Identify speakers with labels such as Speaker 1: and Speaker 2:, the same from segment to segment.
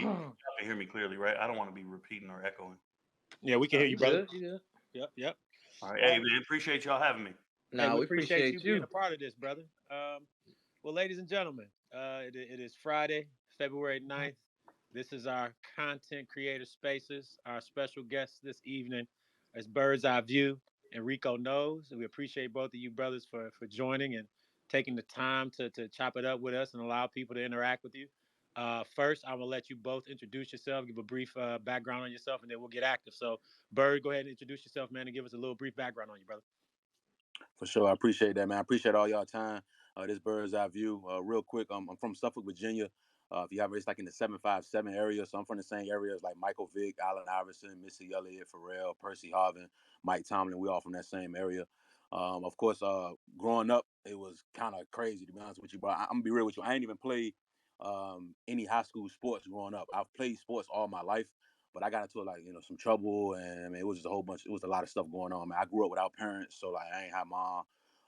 Speaker 1: can hear me clearly, right? I don't want to be repeating or echoing.
Speaker 2: Yeah, we can hear you,
Speaker 3: You
Speaker 2: brother.
Speaker 3: good? You good?
Speaker 2: Yep.
Speaker 1: All right.
Speaker 2: All
Speaker 1: Hey,
Speaker 2: right.
Speaker 1: man, appreciate y'all having me.
Speaker 2: Hey,
Speaker 3: Nah,
Speaker 2: we
Speaker 3: we
Speaker 2: appreciate you
Speaker 3: appreciate
Speaker 2: being a
Speaker 3: you.
Speaker 2: part of this, brother. Well, ladies and gentlemen, it is Friday, February 9th. This is our content creator spaces. Our special guest this evening is Bird's Eye View and Rico Knows. And we appreciate both of you brothers for joining and taking the time to chop it up with us and allow people to interact with you. First, I'm going to let you both introduce yourself, give a brief background on yourself, and then we'll get active. So, Bird, go ahead and introduce yourself, man, and give us a little brief background on you, brother.
Speaker 4: For sure. I appreciate that, man. I appreciate all y'all time. This Bird's Eye View. Real quick, I'm from Suffolk, Virginia. If you have it's like in the 757 area. So I'm from the same areas like Michael Vick, Allen Iverson, Missy Elliott, Pharrell, Percy Harvin, Mike Tomlin. We all from that same area. Of course, growing up, it was kind of crazy, to be honest with you. But I'm going to be real with you. I ain't even played any high school sports growing up. I've played sports all my life. But I got into some trouble, and I mean, it was just a whole bunch. It was a lot of stuff going on. Man, I grew up without parents, so like I ain't had mom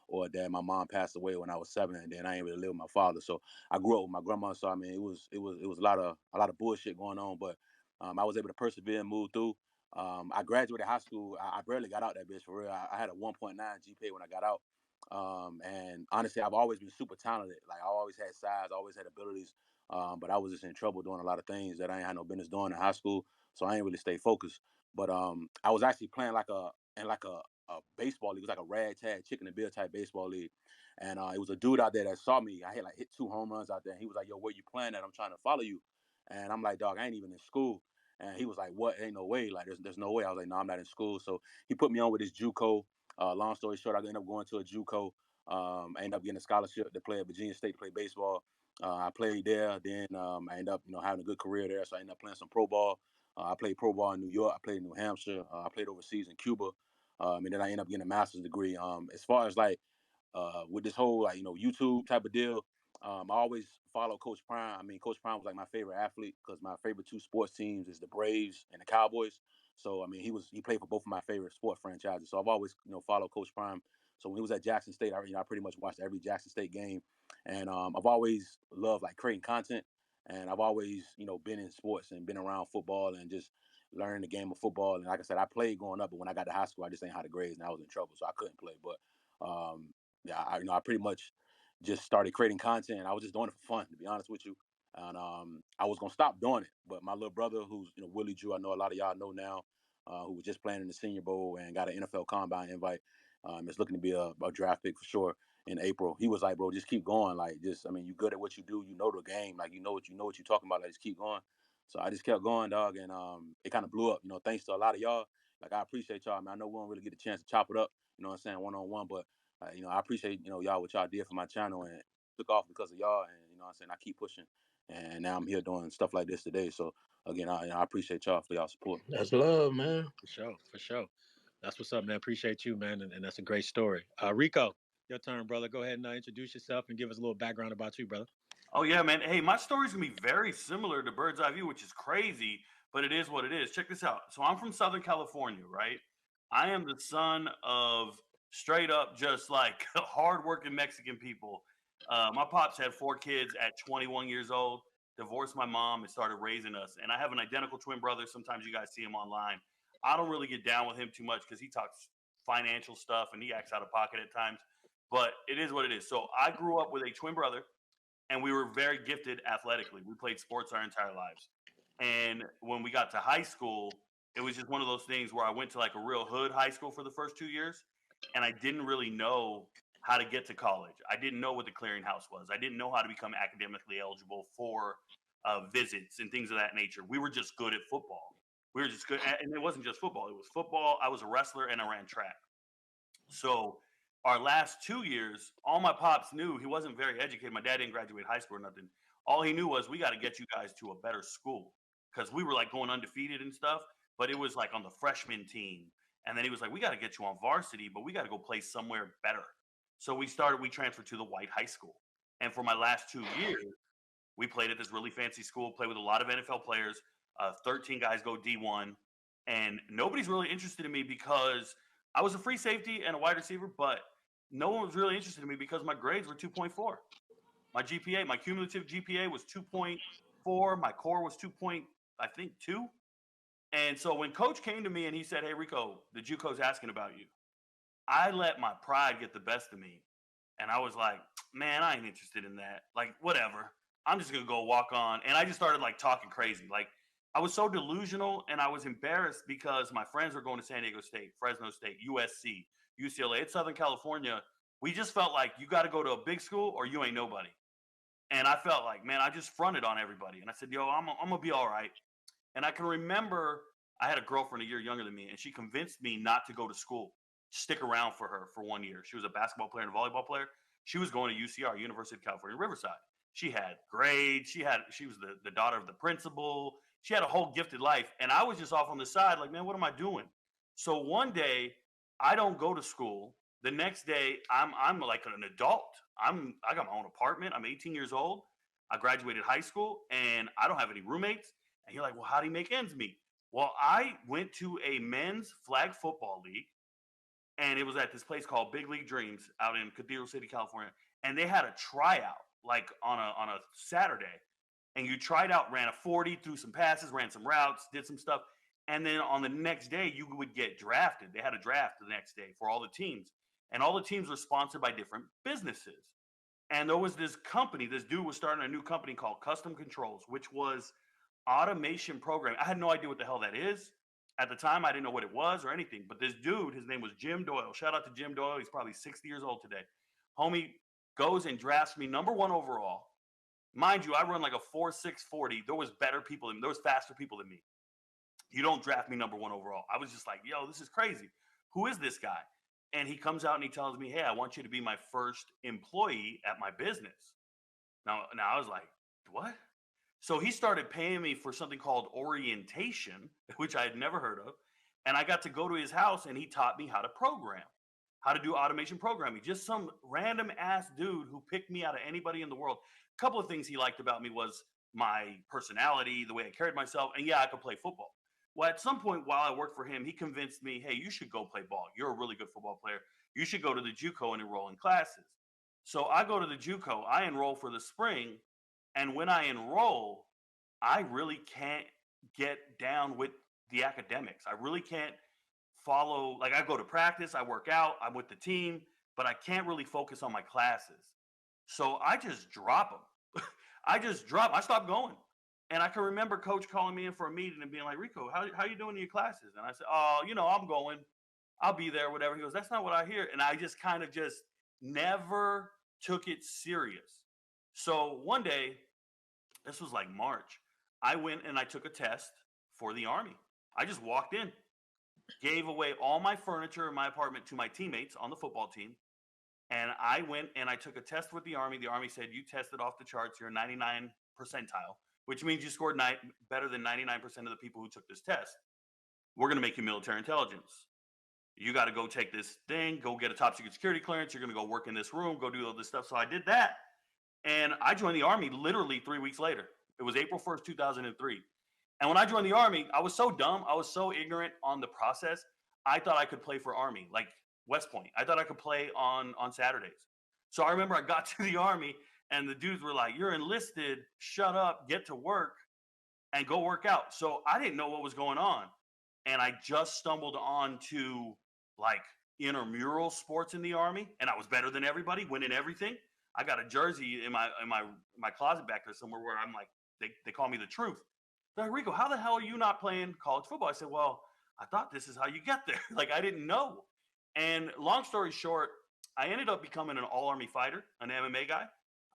Speaker 4: or dad. My mom passed away when I was 7, and then I ain't really live with my father. So I grew up with my grandma. So I mean, it was a lot of bullshit going on. But I was able to persevere and move through. I graduated high school. I barely got out that bitch for real. I had a 1.9 GPA when I got out. And honestly, I've always been super talented. Like I always had size, always had abilities. But I was just in trouble doing a lot of things that I ain't had no business doing in high school. So I ain't really stay focused. But I was actually playing in a baseball league. It was like a ragtag chicken and bill type baseball league. And it was a dude out there that saw me. I had hit 2 home runs out there. And he was like, "Yo, where you playing at? I'm trying to follow you." And I'm like, "Dog, I ain't even in school." And he was like, "What? Ain't no way. Like, there's no way." I was like, "No, I'm not in school." So he put me on with his JUCO. Long story short, I ended up going to a JUCO. I ended up getting a scholarship to play at Virginia State to play baseball. I played there. Then I ended up, having a good career there. So I ended up playing some pro ball. I played pro ball in New York. I played in New Hampshire. I played overseas in Cuba. And then I ended up getting a master's degree. As far as like with this whole YouTube type of deal, I always follow Coach Prime. I mean, Coach Prime was like my favorite athlete because my favorite 2 sports teams is the Braves and the Cowboys. So I mean, he played for both of my favorite sport franchises. So I've always followed Coach Prime. So when he was at Jackson State, I pretty much watched every Jackson State game, and I've always loved like creating content, and I've always been in sports and been around football and just learning the game of football. And like I said, I played growing up, but when I got to high school, I just ain't had the grades, and I was in trouble, so I couldn't play. But yeah, I pretty much just started creating content, and I was just doing it for fun, to be honest with you. And I was gonna stop doing it, but my little brother, who's Willie Drew, I know a lot of y'all know now, who was just playing in the Senior Bowl and got an NFL Combine invite, is looking to be a draft pick for sure in April. He was like, "Bro, just keep going. Like, I mean, you good at what you do. You know the game. Like, you know what you're talking about. Like, just keep going." So I just kept going, dog, and it kind of blew up. Thanks to a lot of y'all. Like, I appreciate y'all, man. I know we don't really get a chance to chop it up, what I'm saying, one on one, but I appreciate y'all what y'all did for my channel and took off because of y'all, and what I'm saying, I keep pushing, and now I'm here doing stuff like this today. So again, I appreciate y'all for y'all support.
Speaker 3: That's love, man.
Speaker 2: For sure. That's what's up, man. Appreciate you, man, and that's a great story. Rico, your turn, brother. Go ahead and introduce yourself and give us a little background about you, brother.
Speaker 1: Oh yeah, man. Hey, my story's gonna be very similar to Bird's Eye View, which is crazy, but it is what it is. Check this out. So I'm from Southern California, right? I am the son of straight up just like hardworking Mexican people. My pops had 4 kids at 21 years old, divorced my mom, and started raising us. And I have an identical twin brother. Sometimes you guys see him online. I don't really get down with him too much because he talks financial stuff and he acts out of pocket at times. But it is what it is. So I grew up with a twin brother and we were very gifted athletically. We played sports our entire lives. And when we got to high school, it was just one of those things where I went to like a real hood high school for the first 2 years, and I didn't really know how to get to college. I didn't know what the clearinghouse was. I didn't know how to become academically eligible for visits and things of that nature. We were just good at football. We were just good, and it wasn't just football. It was football. I was a wrestler and I ran track. So our last 2 years, all my pops knew, he wasn't very educated. My dad didn't graduate high school or nothing. All he knew was we got to get you guys to a better school because we were like going undefeated and stuff. But it was like on the freshman team, and then he was like, we got to get you on varsity, but we got to go play somewhere better. So we transferred to the white high school, and for my last 2 years, we played at this really fancy school, played with a lot of NFL players. 13 guys go D1, and nobody's really interested in me because I was a free safety and a wide receiver, but no one was really interested in me because my grades were 2.4. My GPA, my cumulative GPA was 2.4. 4. My core was 2. And so when coach came to me and he said, "Hey, Rico, the JUCO's asking about you," I let my pride get the best of me. And I was like, man, I ain't interested in that. Like, whatever. I'm just going to go walk on. And I just started like talking crazy. Like, I was so delusional and I was embarrassed because my friends were going to San Diego State, Fresno State, USC, UCLA. It's Southern California. We just felt like you got to go to a big school or you ain't nobody. And I felt like, man, I just fronted on everybody. And I said, yo, I'm going to be all right. And I can remember I had a girlfriend a year younger than me, and she convinced me not to go to school, stick around for her for 1 year. She was a basketball player and a volleyball player. She was going to UCR, University of California, Riverside. She had grades. She was the daughter of the principal. She had a whole gifted life. And I was just off on the side, like, man, what am I doing? So one day, I don't go to school. The next day, I'm like an adult. I got my own apartment. I'm 18 years old. I graduated high school, and I don't have any roommates. And you're like, well, how do you make ends meet? Well, I went to a men's flag football league, and it was at this place called Big League Dreams out in Cathedral City, California. And they had a tryout like on a Saturday. And you tried out, ran a 40, threw some passes, ran some routes, did some stuff. And then on the next day, you would get drafted. They had a draft the next day for all the teams. And all the teams were sponsored by different businesses. And there was this company, this dude was starting a new company called Custom Controls, which was automation program. I had no idea what the hell that is. At the time, I didn't know what it was or anything. But this dude, his name was Jim Doyle. Shout out to Jim Doyle. He's probably 60 years old today. Homie goes and drafts me number 1 overall. Mind you, I run like a 4.6 40. There was better people there was faster people than me. You don't draft me number 1 overall. I was just like, yo, this is crazy. Who is this guy? And he comes out and he tells me, hey, I want you to be my first employee at my business. Now I was like, what? So he started paying me for something called orientation, which I had never heard of. And I got to go to his house and he taught me how to program, how to do automation programming. Just some random ass dude who picked me out of anybody in the world. A couple of things he liked about me was my personality, the way I carried myself. And yeah, I could play football. Well, at some point while I worked for him, he convinced me, hey, you should go play ball. You're a really good football player. You should go to the JUCO and enroll in classes. So I go to the JUCO, I enroll for the spring. And when I enroll, I really can't get down with the academics. I really can't follow. Like, I go to practice, I work out, I'm with the team, but I can't really focus on my classes. So I just drop them. I stopped going. And I can remember coach calling me in for a meeting and being like, Rico, how you doing in your classes? And I said, oh, I'm going. I'll be there, whatever. He goes, that's not what I hear. And I just kind of just never took it serious. So one day, this was like March, I went and I took a test for the Army. I just walked in, gave away all my furniture in my apartment to my teammates on the football team. And I went and I took a test with the Army. The Army said, you tested off the charts. You're 99 percentile, which means you scored better than 99% of the people who took this test. We're going to make you military intelligence. You got to go take this thing, go get a top secret security clearance. You're going to go work in this room, go do all this stuff. So I did that. And I joined the Army literally 3 weeks later. It was April 1st, 2003. And when I joined the Army, I was so dumb. I was so ignorant on the process. I thought I could play for Army, like West Point. I thought I could play on Saturdays. So I remember I got to the Army and the dudes were like, you're enlisted, shut up, get to work and go work out. So I didn't know what was going on. And I just stumbled onto like intramural sports in the Army. And I was better than everybody, winning everything. I got a jersey in my closet back there somewhere where I'm like, they call me the truth. They're like, Rico, how the hell are you not playing college football? I said, well, I thought this is how you get there. Like, I didn't know. And long story short, I ended up becoming an all-Army fighter, an MMA guy.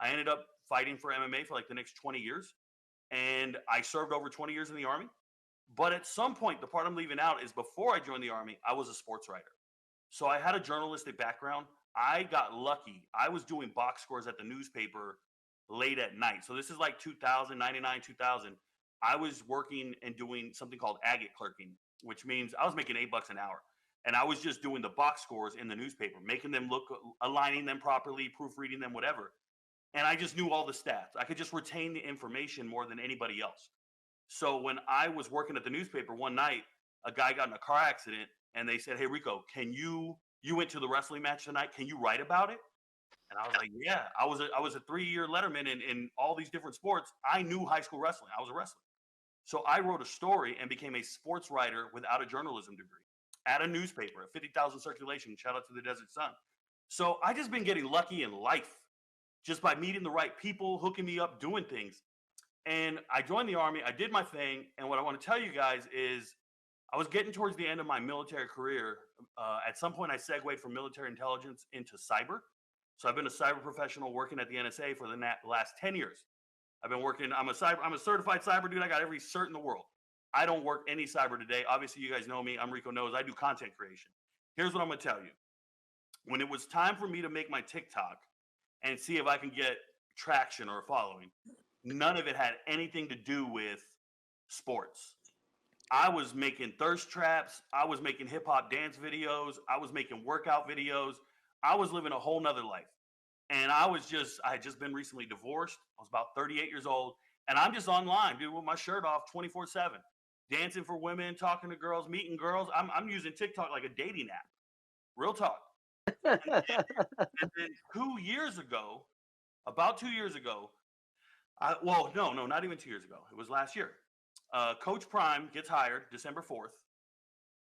Speaker 1: I ended up fighting for MMA for like the next 20 years. And I served over 20 years in the Army. But at some point, the part I'm leaving out is before I joined the Army, I was a sports writer. So I had a journalistic background. I got lucky. I was doing box scores at the newspaper late at night. So this is like 2000, 99, 2000. I was working and doing something called agate clerking, which means I was making $8 an hour. And I was just doing the box scores in the newspaper, making them look, aligning them properly, proofreading them, whatever. And I just knew all the stats. I could just retain the information more than anybody else. So when I was working at the newspaper one night, a guy got in a car accident and they said, hey, Rico, you went to the wrestling match tonight. Can you write about it? And I was like, yeah, I was a 3-year letterman in all these different sports. I knew high school wrestling. I was a wrestler. So I wrote a story and became a sports writer without a journalism degree at a newspaper, at 50,000 circulation. Shout out to the Desert Sun. So I just been getting lucky in life just by meeting the right people, hooking me up, doing things. And I joined the Army. I did my thing. And what I want to tell you guys is I was getting towards the end of my military career. At some point, I segued from military intelligence into cyber. So I've been a cyber professional working at the NSA for the last 10 years. I've been working. I'm a certified cyber dude. I got every cert in the world. I don't work any cyber today. Obviously, you guys know me. I'm Rico knows. I do content creation. Here's what I'm going to tell you. When it was time for me to make my TikTok and see if I can get traction or following, none of it had anything to do with sports. I was making thirst traps. I was making hip hop dance videos. I was making workout videos. I was living a whole nother life. And I had just been recently divorced. I was about 38 years old. And I'm just online, dude, with my shirt off 24/7, dancing for women, talking to girls, meeting girls. I'm using TikTok like a dating app. Real talk. And then 2 years ago, about 2 years ago, no, not even 2 years ago. It was last year. Coach Prime gets hired December 4th.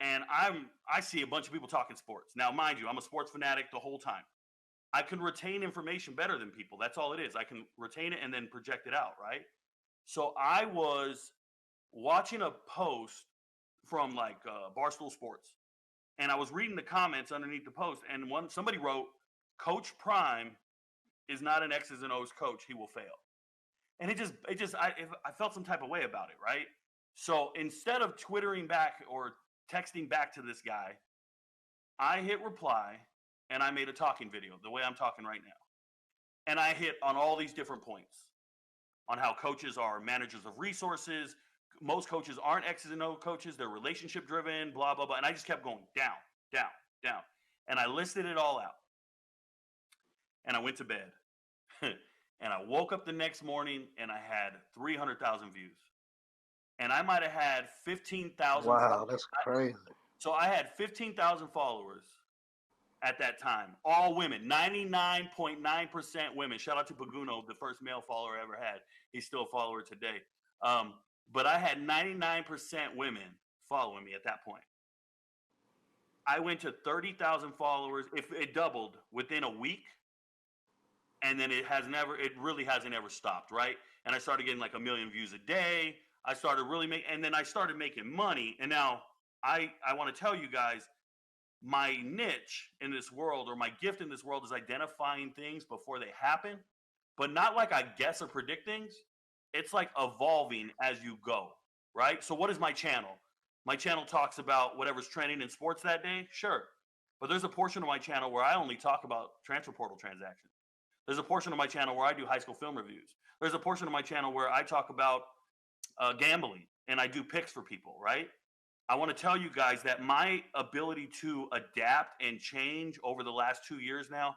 Speaker 1: And I see a bunch of people talking sports. Now, mind you, I'm a sports fanatic the whole time. I can retain information better than people. That's all it is. I can retain it and then project it out, right? So I was watching a post from like Barstool Sports, and I was reading the comments underneath the post, and somebody wrote, "Coach Prime is not an X's and O's coach. He will fail." And I felt some type of way about it, right? So instead of twittering back or texting back to this guy, I hit reply and I made a talking video the way I'm talking right now. And I hit on all these different points on how coaches are managers of resources. Most coaches aren't X's and O coaches. They're relationship driven, blah, blah, blah. And I just kept going down, down, down. And I listed it all out. And I went to bed. And I woke up the next morning and I had 300,000 views. And I might have had 15,000.
Speaker 3: Wow, that's crazy.
Speaker 1: So I had 15,000 followers at that time. All women, 99.9% women. Shout out to Paguno, the first male follower I ever had. He's still a follower today. But I had 99% women following me at that point. I went to 30,000 followers. If it doubled within a week, and then it really hasn't ever stopped, right? And I started getting like 1 million views a day. I started and then I started making money. And now I want to tell you guys, my niche in this world, or my gift in this world, is identifying things before they happen, but not like I guess or predict things. It's like evolving as you go, right? So what is my channel? My channel talks about whatever's trending in sports that day, sure. But there's a portion of my channel where I only talk about transfer portal transactions. There's a portion of my channel where I do high school film reviews. There's a portion of my channel where I talk about gambling and I do picks for people, right? I want to tell you guys that my ability to adapt and change over the last 2 years now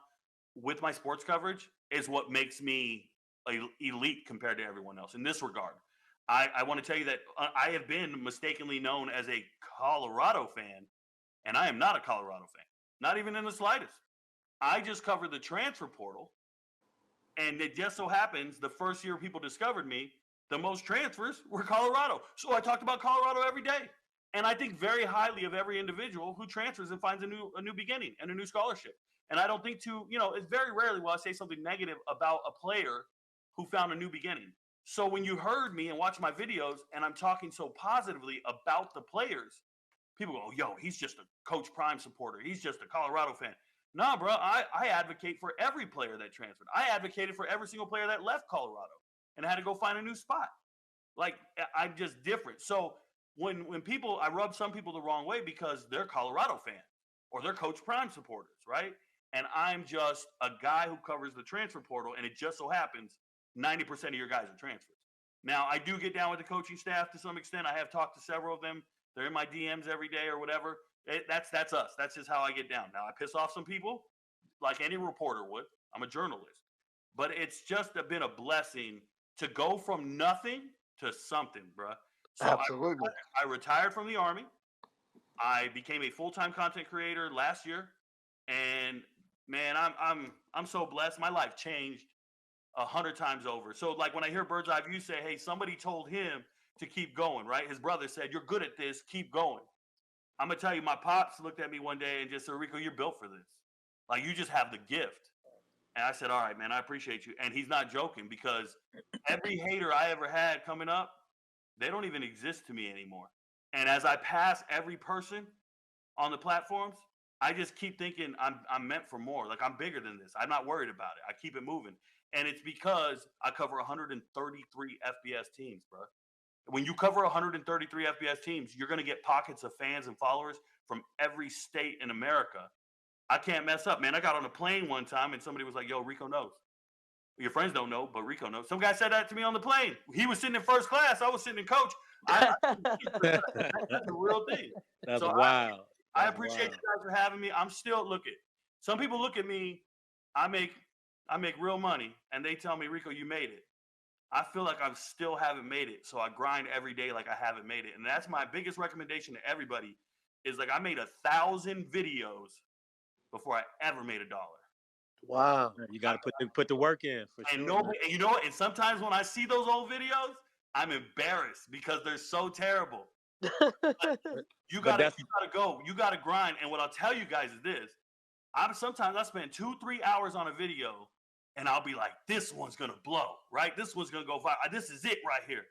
Speaker 1: with my sports coverage is what makes me elite compared to everyone else in this regard. I want to tell you that I have been mistakenly known as a Colorado fan, and I am not a Colorado fan, not even in the slightest. I just covered the transfer portal, and it just so happens the first year people discovered me, the most transfers were Colorado. So I talked about Colorado every day. And I think very highly of every individual who transfers and finds a new beginning and a new scholarship. And I don't think it's very rarely will I say something negative about a player who found a new beginning. So when you heard me and watched my videos and I'm talking so positively about the players, people go, yo, he's just a Coach Prime supporter. He's just a Colorado fan. Nah, bro, I advocate for every player that transferred. I advocated for every single player that left Colorado and had to go find a new spot. Like, I'm just different. So when I rub some people the wrong way because they're Colorado fans or they're Coach Prime supporters, right? And I'm just a guy who covers the transfer portal, and it just so happens 90% of your guys are transfers. Now, I do get down with the coaching staff to some extent. I have talked to several of them. They're in my DMs every day or whatever. That's us. That's just how I get down. Now, I piss off some people like any reporter would. I'm a journalist. But it's just been a blessing to go from nothing to something, bruh. So
Speaker 3: Absolutely.
Speaker 1: I retired from the Army. I became a full-time content creator last year. And man, I'm so blessed. My life changed 100 times over. So like when I hear Bird's Eye View say, "Hey, somebody told him to keep going," right? His brother said, "You're good at this. Keep going." I'm gonna tell you, my pops looked at me one day and just said, "Rico, you're built for this. Like you just have the gift." And I said, "All right, man, I appreciate you." And he's not joking because every hater I ever had coming up, they don't even exist to me anymore. And as I pass every person on the platforms, I just keep thinking I'm meant for more. Like I'm bigger than this. I'm not worried about it. I keep it moving. And it's because I cover 133 FBS teams, bro. When you cover 133 FBS teams, you're going to get pockets of fans and followers from every state in America. I can't mess up, man. I got on a plane one time and somebody was like, "Yo, Rico knows." Your friends don't know, but Rico knows. Some guy said that to me on the plane. He was sitting in first class. I was sitting in coach. That's a real thing.
Speaker 2: That's
Speaker 1: So
Speaker 2: wild.
Speaker 1: I
Speaker 2: That's
Speaker 1: appreciate
Speaker 2: wild.
Speaker 1: you guys for having me. I'm still looking. Some people look at me. I make I make real money, and they tell me, "Rico, you made it." I feel like I still haven't made it, so I grind every day like I haven't made it, and that's my biggest recommendation to everybody. Is like I made 1,000 videos before I ever made $1.
Speaker 3: Wow.
Speaker 2: You got to put the work in for
Speaker 1: And
Speaker 2: sure.
Speaker 1: nobody, and you know what? And sometimes when I see those old videos, I'm embarrassed because they're so terrible. You
Speaker 2: But
Speaker 1: gotta,
Speaker 2: that's
Speaker 1: you gotta go. You gotta grind. And what I'll tell you guys is this: sometimes I spend 2-3 hours on a video, and I'll be like, "This one's gonna blow, right? This one's gonna go viral. This is it right here,"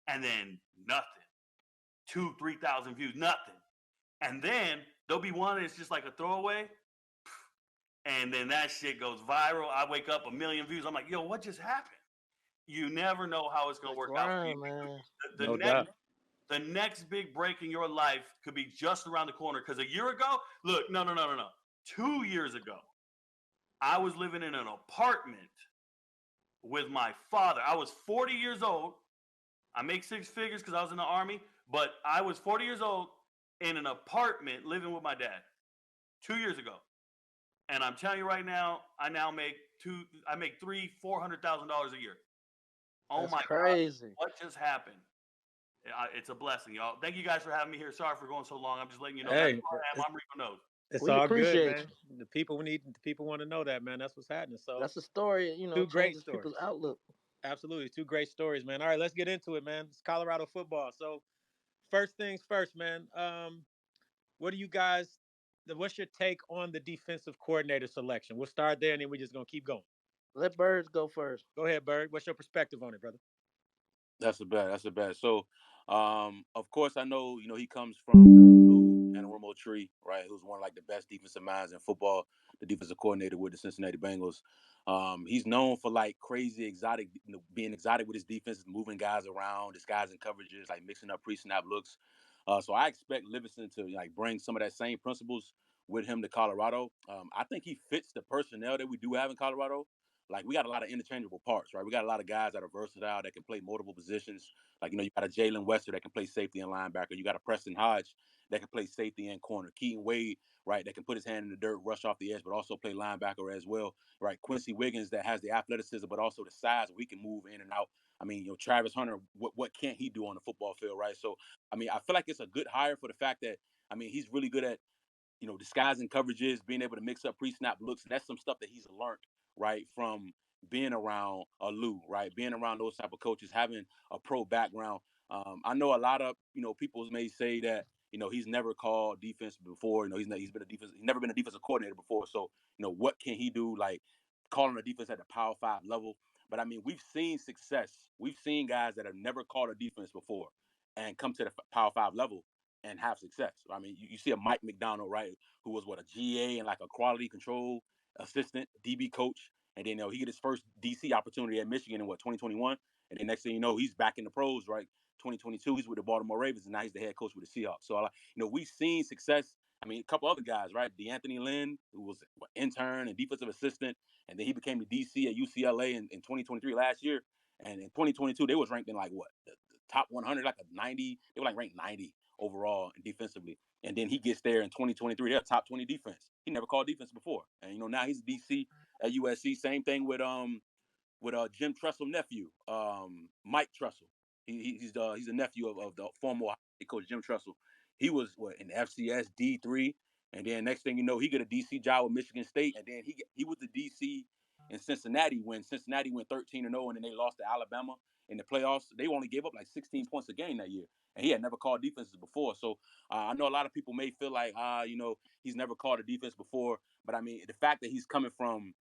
Speaker 1: and then nothing. 2-3 thousand views, nothing. And then there'll be one that's just like a throwaway, and then that shit goes viral. I wake up 1 million views. I'm like, "Yo, what just happened?" You never know how it's gonna
Speaker 3: The
Speaker 1: work out for you.
Speaker 3: grind, man.
Speaker 1: The
Speaker 2: no
Speaker 1: next
Speaker 2: doubt.
Speaker 1: the next big break in your life could be just around the corner. Because a year ago, look, no. 2 years ago, I was living in an apartment with my father. I was 40 years old. I make six figures because I was in the army, but I was 40 years old in an apartment living with my dad 2 years ago. And I'm telling you right now, I now make $300,000-$400,000 a year. Oh
Speaker 3: That's
Speaker 1: my God,
Speaker 3: crazy.
Speaker 1: what just happened? It's a blessing, y'all. Thank you guys for having me here. Sorry for going so long. I'm just letting you know that's
Speaker 2: Hey,
Speaker 1: who I am. I'm Rico Knows.
Speaker 2: it's
Speaker 3: We
Speaker 2: all good,
Speaker 3: appreciate
Speaker 2: man.
Speaker 3: you.
Speaker 2: The people want to know that, man. That's what's happening. So,
Speaker 3: That's a story,
Speaker 2: two great
Speaker 3: changes people's
Speaker 2: stories.
Speaker 3: outlook.
Speaker 2: Absolutely, two great stories, man. All right, let's get into it, man. It's Colorado football. So, first things first, man. What do you guys? What's your take on the defensive coordinator selection? We'll start there, and then we're just gonna keep going.
Speaker 3: Let Birds go first.
Speaker 2: Go ahead, Bird. What's your perspective on it, brother?
Speaker 4: That's a bet. That's a bet. So, of course, I know he comes from the Lou Anarumo tree, right? Who's one of like the best defensive minds in football, the defensive coordinator with the Cincinnati Bengals. He's known for like crazy exotic, being exotic with his defenses, moving guys around, disguising coverages, like mixing up pre-snap looks. So I expect Livingston to like bring some of that same principles with him to Colorado. I think he fits the personnel that we do have in Colorado. Like we got a lot of interchangeable parts, right? We got a lot of guys that are versatile that can play multiple positions. Like you got a Jalen Wester that can play safety and linebacker. You got a Preston Hodge that can play safety and corner. Keaton Wade, right, that can put his hand in the dirt, rush off the edge, but also play linebacker as well, right? Quincy Wiggins that has the athleticism, but also the size. We can move in and out. I mean, Travis Hunter, what can't he do on the football field, right? So, I mean, I feel like it's a good hire for the fact that, I mean, he's really good at disguising coverages, being able to mix up pre-snap looks. And that's some stuff that he's learned, right, from being around a Lou, right, being around those type of coaches, having a pro background. I know a lot of people may say that he's never called defense before. He's never been a defensive coordinator before. So what can he do, like calling a defense at the Power 5 level? But I mean, we've seen success. We've seen guys that have never called a defense before and come to the Power 5 level and have success. I mean, you see a Mike McDonald, right, who was a GA and like a quality control assistant, DB coach, and then he get his first DC opportunity at Michigan in 2021, and then next thing you know, he's back in the pros, right? 2022, he's with the Baltimore Ravens, and now he's the head coach with the Seahawks. So we've seen success. I mean, a couple other guys, right? DeAnthony Lynn, who was an intern and defensive assistant, and then he became the DC at UCLA in 2023 last year. And in 2022, they was ranked in like the top 100, like a 90. They were like ranked 90 overall and defensively. And then he gets there in 2023, they're top 20 defense. He never called defense before. And now he's DC at USC. Same thing with Jim Tressel nephew, Mike Tressel. He's a nephew of the former head coach Jim Tressel. He was in FCS D3, And then next thing you know, he get a DC job with Michigan State, and then he was the DC in Cincinnati when Cincinnati went 13-0, and then they lost to Alabama in the playoffs. They only gave up like 16 points a game that year, and he had never called defenses before. So I know a lot of people may feel like, he's never called a defense before, but I mean, the fact that he's coming from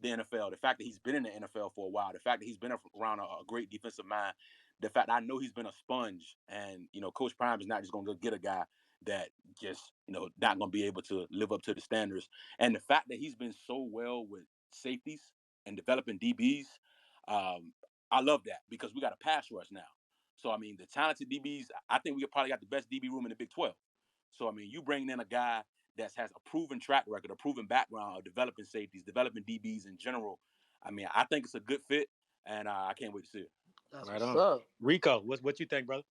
Speaker 4: the NFL, the fact that he's been in the NFL for a while, the fact that he's been around a great defensive mind, the fact I know he's been a sponge, and Coach Prime is not just going to go get a guy that just not going to be able to live up to the standards. And the fact that he's been so well with safeties and developing DBs, I love that, because we got a pass rush now. So I mean, the talented DBs, I think we probably got the best DB room in the Big 12. So I mean, you bring in a guy that has a proven track record, a proven background of developing safeties, developing DBs in general. I mean, I think it's a good fit, and I can't wait to see it.
Speaker 3: That's
Speaker 2: Right
Speaker 3: what's
Speaker 2: on.
Speaker 3: up.
Speaker 2: Rico, what you think, brother?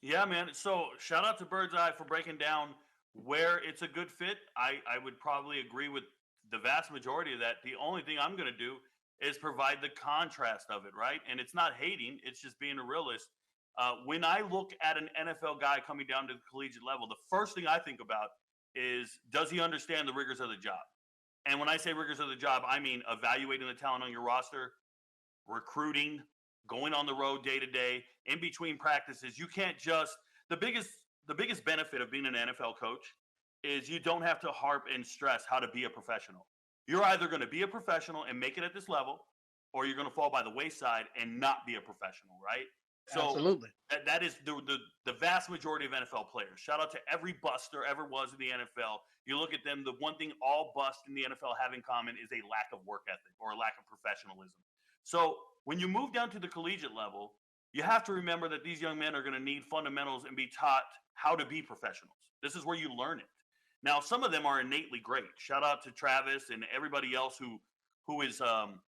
Speaker 1: Yeah, man. So shout out to Bird's Eye for breaking down where it's a good fit. I would probably agree with the vast majority of that. The only thing I'm going to do is provide the contrast of it, right? And it's not hating, it's just being a realist. When I look at an NFL guy coming down to the collegiate level, the first thing I think about is, does he understand the rigors of the job? And when I say rigors of the job, I mean evaluating the talent on your roster, recruiting, going on the road day to day, in between practices. You can't just the biggest benefit of being an NFL coach is you don't have to harp and stress how to be a professional. You're either going to be a professional and make it at this level, or you're going to fall by the wayside and not be a professional, right? So
Speaker 3: Absolutely.
Speaker 1: that is the vast majority of NFL players. Shout out to every bust there ever was in the NFL. You look at them, the one thing all bust in the NFL have in common is a lack of work ethic or a lack of professionalism. So when you move down to the collegiate level, you have to remember that these young men are going to need fundamentals and be taught how to be professionals. This is where you learn it. Now, some of them are innately great. Shout out to Travis and everybody else who is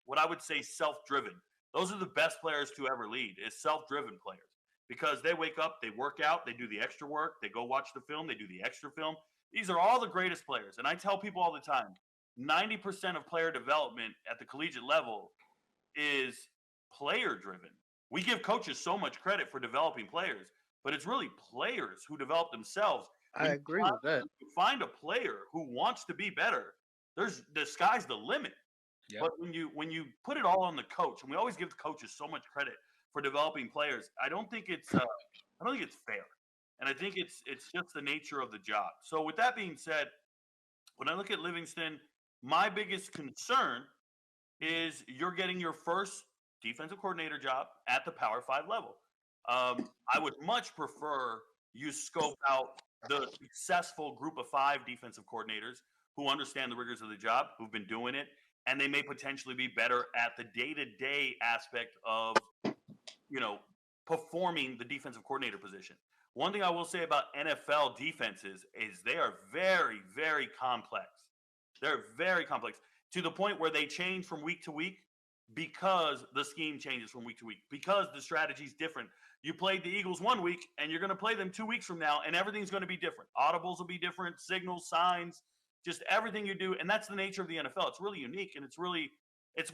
Speaker 1: what I would say self-driven. Those are the best players to ever lead, is self-driven players, because they wake up, they work out, they do the extra work, they go watch the film, they do the extra film. These are all the greatest players. And I tell people all the time, 90% of player development at the collegiate level is player-driven. We give coaches so much credit for developing players, but it's really players who develop themselves.
Speaker 3: I agree with that.
Speaker 1: You find a player who wants to be better, the sky's the limit.
Speaker 2: Yep.
Speaker 1: But when you put it all on the coach, and we always give the coaches so much credit for developing players, I don't think it's fair, and I think it's just the nature of the job. So with that being said, when I look at Livingston, my biggest concern is you're getting your first defensive coordinator job at the Power 5 level. I would much prefer you scope out the successful group of 5 defensive coordinators who understand the rigors of the job, who've been doing it, and they may potentially be better at the day-to-day aspect of, performing the defensive coordinator position. One thing I will say about NFL defenses is they are very, very complex. They're very complex to the point where they change from week to week because the scheme changes from week to week, because the strategy is different. You played the Eagles 1 week and you're going to play them 2 weeks from now, and everything's going to be different. Audibles will be different, signals, signs, just everything you do. And that's the nature of the NFL. It's really unique, and it's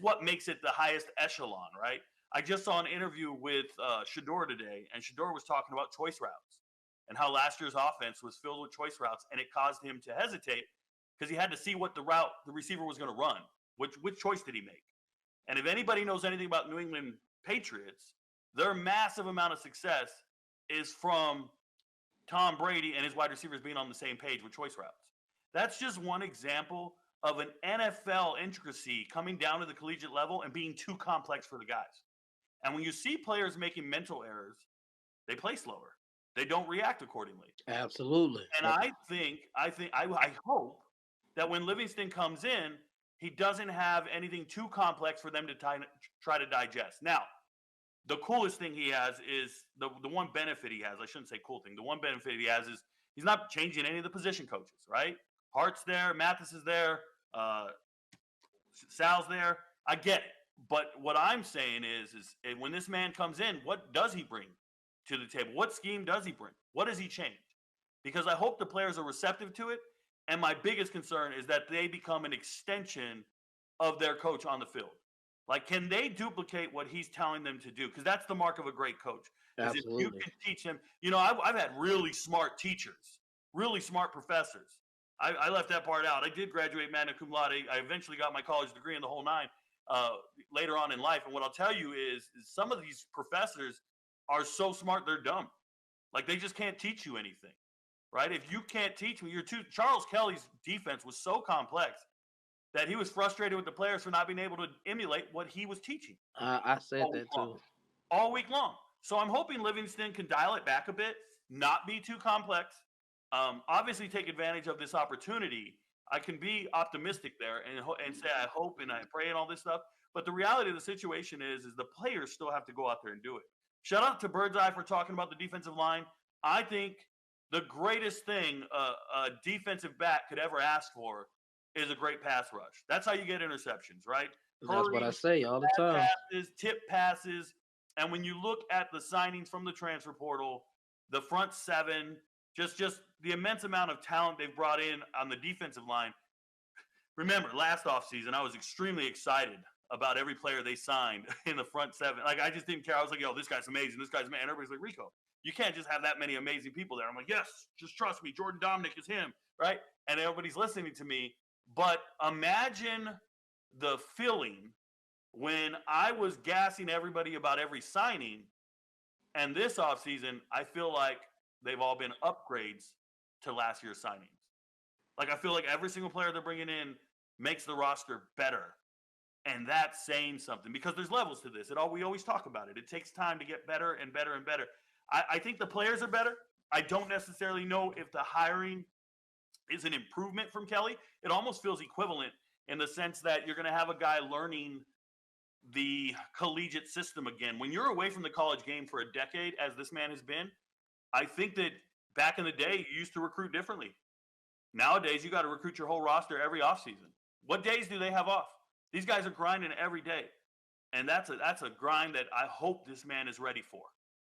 Speaker 1: what makes it the highest echelon, right? I just saw an interview with Shador today, and Shador was talking about choice routes and how last year's offense was filled with choice routes, and it caused him to hesitate because he had to see what the route the receiver was going to run. Which choice did he make? And if anybody knows anything about New England Patriots, their massive amount of success is from Tom Brady and his wide receivers being on the same page with choice routes. That's just one example of an NFL intricacy coming down to the collegiate level and being too complex for the guys. And when you see players making mental errors, they play slower. They don't react accordingly.
Speaker 3: Absolutely.
Speaker 1: And I hope that when Livingston comes in, he doesn't have anything too complex for them to try to digest. Now, the coolest thing he has is the one benefit he has. I shouldn't say cool thing. The one benefit he has is he's not changing any of the position coaches, right? Hart's there, Mathis is there, Sal's there. I get it. But what I'm saying is when this man comes in, what does he bring to the table? What scheme does he bring? What does he change? Because I hope the players are receptive to it. And my biggest concern is that they become an extension of their coach on the field. Like, can they duplicate what he's telling them to do? Because that's the mark of a great coach.
Speaker 3: Absolutely.
Speaker 1: If you can teach them, I've had really smart teachers, really smart professors. I left that part out. I did graduate magna cum laude. I eventually got my college degree in the whole nine later on in life. And what I'll tell you is some of these professors are so smart they're dumb. Like they just can't teach you anything, right? If you can't teach me, Charles Kelly's defense was so complex that he was frustrated with the players for not being able to emulate what he was teaching
Speaker 3: I said
Speaker 1: all week
Speaker 3: that
Speaker 1: long.
Speaker 3: too.
Speaker 1: All week long. So I'm hoping Livingston can dial it back a bit, not be too complex. Obviously, take advantage of this opportunity. I can be optimistic there and say I hope and I pray and all this stuff. But the reality of the situation is the players still have to go out there and do it. Shout out to Birds Eye for talking about the defensive line. I think the greatest thing a defensive back could ever ask for is a great pass rush. That's how you get interceptions, right?
Speaker 3: That's what I
Speaker 1: Hurries,
Speaker 3: say all the time.
Speaker 1: passes, tip passes. And when you look at the signings from the transfer portal, the front seven, just the immense amount of talent they've brought in on the defensive line. Remember, last offseason, I was extremely excited about every player they signed in the front seven. Like, I just didn't care. I was like, yo, this guy's amazing. This guy's amazing. And everybody's like, Rico, you can't just have that many amazing people there. I'm like, yes, just trust me. Jordan Dominic is him, right? And everybody's listening to me. But imagine the feeling when I was gassing everybody about every signing, and this offseason, I feel like they've all been upgrades to last year's signings. Like, I feel like every single player they're bringing in makes the roster better. And that's saying something because there's levels to this. We always talk about it. It takes time to get better and better and better. I think the players are better. I don't necessarily know if the hiring is an improvement from Kelly. It almost feels equivalent in the sense that you're going to have a guy learning the collegiate system again. When you're away from the college game for a decade, as this man has been, I think that back in the day, you used to recruit differently. Nowadays, you got to recruit your whole roster every offseason. What days do they have off? These guys are grinding every day. And that's a grind that I hope this man is ready for.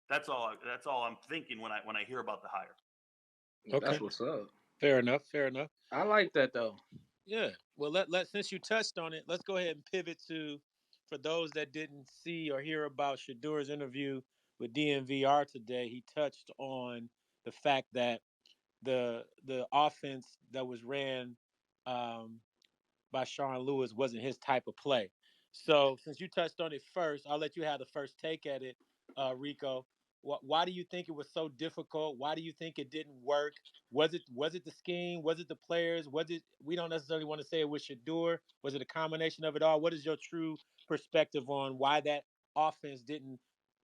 Speaker 1: That's all I'm thinking when I hear about the hire.
Speaker 2: Okay.
Speaker 3: That's what's up.
Speaker 2: Fair enough. Fair enough.
Speaker 3: I like that though.
Speaker 2: Yeah. Well, let since you touched on it, let's go ahead and pivot to, for those that didn't see or hear about Shadur's interview with DNVR today. He touched on the fact that the offense that was ran by Sean Lewis wasn't his type of play. So since you touched on it first, I'll let you have the first take at it, Rico. Why do you think it was so difficult? Why do you think it didn't work? Was it the scheme? Was it the players? Was it? We don't necessarily want to say it was Shadur. Was it a combination of it all? What is your true perspective on why that offense didn't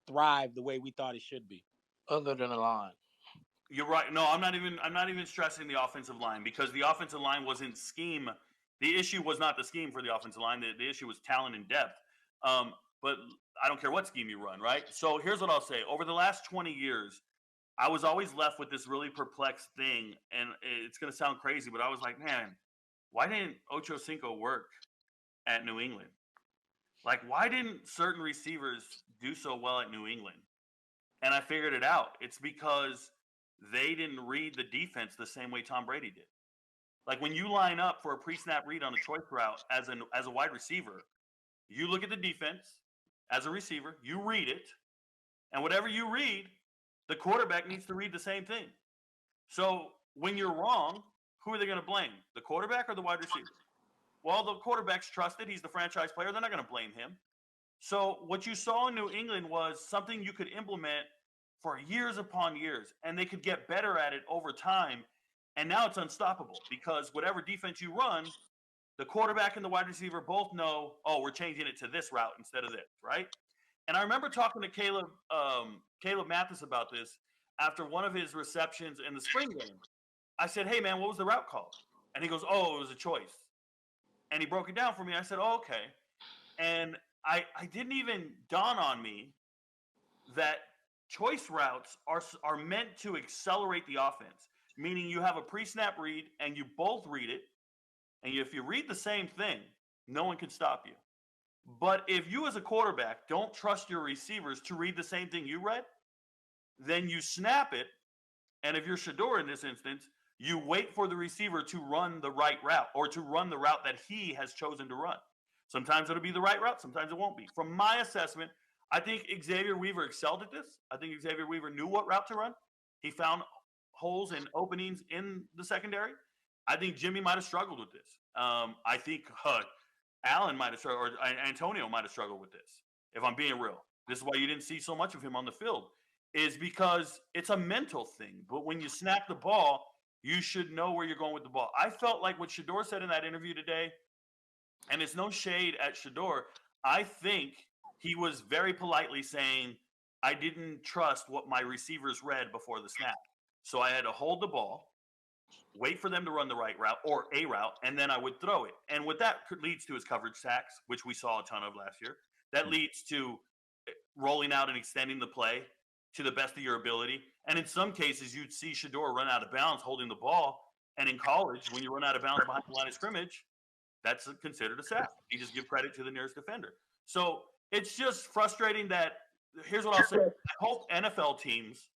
Speaker 2: thrive the way we thought it should be?
Speaker 3: Other than the line.
Speaker 1: You're right. No, I'm not even stressing the offensive line because the offensive line wasn't scheme. The issue was not the scheme for the offensive line. The issue was talent and depth. But I don't care what scheme you run, right? So here's what I'll say. Over the last 20 years, I was always left with this really perplexed thing. And it's going to sound crazy, but I was like, man, why didn't Ocho Cinco work at New England? Like, why didn't certain receivers do so well at New England? And I figured it out. It's because they didn't read the defense the same way Tom Brady did. Like when you line up for a pre-snap read on a choice route as a wide receiver, you look at the defense as a receiver, you read it, and whatever you read, the quarterback needs to read the same thing. So when you're wrong, who are they going to blame? The quarterback or the wide receiver? Well, the quarterback's trusted. He's the franchise player. They're not going to blame him. So what you saw in New England was something you could implement for years upon years, and they could get better at it over time. And now it's unstoppable because whatever defense you run, the quarterback and the wide receiver both know, oh, we're changing it to this route instead of this, right? And I remember talking to Caleb Mathis about this after one of his receptions in the spring game. I said, hey, man, what was the route called? And he goes, oh, it was a choice. And he broke it down for me. I said, oh, okay. And I didn't even dawn on me that choice routes are meant to accelerate the offense, meaning you have a pre-snap read and you both read it. And if you read the same thing, no one can stop you. But if you as a quarterback don't trust your receivers to read the same thing you read, then you snap it. And if you're Shador in this instance, you wait for the receiver to run the right route or to run the route that he has chosen to run. Sometimes it'll be the right route. Sometimes it won't be. From my assessment, I think Xavier Weaver excelled at this. I think Xavier Weaver knew what route to run. He found holes and openings in the secondary. I think Jimmy might have struggled with this. I think Allen might have struggled, or Antonio might have struggled with this. If I'm being real, this is why you didn't see so much of him on the field, is because it's a mental thing. But when you snap the ball, you should know where you're going with the ball. I felt like what Shador said in that interview today, and it's no shade at Shador. I think he was very politely saying, I didn't trust what my receivers read before the snap. So I had to hold the ball, wait for them to run the right route or a route, and then I would throw it. And what that leads to is coverage sacks, which we saw a ton of last year. That leads to rolling out and extending the play to the best of your ability. And in some cases, you'd see Shador run out of bounds holding the ball. And in college, when you run out of bounds behind the line of scrimmage, that's considered a sack. You just give credit to the nearest defender. So it's just frustrating that here's what I'll say. I hope NFL teams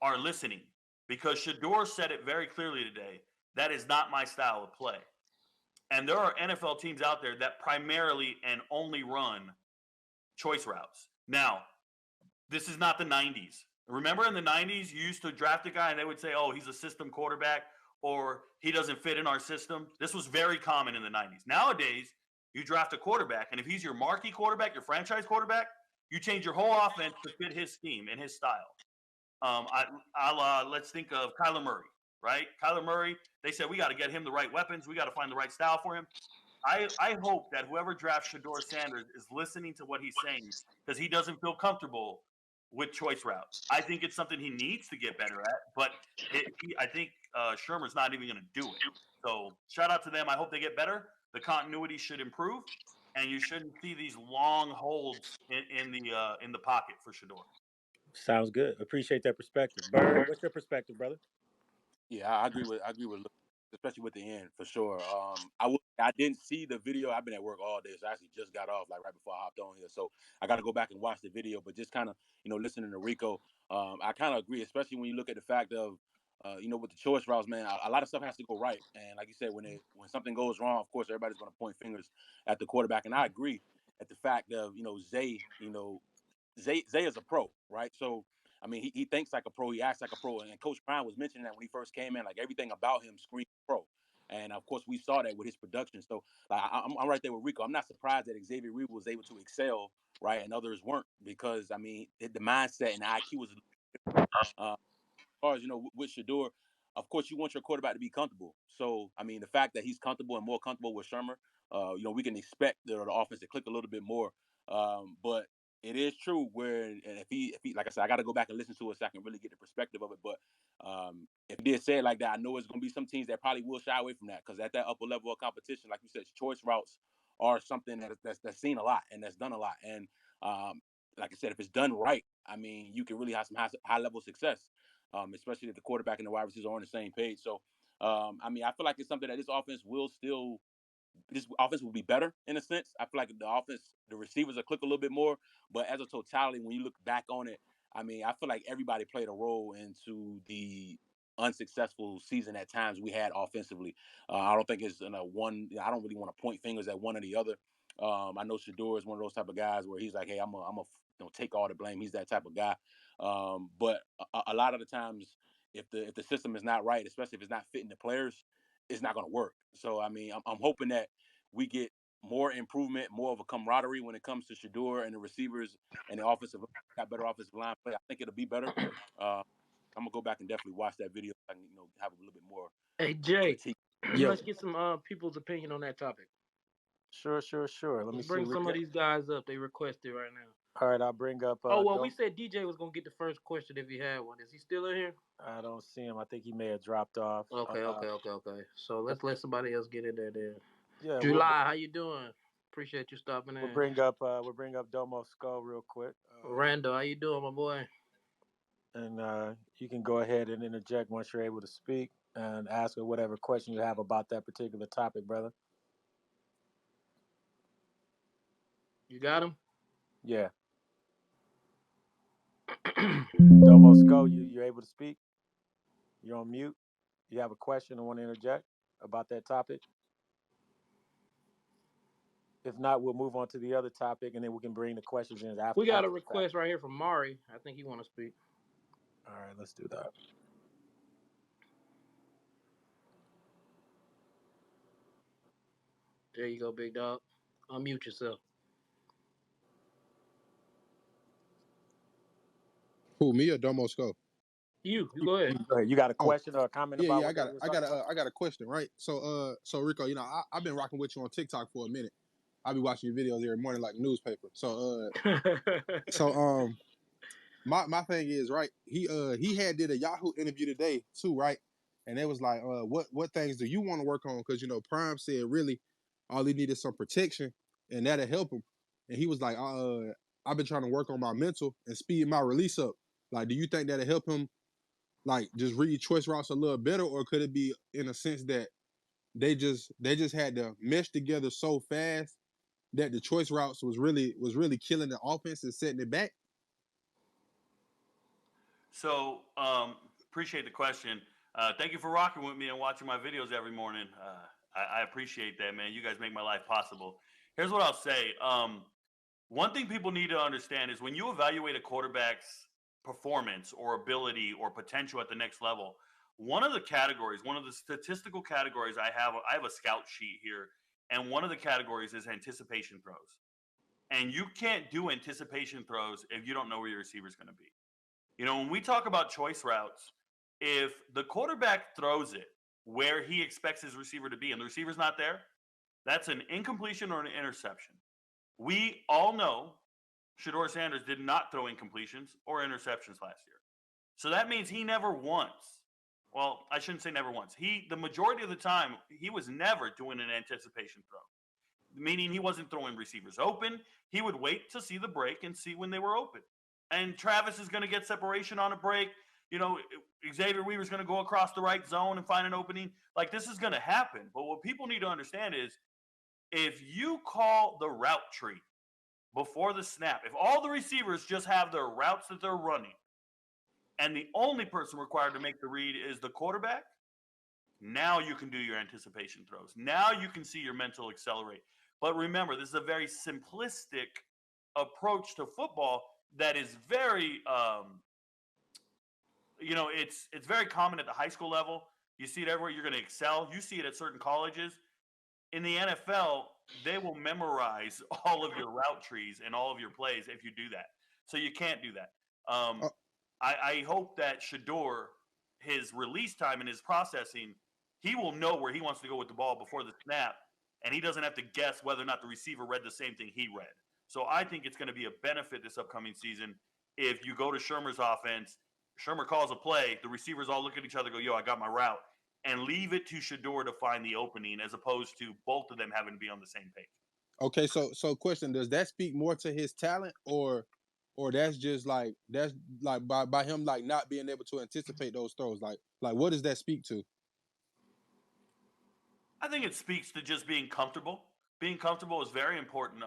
Speaker 1: are listening because Shador said it very clearly today. That is not my style of play. And there are NFL teams out there that primarily and only run choice routes. Now, this is not the 90s. Remember in the 90s, you used to draft a guy and they would say, oh, he's a system quarterback or he doesn't fit in our system. This was very common in the 90s. Nowadays, you draft a quarterback, and if he's your marquee quarterback, your franchise quarterback, you change your whole offense to fit his scheme and his style. Let's think of Kyler Murray, right? Kyler Murray, they said, we got to get him the right weapons. We got to find the right style for him. I hope that whoever drafts Shador Sanders is listening to what he's saying because he doesn't feel comfortable with choice routes. I think it's something he needs to get better at, but I think Shermer's not even going to do it. So shout out to them. I hope they get better. The continuity should improve, and you shouldn't see these long holds in the pocket for Shador.
Speaker 2: Sounds good. Appreciate that perspective. Bird, what's your perspective, brother?
Speaker 4: Yeah, I agree with especially with the end for sure. I didn't see the video. I've been at work all day, so I actually just got off like right before I hopped on here. So I got to go back and watch the video. But just kind of listening to Rico, I kind of agree, especially when you look at the fact of with the choice routes, man, a lot of stuff has to go right. And like you said, when something goes wrong, of course everybody's going to point fingers at the quarterback. And I agree at the fact of Zay is a pro, right? So I mean, he thinks like a pro. He acts like a pro. And Coach Prime was mentioning that when he first came in, like everything about him screamed pro. And of course, we saw that with his production. So like, I'm right there with Rico. I'm not surprised that Xavier Reed was able to excel, right, and others weren't, because I mean, the mindset and the IQ was as far as with Shador. Of course, you want your quarterback to be comfortable. So I mean, the fact that he's comfortable and more comfortable with Shermer, we can expect the offense to click a little bit more. But it is true where, and if he like I said, I got to go back and listen to it so I can really get the perspective of it. But if he did say it like that, I know it's going to be some teams that probably will shy away from that, because at that upper level of competition, like you said, choice routes are something that's seen a lot and that's done a lot. And like I said, if it's done right, I mean, you can really have some high level success, especially if the quarterback and the wide receivers are on the same page. So I mean, I feel like it's something that this offense will be better in a sense. I feel like the receivers will click a little bit more, but as a totality, when you look back on it, I mean, I feel like everybody played a role into the unsuccessful season at times we had offensively. I don't think it's one. I don't really want to point fingers at one or the other. I know Shador is one of those type of guys where he's like, hey, I'm a take all the blame. He's that type of guy. But a lot of the times, if the system is not right, especially if it's not fitting the players, it's not going to work. So I mean, I'm hoping that we get more improvement, more of a camaraderie when it comes to Shador and the receivers and the got better offensive line play. I think it'll be better. I'm gonna go back and definitely watch that video and have a little bit more.
Speaker 3: Hey Jay,
Speaker 2: Yeah.
Speaker 3: let's get some people's opinion on that topic.
Speaker 2: Sure. Let me
Speaker 3: bring some of these guys up. They requested right now.
Speaker 2: All right, I'll bring up.
Speaker 3: We said DJ was gonna get the first question if he had one. Is he still in here?
Speaker 2: I don't see him. I think he may have dropped off.
Speaker 3: Okay. So let's let somebody else get in there then.
Speaker 2: Yeah.
Speaker 3: July, how you doing? Appreciate you stopping in.
Speaker 2: We'll bring up Domo Skoo real quick.
Speaker 3: Randall, how you doing, my boy?
Speaker 2: And you can go ahead and interject once you're able to speak and ask her whatever question you have about that particular topic, brother.
Speaker 3: You got him?
Speaker 2: Yeah. Domo Skoo, you're able to speak? You're on mute? You have a question or want to interject about that topic? If not, we'll move on to the other topic, and then we can bring the questions in after.
Speaker 3: We got a request right here from Mari. I think he want to speak.
Speaker 2: All right, let's do that.
Speaker 3: There you go, big dog. Unmute yourself.
Speaker 5: Who, me or Domo Sco?
Speaker 3: You go ahead.
Speaker 2: Go ahead. You got a
Speaker 5: Oh,
Speaker 2: question or a comment
Speaker 5: yeah,
Speaker 2: about
Speaker 5: yeah.
Speaker 2: what they was talking about?
Speaker 5: I got a question, right? So Rico, I've been rocking with you on TikTok for a minute. I be watching your videos every morning like a newspaper. So my thing is, right, he did a Yahoo interview today too, right? And it was like, what things do you want to work on? Because Prime said really all he needed some protection and that'll help him. And he was like, I've been trying to work on my mental and speed my release up. Like, do you think that'll help him like just read choice routes a little better, or could it be in a sense that they just had to mesh together so fast that the choice routes was really killing the offense and setting it back?
Speaker 1: So, appreciate the question. Thank you for rocking with me and watching my videos every morning. I appreciate that, man. You guys make my life possible. Here's what I'll say. One thing people need to understand is when you evaluate a quarterback's performance or ability or potential at the next level, one of the categories, one of the statistical categories I have a scout sheet here, and one of the categories is anticipation throws. And you can't do anticipation throws if you don't know where your receiver is going to be. When we talk about choice routes, if the quarterback throws it where he expects his receiver to be and the receiver's not there, that's an incompletion or an interception. We all know Shador Sanders did not throw incompletions or interceptions last year. So that means he never once, well, I shouldn't say never once. The majority of the time, he was never doing an anticipation throw, meaning he wasn't throwing receivers open. He would wait to see the break and see when they were open. And Travis is going to get separation on a break. Xavier Weaver's going to go across the right zone and find an opening. Like, this is going to happen. But what people need to understand is if you call the route tree before the snap, if all the receivers just have their routes that they're running and the only person required to make the read is the quarterback, now you can do your anticipation throws. Now you can see your mental accelerate. But remember, this is a very simplistic approach to football that is very, it's very common at the high school level. You see it everywhere. You're going to excel. You see it at certain colleges. In the NFL, they will memorize all of your route trees and all of your plays if you do that. So you can't do that. I hope that Shador, his release time and his processing, he will know where he wants to go with the ball before the snap, and he doesn't have to guess whether or not the receiver read the same thing he read. So I think it's going to be a benefit this upcoming season if you go to Shermer's offense, Shermer calls a play, the receivers all look at each other, go, yo, I got my route, and leave it to Shador to find the opening as opposed to both of them having to be on the same page.
Speaker 5: Okay, so question, does that speak more to his talent, or that's just like by him like not being able to anticipate those throws? Like what does that speak to?
Speaker 1: I think it speaks to just being comfortable. Being comfortable is very important.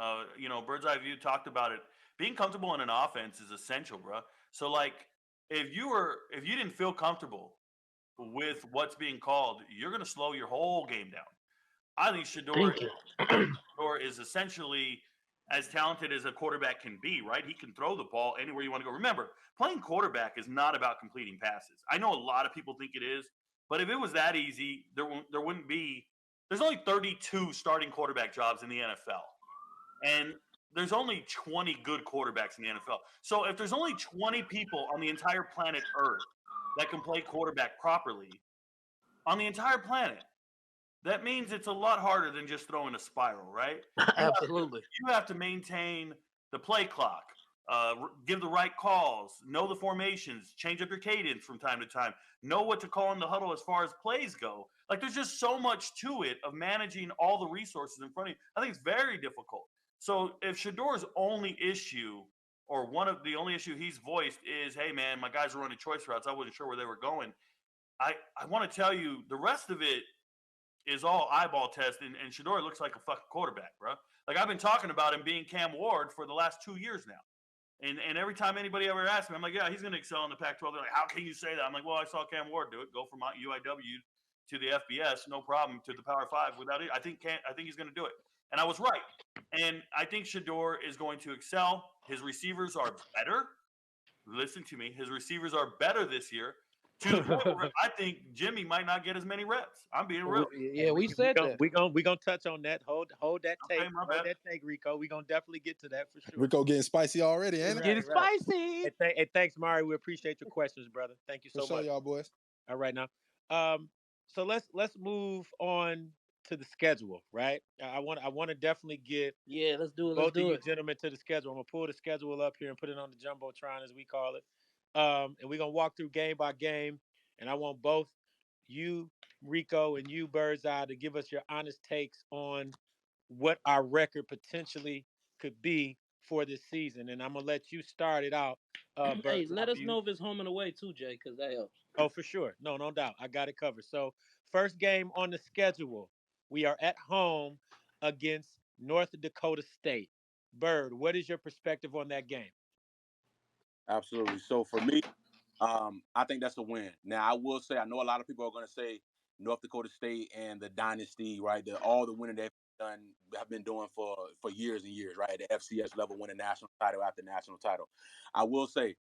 Speaker 1: Bird's Eye View talked about it. Being comfortable in an offense is essential, bro. So like if you didn't feel comfortable with what's being called, you're going to slow your whole game down. I think Shador is essentially as talented as a quarterback can be, right? He can throw the ball anywhere you want to go. Remember, playing quarterback is not about completing passes. I know a lot of people think it is, but if it was that easy, there wouldn't be. There's only 32 starting quarterback jobs in the NFL, and there's only 20 good quarterbacks in the NFL. So if there's only 20 people on the entire planet Earth that can play quarterback properly on the entire planet, that means it's a lot harder than just throwing a spiral, right?
Speaker 3: Absolutely.
Speaker 1: You have to maintain the play clock, give the right calls, know the formations, change up your cadence from time to time, know what to call in the huddle as far as plays go. Like, there's just so much to it of managing all the resources in front of you. I think it's very difficult. So if Shador's only issue, or one of the only issue he's voiced is, hey, man, my guys were running choice routes, I wasn't sure where they were going. I want to tell you, the rest of it is all eyeball test, and Shador looks like a fucking quarterback, bro. Like, I've been talking about him being Cam Ward for the last 2 years now. And every time anybody ever asks me, I'm like, yeah, he's going to excel in the Pac-12. They're like, how can you say that? I'm like, well, I saw Cam Ward do it. Go from UIW to the FBS, no problem, to the Power 5 without it. I think he's going to do it. And I was right. And I think Shador is going to excel. His receivers are better. Listen to me. His receivers are better this year. To the point where I think Jimmy might not get as many reps. I'm being real.
Speaker 3: Yeah, we said that.
Speaker 2: We gonna touch on that. Hold that take.
Speaker 1: Okay, my
Speaker 2: Hold
Speaker 1: bad.
Speaker 2: that take, Rico. We gonna definitely get to that for sure.
Speaker 5: Rico getting spicy already, ain't
Speaker 3: It's
Speaker 5: it?
Speaker 3: getting
Speaker 2: Right.
Speaker 3: spicy.
Speaker 2: Hey, thanks, Mari. We appreciate your questions, brother. Thank you
Speaker 5: For
Speaker 2: so
Speaker 5: sure,
Speaker 2: much.
Speaker 5: y'all boys.
Speaker 2: All right now. So let's move on to the schedule, right? I want to definitely get
Speaker 3: Yeah, let's do it. Let's
Speaker 2: both of
Speaker 3: do
Speaker 2: you
Speaker 3: it.
Speaker 2: gentlemen to the schedule. I'm gonna pull the schedule up here and put it on the jumbotron, as we call it. And we're gonna walk through game by game. And I want both you, Rico, and you, Birds Eye, to give us your honest takes on what our record potentially could be for this season. And I'm gonna let you start it out.
Speaker 3: Hey,
Speaker 2: Birds
Speaker 3: let
Speaker 2: Eye,
Speaker 3: us know if it's home and away too, Jay, because that helps.
Speaker 2: Oh, for sure. No doubt. I got it covered. So, first game on the schedule, we are at home against North Dakota State. Bird, what is your perspective on that game?
Speaker 4: Absolutely. So for me, I think that's a win. Now, I will say, I know a lot of people are going to say North Dakota State and the dynasty, right? All the winning they've done have been doing for years and years, right? At the FCS level, winning national title after national title. I will say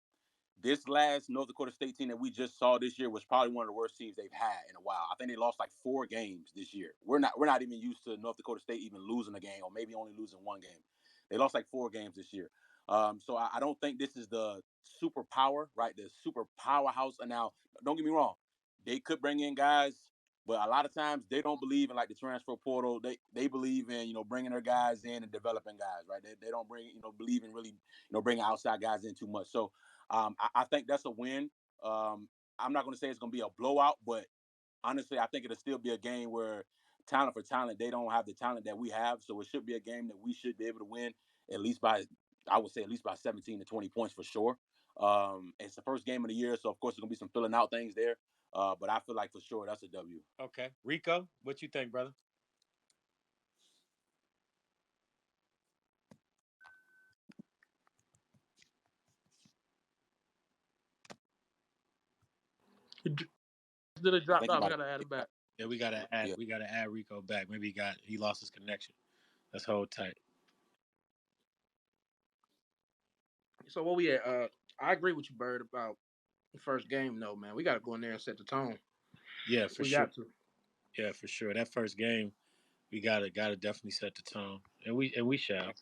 Speaker 4: this last North Dakota State team that we just saw this year was probably one of the worst teams they've had in a while. I think they lost like 4 games this year. We're not even used to North Dakota State even losing a game, or maybe only losing 1 game. They lost like 4 games this year. So I don't think this is the super power, right? The super powerhouse. And now, don't get me wrong, they could bring in guys, but a lot of times they don't believe in like the transfer portal. They believe in bringing their guys in and developing guys, right? They don't believe in really bringing outside guys in too much. So I think that's a win. I'm not going to say it's going to be a blowout, but honestly, I think it'll still be a game where talent for talent, they don't have the talent that we have. So it should be a game that we should be able to win at least by, I would say, at least by 17 to 20 points for sure. It's the first game of the year, so of course there's going to be some filling out things there. But I feel like for sure that's a W.
Speaker 2: Okay. Rico, what you think, brother?
Speaker 3: Did it
Speaker 4: I
Speaker 3: dropped
Speaker 4: think
Speaker 3: off? I
Speaker 4: about
Speaker 3: gotta add it back.
Speaker 2: Yeah, we gotta add Rico back. Maybe he lost his connection. Let's hold tight.
Speaker 3: So what we at? I agree with you, Bird, about the first game. though, man, we gotta go in there and set the tone.
Speaker 2: Yeah, for
Speaker 3: We
Speaker 2: sure.
Speaker 3: got to.
Speaker 2: Yeah, for sure. That first game, we gotta definitely set the tone, and we shall.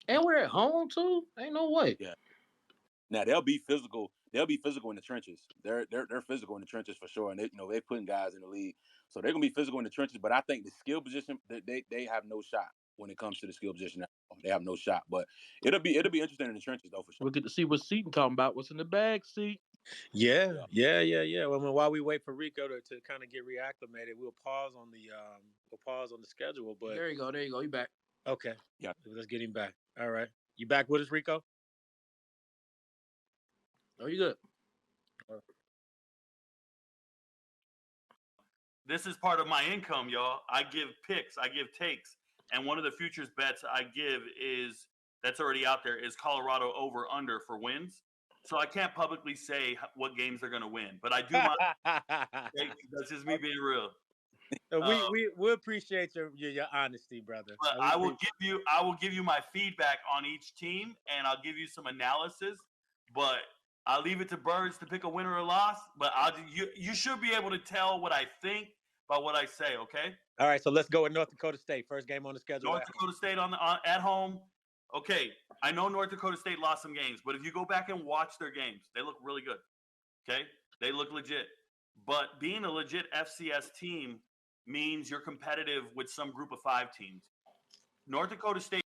Speaker 3: And we're at home too. Ain't no way.
Speaker 4: Yeah. Now they'll be physical. They'll be physical in the trenches. They're physical in the trenches for sure, and they're putting guys in the league, so they're gonna be physical in the trenches. But I think the skill position, they have no shot when it comes to the skill position. They have no shot. But it'll be interesting in the trenches though for sure.
Speaker 3: We'll get to see what Seaton talking about. What's in the bag, Seat?
Speaker 2: Yeah. Well, while we wait for Rico to kind of get reacclimated, we'll pause on the schedule. But
Speaker 3: There you go. There you go. You back?
Speaker 2: okay,
Speaker 4: Yeah.
Speaker 2: let's get him back. All right, you back with us, Rico?
Speaker 3: Oh, you good?
Speaker 1: This is part of my income, y'all. I give picks, I give takes, and one of the futures bets I give is that's already out there is Colorado over under for wins. So I can't publicly say what games they're going to win, but I do my takes. That's just me being real.
Speaker 2: We appreciate your honesty, brother.
Speaker 1: But I will give you my feedback on each team, and I'll give you some analysis. But I'll leave it to Birds to pick a winner or loss. But you should be able to tell what I think by what I say. Okay.
Speaker 2: All right, so let's go with North Dakota State. First game on the schedule.
Speaker 1: North Dakota State at home. Okay, I know North Dakota State lost some games, but if you go back and watch their games, they look really good. Okay, they look legit. But being a legit FCS team means you're competitive with some group of 5 teams. North Dakota State.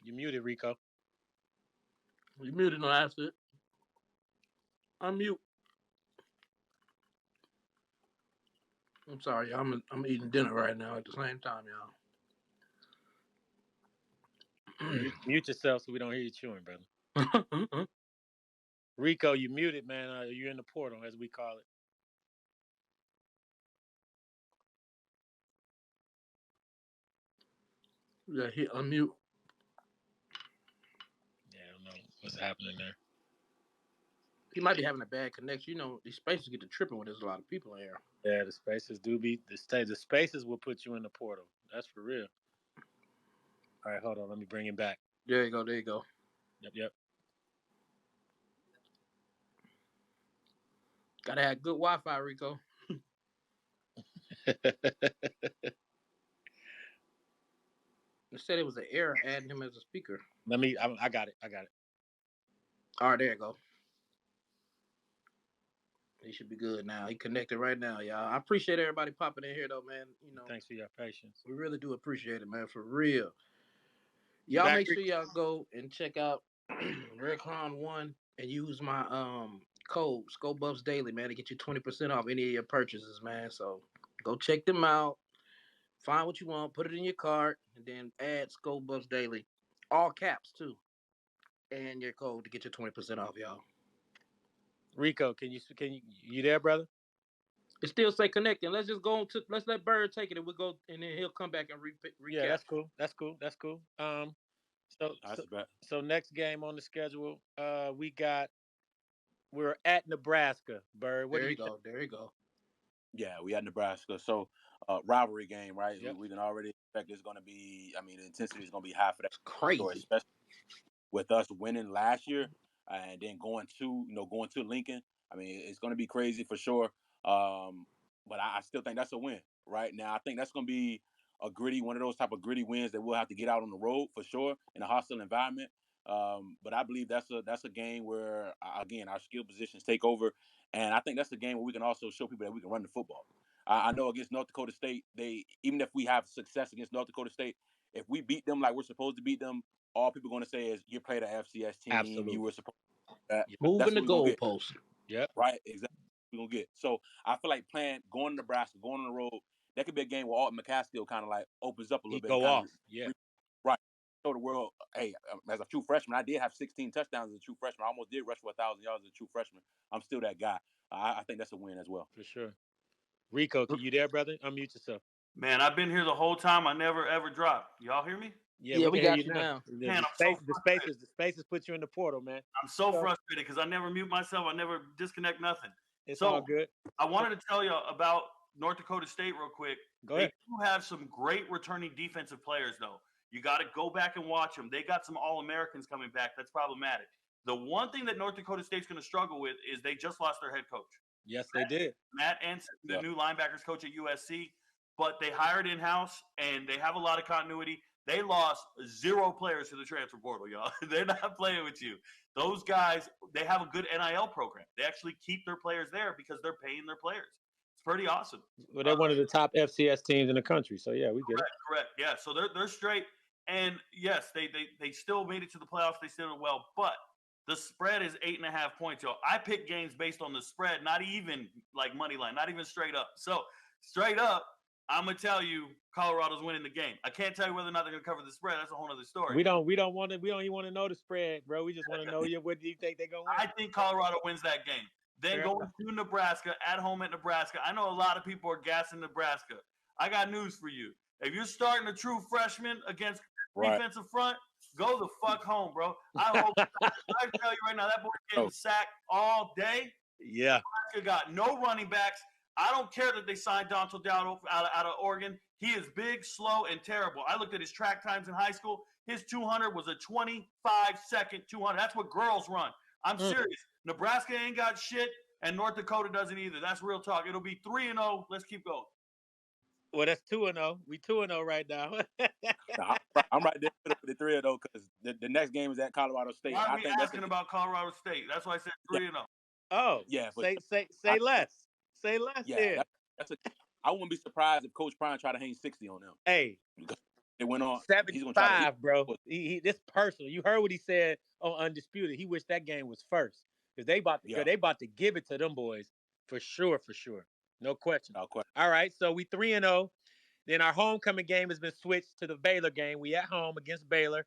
Speaker 2: You muted, Rico.
Speaker 3: You muted? No, that's it. Unmute. I'm sorry, y'all. I'm eating dinner right now at the same time, y'all.
Speaker 2: Mute yourself so we don't hear you chewing, brother. Rico, you muted, man. You're in the portal, as we call it.
Speaker 3: Yeah, hit unmute.
Speaker 2: Yeah, I don't know what's happening there.
Speaker 3: He might be having a bad connection. You know, these spaces get to tripping when there's a lot of people in here.
Speaker 2: Yeah, the spaces do be the spaces will put you in the portal. That's for real. All right, hold on. Let me bring him back.
Speaker 3: There you go. There you go.
Speaker 2: Yep.
Speaker 3: Gotta have good Wi-Fi, Rico. They said it was an error adding him as a speaker.
Speaker 2: I got it.
Speaker 3: All right, there you go. He should be good now. He connected right now, y'all. I appreciate everybody popping in here, though, man. You know,
Speaker 2: Thanks for your patience.
Speaker 3: we really do appreciate it, man, for real.
Speaker 2: You
Speaker 3: Y'all
Speaker 2: back,
Speaker 3: make sure
Speaker 2: Rico?
Speaker 3: y'all go and check out Redcon1 and use my code SCOBuffs Daily, man, to get you 20% off any of your purchases, man. So go check them out. Find what you want, put it in your cart, and then add SCOBuffs Daily, all caps too, and your code to get your 20% off, y'all.
Speaker 2: Rico, can you there, brother?
Speaker 3: It still say connecting. Let's just go on to let's let Bird take it, and we'll go, and then he'll come back and recap.
Speaker 2: Yeah, that's cool. So next game on the schedule, we're at Nebraska. Bird, what
Speaker 3: There
Speaker 2: do
Speaker 3: you
Speaker 2: you
Speaker 3: go. There you go.
Speaker 4: Yeah, we had Nebraska. So rivalry game, right?
Speaker 2: Yep.
Speaker 4: We can already expect it's going to be. I mean, the intensity is going to be high for that.
Speaker 3: It's crazy.
Speaker 4: So especially with us winning last year and then going to Lincoln. I mean, it's going to be crazy for sure. But I still think that's a win right now. I think that's going to be one of those type of gritty wins that we'll have to get out on the road for sure in a hostile environment. But I believe that's a game where again our skill positions take over, and I think that's a game where we can also show people that we can run the football. I know against North Dakota State, even if we have success against North Dakota State, if we beat them like we're supposed to beat them, all people are going to say is you played an FCS team.
Speaker 2: Absolutely.
Speaker 4: You were supposed to do that.
Speaker 3: Moving the goalposts.
Speaker 4: Yep. Right. Exactly. We're going to get. So I feel like going to Nebraska, going on the road, that could be a game where Alton McCaskill kind of like opens up a little bit.
Speaker 2: Go off. Yeah.
Speaker 4: Right. Show the world, hey, as a true freshman, I did have 16 touchdowns as a true freshman. I almost did rush for 1,000 yards as a true freshman. I'm still that guy. I think that's a win as well.
Speaker 2: For sure. Rico, you there, brother? Unmute yourself.
Speaker 1: Man, I've been here the whole time. I never ever dropped. Y'all hear me?
Speaker 3: Yeah, we got you now.
Speaker 2: Man, the spaces put you in the portal, man.
Speaker 1: I'm so frustrated because I never mute myself. I never disconnect nothing.
Speaker 2: It's all good.
Speaker 1: I wanted to tell you about North Dakota State real quick.
Speaker 2: Go ahead.
Speaker 1: They do have some great returning defensive players, though. You got to go back and watch them. They got some All-Americans coming back. That's problematic. The one thing that North Dakota State's going to struggle with is they just lost their head coach.
Speaker 2: Yes, they did.
Speaker 1: Matt Anson, the new linebackers coach at USC, but they hired in-house, and they have a lot of continuity. They lost 0 players to the transfer portal, y'all. They're not playing with you. Those guys, they have a good NIL program. They actually keep their players there because they're paying their players. It's pretty awesome.
Speaker 2: Well, they're one of the top FCS teams in the country, so yeah, we get it.
Speaker 1: Correct. Yeah, so they're straight. And yes, they still made it to the playoffs. They still did well, but the spread is 8.5 points, y'all. I pick games based on the spread, not even like money line, not even straight up. So straight up, I'm gonna tell you Colorado's winning the game. I can't tell you whether or not they're gonna cover the spread. That's a whole other story.
Speaker 2: We don't even want to know the spread, bro. We just want to know what do you think they're gonna win?
Speaker 1: I think Colorado wins that game. Then going to Nebraska, at home at Nebraska. I know a lot of people are gassing Nebraska. I got news for you. If you're starting a true freshman against defensive front, go the fuck home, bro. I hope. I tell you right now, that boy getting sacked all day.
Speaker 2: Yeah.
Speaker 1: Nebraska got no running backs. I don't care that they signed Donald Dowd out of Oregon. He is big, slow, and terrible. I looked at his track times in high school. His 200 was a 25-second 200. That's what girls run. I'm serious. Nebraska ain't got shit, and North Dakota doesn't either. That's real talk. It'll be 3-0. Let's keep going.
Speaker 2: Well, that's 2-0. We 2-0 right now.
Speaker 4: No, I'm right there with the 3-0 because the next game is at Colorado State.
Speaker 1: Why are we asking about Colorado State? That's why I said 3-0.
Speaker 2: Oh, yeah. Say less. Say less.
Speaker 4: Yeah, I wouldn't be surprised if Coach Prime tried to hang 60 on them.
Speaker 2: Hey,
Speaker 4: it went on
Speaker 2: 75, bro. This personal. You heard what he said on Undisputed. He wished that game was first because they about to give it to them boys for sure. No question. All right, so we 3-0. Then our homecoming game has been switched to the Baylor game. We at home against Baylor.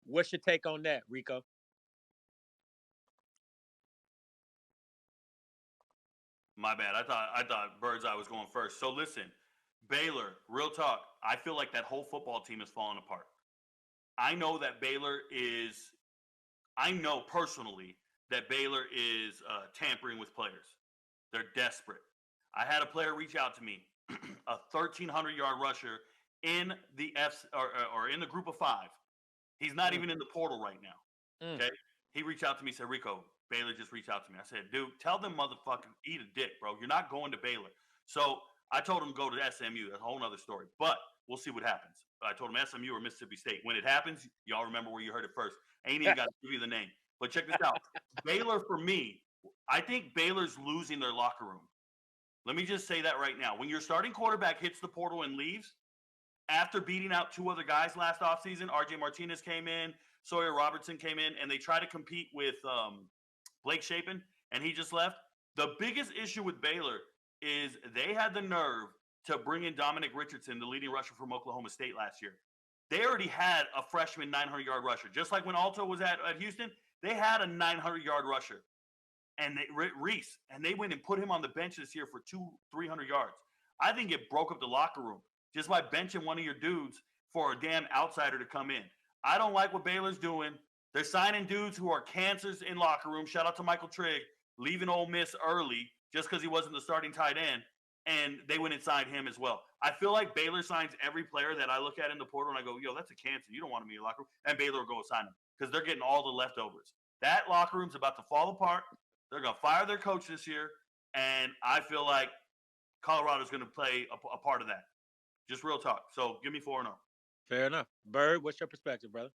Speaker 2: What's your take on that, Rico?
Speaker 1: My bad. I thought Bird's Eye was going first. So listen, Baylor, real talk. I feel like that whole football team is falling apart. I know that Baylor is. I know personally that Baylor is tampering with players. They're desperate. I had a player reach out to me, a 1,300-yard rusher in the or in the group of 5. He's not even in the portal right now. Okay, he reached out to me, said, Rico, Baylor just reached out to me. I said, dude, tell them motherfucker eat a dick, bro. You're not going to Baylor. So I told him go to SMU. That's a whole nother story. But we'll see what happens. I told him SMU or Mississippi State. When it happens, y'all remember where you heard it first. I ain't even got to give you the name. But check this out. Baylor, for me, I think Baylor's losing their locker room. Let me just say that right now. When your starting quarterback hits the portal and leaves, after beating out 2 other guys last offseason, RJ Martinez came in, Sawyer Robertson came in, and they tried to compete with Blake Shapen, and he just left. The biggest issue with Baylor is they had the nerve to bring in Dominic Richardson, the leading rusher from Oklahoma State last year. They already had a freshman 900-yard rusher. Just like when Alto was at Houston, they had a 900-yard rusher, and Reese, and they went and put him on the bench this year for 200-300 yards. I think it broke up the locker room just by benching one of your dudes for a damn outsider to come in. I don't like what Baylor's doing. They're signing dudes who are cancers in locker room. Shout out to Michael Trigg, leaving Ole Miss early just because he wasn't the starting tight end, and they went and signed him as well. I feel like Baylor signs every player that I look at in the portal, and I go, yo, that's a cancer. You don't want him in your locker room. And Baylor will go sign him because they're getting all the leftovers. That locker room's about to fall apart. They're going to fire their coach this year, and I feel like Colorado's going to play a part of that. Just real talk. So give me 4-0.
Speaker 2: Fair enough. Bird, what's your perspective, brother?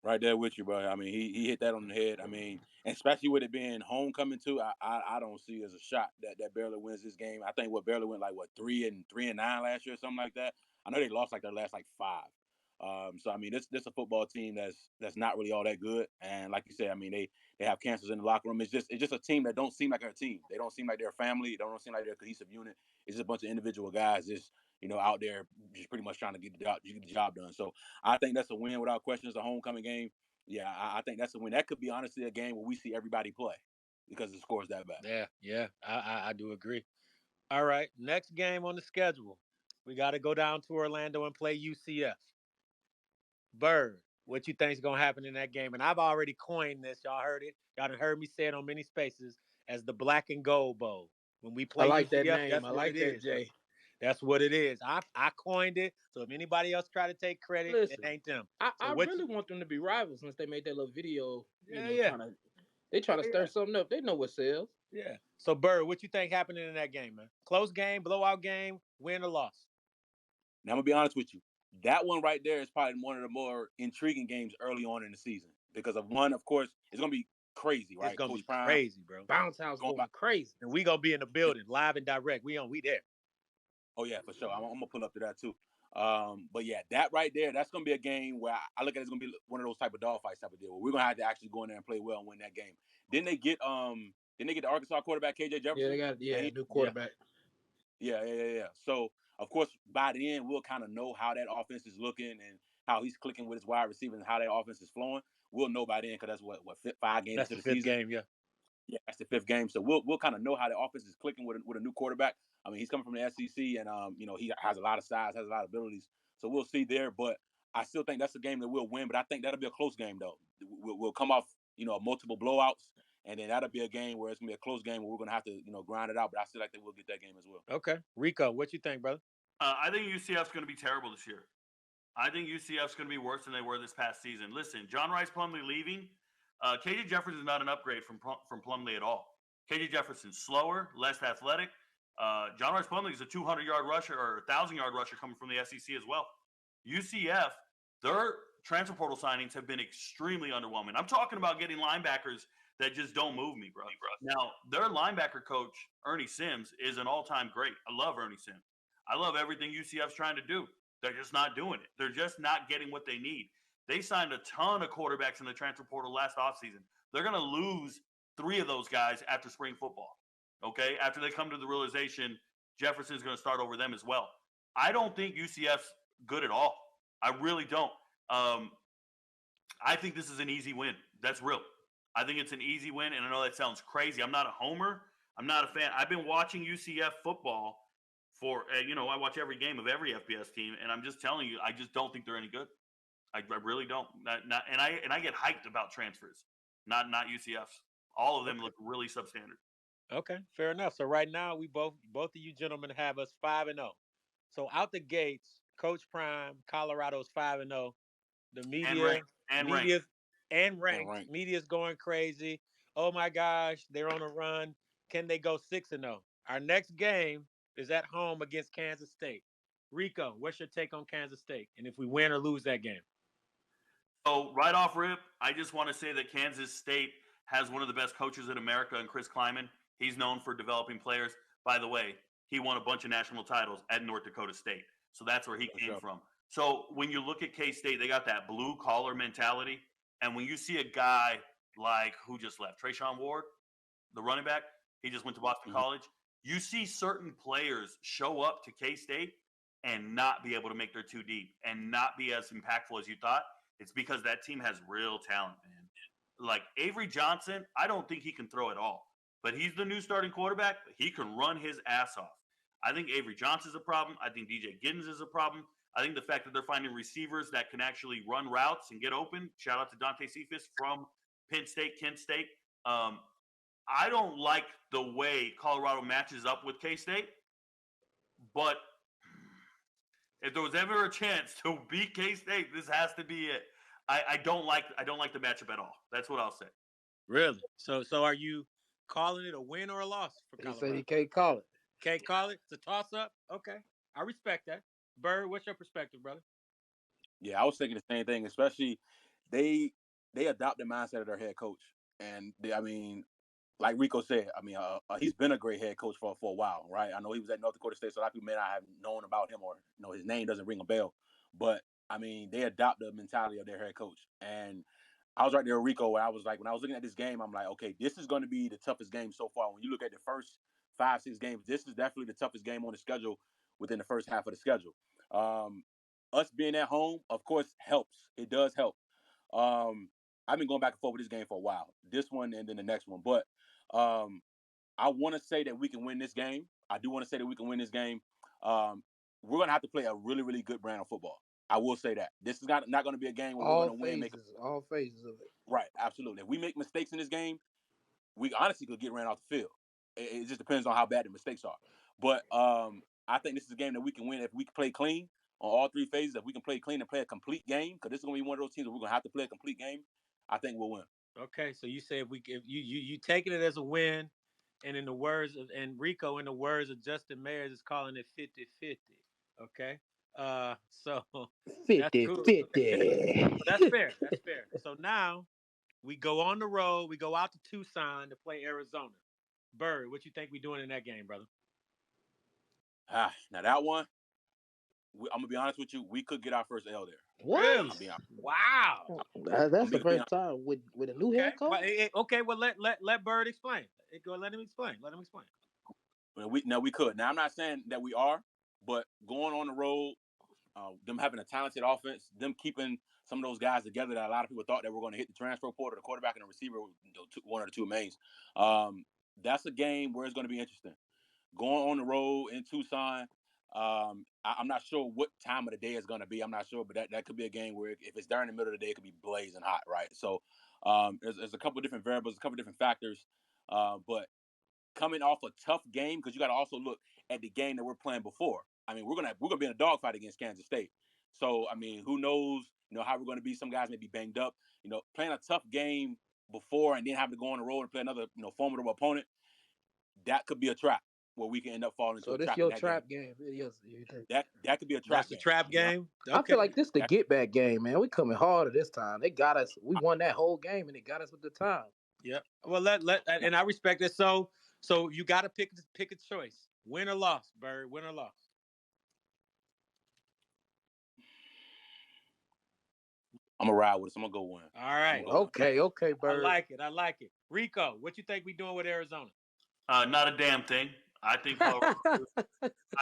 Speaker 4: Right there with you, bro. I mean, he hit that on the head. I mean, and especially with it being homecoming too, I don't see as a shot that Baylor wins this game. I think Baylor went 3-9 last year, or something like that. I know they lost their last 5. So I mean, this a football team that's not really all that good. And like you said, I mean, they have cancers in the locker room. It's just a team that don't seem like a team. They don't seem like they're a family. They don't seem like they're a cohesive unit. It's just a bunch of individual guys just out there just pretty much trying to get the job done. So I think that's a win without question. It's a homecoming game. Yeah, I think that's a win. That could be honestly a game where we see everybody play because the score's that bad.
Speaker 2: Yeah, I do agree. All right, next game on the schedule. We got to go down to Orlando and play UCF. Bird, what you think is going to happen in that game? And I've already coined this. Y'all heard it. Y'all done heard me say it on many spaces as the Black and Gold Bowl. When we play
Speaker 3: I like
Speaker 2: UCF,
Speaker 3: that name.
Speaker 2: that's
Speaker 3: I
Speaker 2: what
Speaker 3: like
Speaker 2: it
Speaker 3: that,
Speaker 2: is.
Speaker 3: Jay.
Speaker 2: That's what it is. I coined it. So if anybody else try to take credit,
Speaker 3: Listen,
Speaker 2: it ain't them.
Speaker 3: I really want them to be rivals since they made that little video.
Speaker 2: Yeah.
Speaker 3: Trying to stir something up. They know what sells.
Speaker 2: Yeah. So Bird, what you think happening in that game, man? Close game, blowout game, win or loss?
Speaker 4: Now I'm gonna be honest with you. That one right there is probably one of the more intriguing games early on in the season because of course, it's gonna be crazy, right?
Speaker 2: It's gonna
Speaker 4: Coach
Speaker 2: be
Speaker 4: Prime,
Speaker 2: crazy, bro.
Speaker 3: Bounce house going crazy,
Speaker 2: and we gonna be in the building live and direct. We there.
Speaker 4: Oh yeah, for sure. I'm gonna pull up to that too. But yeah, that right there, that's gonna be a game where I look at it's gonna be one of those type of dogfights type of deal where we're gonna have to actually go in there and play well and win that game. Didn't they get the Arkansas quarterback KJ Jefferson?
Speaker 3: Yeah, they got a new quarterback.
Speaker 4: Yeah. So of course by the end we'll kind of know how that offense is looking and how he's clicking with his wide receivers and how that offense is flowing. We'll know by then because that's what 5 games
Speaker 2: that's
Speaker 4: into
Speaker 2: the
Speaker 4: the
Speaker 2: fifth
Speaker 4: season.
Speaker 2: Game, yeah.
Speaker 4: Yeah, that's the 5th game. So we'll kind of know how the offense is clicking with a new quarterback. I mean, he's coming from the SEC, and he has a lot of size, has a lot of abilities. So we'll see there. But I still think that's a game that we'll win. But I think that'll be a close game, though. We'll come off multiple blowouts, and then that'll be a game where it's gonna be a close game where we're gonna have to grind it out. But I still think that we'll get that game as well.
Speaker 2: Okay, Rico, what you think, brother?
Speaker 1: I think UCF's going to be terrible this year. I think UCF's going to be worse than they were this past season. Listen, John Rice Plumlee leaving. KJ Jefferson is not an upgrade from Plumlee at all. KJ Jefferson's slower, less athletic. John Rice Plumlee is a 200-yard rusher or a 1,000-yard rusher coming from the SEC as well. UCF, their transfer portal signings have been extremely underwhelming. I'm talking about getting linebackers that just don't move me, bro. Now, their linebacker coach, Ernie Sims, is an all-time great. I love Ernie Sims. I love everything UCF's trying to do. They're just not doing it. They're just not getting what they need. They signed a ton of quarterbacks in the transfer portal last offseason. They're going to lose 3 of those guys after spring football, okay? After they come to the realization Jefferson's going to start over them as well. I don't think UCF's good at all. I really don't. I think this is an easy win. That's real. I think it's an easy win, and I know that sounds crazy. I'm not a homer. I'm not a fan. I've been watching UCF football for, I watch every game of every FBS team, and I'm just telling you, I just don't think they're any good. I really don't. And I get hyped about transfers, not UCF's. All of them look really substandard.
Speaker 2: Okay, fair enough. So right now, we both of you gentlemen have us 5-0. So out the gates, Coach Prime, Colorado's 5-0. The
Speaker 1: And
Speaker 2: media,
Speaker 1: ranked. And ranked.
Speaker 2: media, and
Speaker 4: And
Speaker 2: ranked. Media's going crazy. Oh my gosh, they're on a run. Can they go 6-0? Our next game is at home against Kansas State. Rico, what's your take on Kansas State? And if we win or lose that game?
Speaker 1: So right off rip, I just want to say that Kansas State has one of the best coaches in America, and Chris Kleiman. He's known for developing players. By the way, he won a bunch of national titles at North Dakota State. So that's where he came from. So when you look at K-State, they got that blue collar mentality. And when you see a guy like who just left, Trayshawn Ward, the running back, he just went to Boston College. You see certain players show up to K-State and not be able to make their two deep and not be as impactful as you thought. It's because that team has real talent, man. Like Avery Johnson, I don't think he can throw at all, but he's the new starting quarterback. He can run his ass off. I think Avery Johnson's a problem. I think DJ Giddens is a problem. I think the fact that they're finding receivers that can actually run routes and get open. Shout out to Dante Cephas from Penn State, Kent State. I don't like the way Colorado matches up with K-State, but if there was ever a chance to beat K-State, this has to be it. I don't like the matchup at all. That's what I'll say.
Speaker 2: Really? So are you calling it a win or a loss for Colorado?
Speaker 3: He said he can't call it.
Speaker 2: Can't call it? It's a toss-up? Okay. I respect that. Bird, what's your perspective, brother?
Speaker 4: Yeah, I was thinking the same thing, especially they adopt the mindset of their head coach. And like Rico said, he's been a great head coach for a while, right? I know he was at North Dakota State, so a lot of people may not have known about him or his name doesn't ring a bell. But they adopt the mentality of their head coach. And I was right there with Rico where I was like, when I was looking at this game, I'm like, okay, this is going to be the toughest game so far. When you look at the first 5-6 games, this is definitely the toughest game on the schedule within the first half of the schedule. Us being at home, of course, helps. It does help. I've been going back and forth with this game for a while. This one and then the next one. But I want to say that we can win this game. I do want to say that we can win this game. We're going to have to play a really, really good brand of football. I will say that. This is not going to be a game where we're going to win.
Speaker 3: All phases of it.
Speaker 4: Right, absolutely. If we make mistakes in this game, we honestly could get ran off the field. It just depends on how bad the mistakes are. But I think this is a game that we can win if we can play clean on all three phases. If we can play clean and play a complete game, because this is going to be one of those teams where we're going to have to play a complete game, I think we'll win.
Speaker 2: Okay, so you say if you taking it as a win, and in the words of Rico, in the words of Justin Mayers, is calling it 50-50. Okay, so
Speaker 3: 50-50.
Speaker 2: That's fair. That's fair. So now we go on the road. We go out to Tucson to play Arizona. Bird, what you think we doing in that game, brother?
Speaker 4: Now that one, I'm gonna be honest with you. We could get our first L there.
Speaker 3: What?
Speaker 2: Really? Wow.
Speaker 3: That's the first time with a new head coach.
Speaker 2: Okay. Well, let Bird explain. Let him explain.
Speaker 4: We could. Now I'm not saying that we are, but going on the road, them having a talented offense, them keeping some of those guys together that a lot of people thought that were going to hit the transfer portal, the quarterback and the receiver, one of the two mains. That's a game where it's going to be interesting. Going on the road in Tucson, I'm not sure what time of the day it's going to be. I'm not sure, but that could be a game where if it's during the middle of the day, it could be blazing hot, right? So there's a couple of different variables, a couple of different factors. But coming off a tough game, because you got to also look at the game that we're playing before. We're gonna be in a dogfight against Kansas State. So who knows? How we're going to be. Some guys may be banged up. Playing a tough game before and then having to go on the road and play another formidable opponent. That could be a trap where we can end up falling into a trap.
Speaker 3: So this your trap game?
Speaker 4: That could be a trap.
Speaker 2: That's the trap game.
Speaker 3: Okay. I feel like this the get back game, man. We coming harder this time. They got us. We won that whole game and they got us with the time.
Speaker 2: Yep. Well, and I respect it. So you got to pick a choice. Win or loss, Bird. Win or loss.
Speaker 4: I'm gonna ride with it. So I'm gonna go win.
Speaker 2: All right.
Speaker 3: Okay, Bird.
Speaker 2: I like it. Rico, what you think we doing with Arizona?
Speaker 1: Not a damn thing. I think. I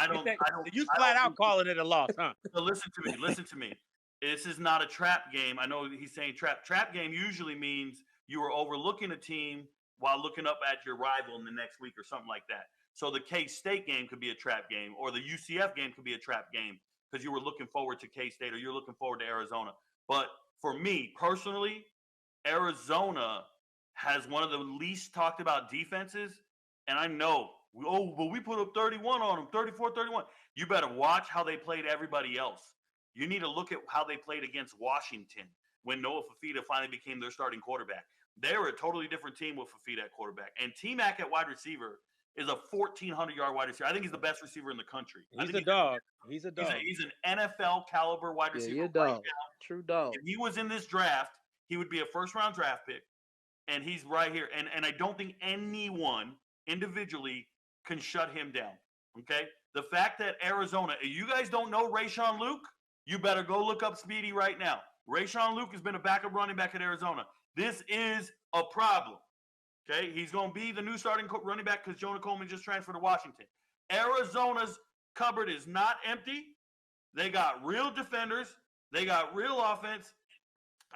Speaker 1: don't.
Speaker 2: You flat out calling it a loss, huh?
Speaker 1: So listen to me. This is not a trap game. I know he's saying trap. Trap game usually means you are overlooking a team while looking up at your rival in the next week or something like that. So the K-State game could be a trap game, or the UCF game could be a trap game because you were looking forward to K-State or you're looking forward to Arizona. But for me personally, Arizona has one of the least talked about defenses. And I know, oh, but we put up 31 on them, 34, 31. You better watch how they played everybody else. You need to look at how they played against Washington when Noah Fafita finally became their starting quarterback. They were a totally different team with Fafita at quarterback. And T-Mac at wide receiver is a 1,400-yard wide receiver. I think he's the best receiver in the country.
Speaker 2: He's a dog. He's a dog.
Speaker 1: He's an NFL caliber wide receiver.
Speaker 3: Yeah,
Speaker 1: right
Speaker 3: dog.
Speaker 1: now.
Speaker 3: True dog.
Speaker 1: If he was in this draft, he would be a first-round draft pick. And he's right here. And I don't think anyone individually can shut him down. Okay? The fact that Arizona, you guys don't know Rayshawn Luke, you better go look up Speedy right now. Rayshawn Luke has been a backup running back at Arizona. This is a problem. Okay? He's going to be the new starting running back because Jonah Coleman just transferred to Washington. Arizona's cupboard is not empty. They got real defenders. They got real offense.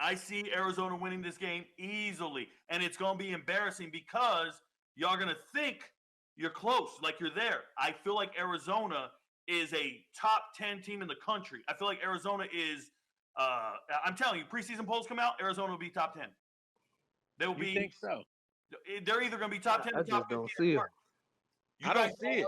Speaker 1: I see Arizona winning this game easily. And it's going to be embarrassing because y'all going to think you're close, like you're there. I feel like Arizona is a top 10 team in the country. I feel like Arizona is, I'm telling you, preseason polls come out, Arizona will be top 10. They will be.
Speaker 2: You think so?
Speaker 1: They're either going to be top 10
Speaker 3: I
Speaker 1: or top
Speaker 3: just don't
Speaker 1: 15.
Speaker 3: see it.
Speaker 2: I don't see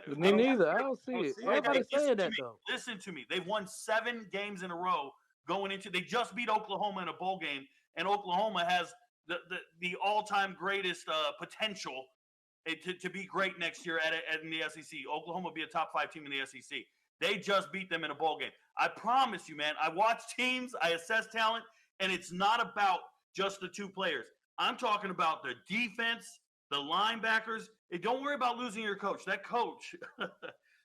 Speaker 2: it.
Speaker 3: Me neither. I don't see it.
Speaker 2: see it.
Speaker 3: Everybody's saying that,
Speaker 1: me.
Speaker 3: though.
Speaker 1: Listen to me. They've won 7 games in a row going into. They just beat Oklahoma in a bowl game, and Oklahoma has the all-time greatest potential to be great next year in the SEC. Oklahoma will be a top 5 team in the SEC. They just beat them in a bowl game. I promise you, man. I watch teams. I assess talent, and it's not about just the 2 players. I'm talking about the defense, the linebackers. Hey, don't worry about losing your coach. That coach,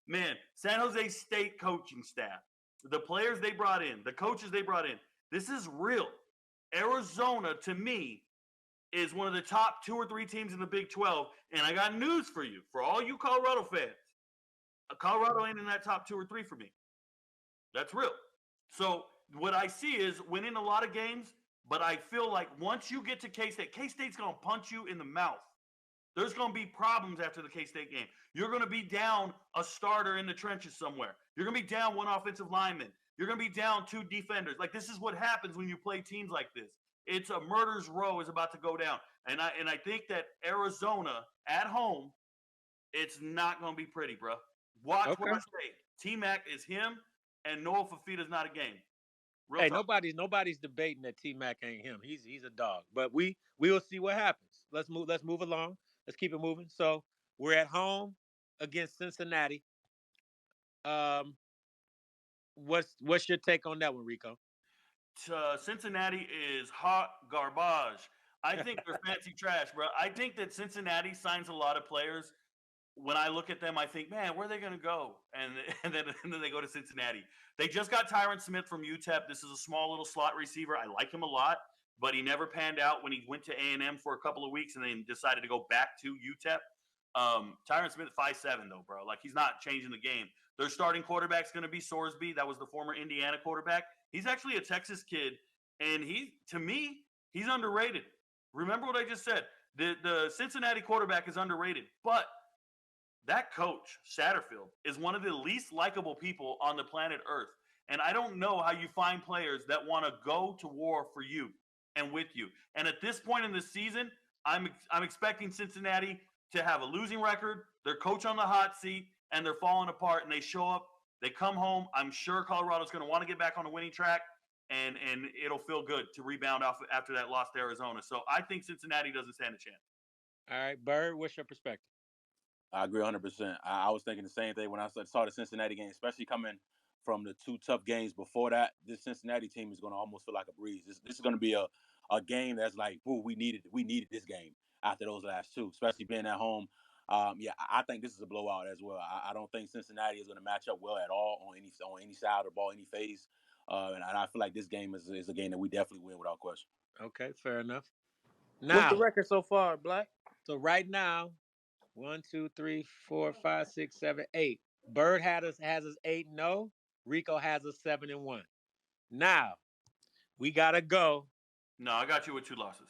Speaker 1: man, San Jose State coaching staff, the players they brought in, the coaches they brought in, this is real. Arizona, to me, is one of the top 2 or 3 teams in the Big 12. And I got news for you, for all you Colorado fans. Colorado ain't in that top 2 or 3 for me. That's real. So what I see is winning a lot of games, but I feel like once you get to K-State, K-State's going to punch you in the mouth. There's going to be problems after the K-State game. You're going to be down a starter in the trenches somewhere. You're going to be down 1 offensive lineman. You're going to be down 2 defenders. Like, this is what happens when you play teams like this. It's a murder's row is about to go down. And I think that Arizona at home, it's not going to be pretty, bro. Watch what I say. T-Mac is him, and Noah Fafita's not a game.
Speaker 2: Real talk. Nobody's debating that T-Mac ain't him. He's a dog. But we will see what happens. Let's move along. Let's keep it moving. So we're at home against Cincinnati. What's your take on that one, Rico?
Speaker 1: Cincinnati is hot garbage. I think they're fancy trash, bro. I think that Cincinnati signs a lot of players. When I look at them, I think, man, where are they going to go? And then they go to Cincinnati. They just got Tyron Smith from UTEP. This is a small little slot receiver. I like him a lot, but he never panned out when he went to A&M for a couple of weeks and then decided to go back to UTEP. Tyron Smith, 5'7", though, bro. Like, he's not changing the game. Their starting quarterback's going to be Sorsby. That was the former Indiana quarterback. He's actually a Texas kid, and to me, he's underrated. Remember what I just said. The Cincinnati quarterback is underrated, but that coach, Satterfield, is one of the least likable people on the planet Earth. And I don't know how you find players that want to go to war for you and with you. And at this point in the season, I'm expecting Cincinnati to have a losing record, their coach on the hot seat, and they're falling apart, and they show up, they come home. I'm sure Colorado's going to want to get back on the winning track, and it'll feel good to rebound off after that loss to Arizona. So I think Cincinnati doesn't stand a chance.
Speaker 2: All right, Bird, what's your perspective?
Speaker 4: I agree 100%. I was thinking the same thing when I saw the Cincinnati game, especially coming from the 2 tough games before that. This Cincinnati team is going to almost feel like a breeze. This is going to be a game that's like, ooh, we needed this game after those last 2, especially being at home. I think this is a blowout as well. I don't think Cincinnati is going to match up well at all on any side of the ball, any phase. And I feel like this game is a game that we definitely win without question.
Speaker 2: Okay, fair enough. Now,
Speaker 3: what's the record so far, Black?
Speaker 2: So right now, 1, 2, 3, 4, 5, 6, 7, 8. Bird has us 8-0. Rico has us 7-1. Now, we gotta go.
Speaker 1: No, I got you with 2 losses.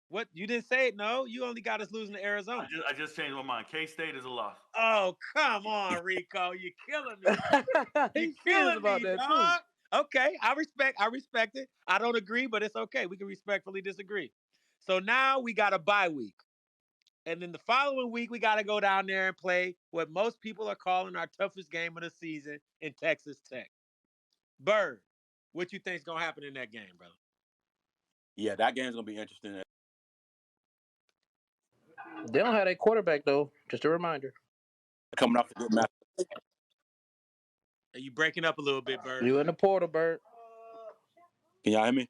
Speaker 2: What? You didn't say it, no? You only got us losing to Arizona.
Speaker 1: I just changed my mind. K-State is a loss.
Speaker 2: Oh, come on, Rico. You're killing me. You're killing
Speaker 3: about
Speaker 2: me,
Speaker 3: that
Speaker 2: dog.
Speaker 3: too.
Speaker 2: Okay, I respect it. I don't agree, but it's okay. We can respectfully disagree. So now we got a bye week. And then the following week, we got to go down there and play what most people are calling our toughest game of the season in Texas Tech. Bird, what you think's going to happen in that game, brother?
Speaker 4: Yeah, that game's going to be interesting.
Speaker 3: They don't have a quarterback, though. Just a reminder.
Speaker 4: Coming off a good match.
Speaker 2: Are you breaking up a little bit, Bird?
Speaker 3: You in the portal, Bird.
Speaker 4: Can y'all hear me?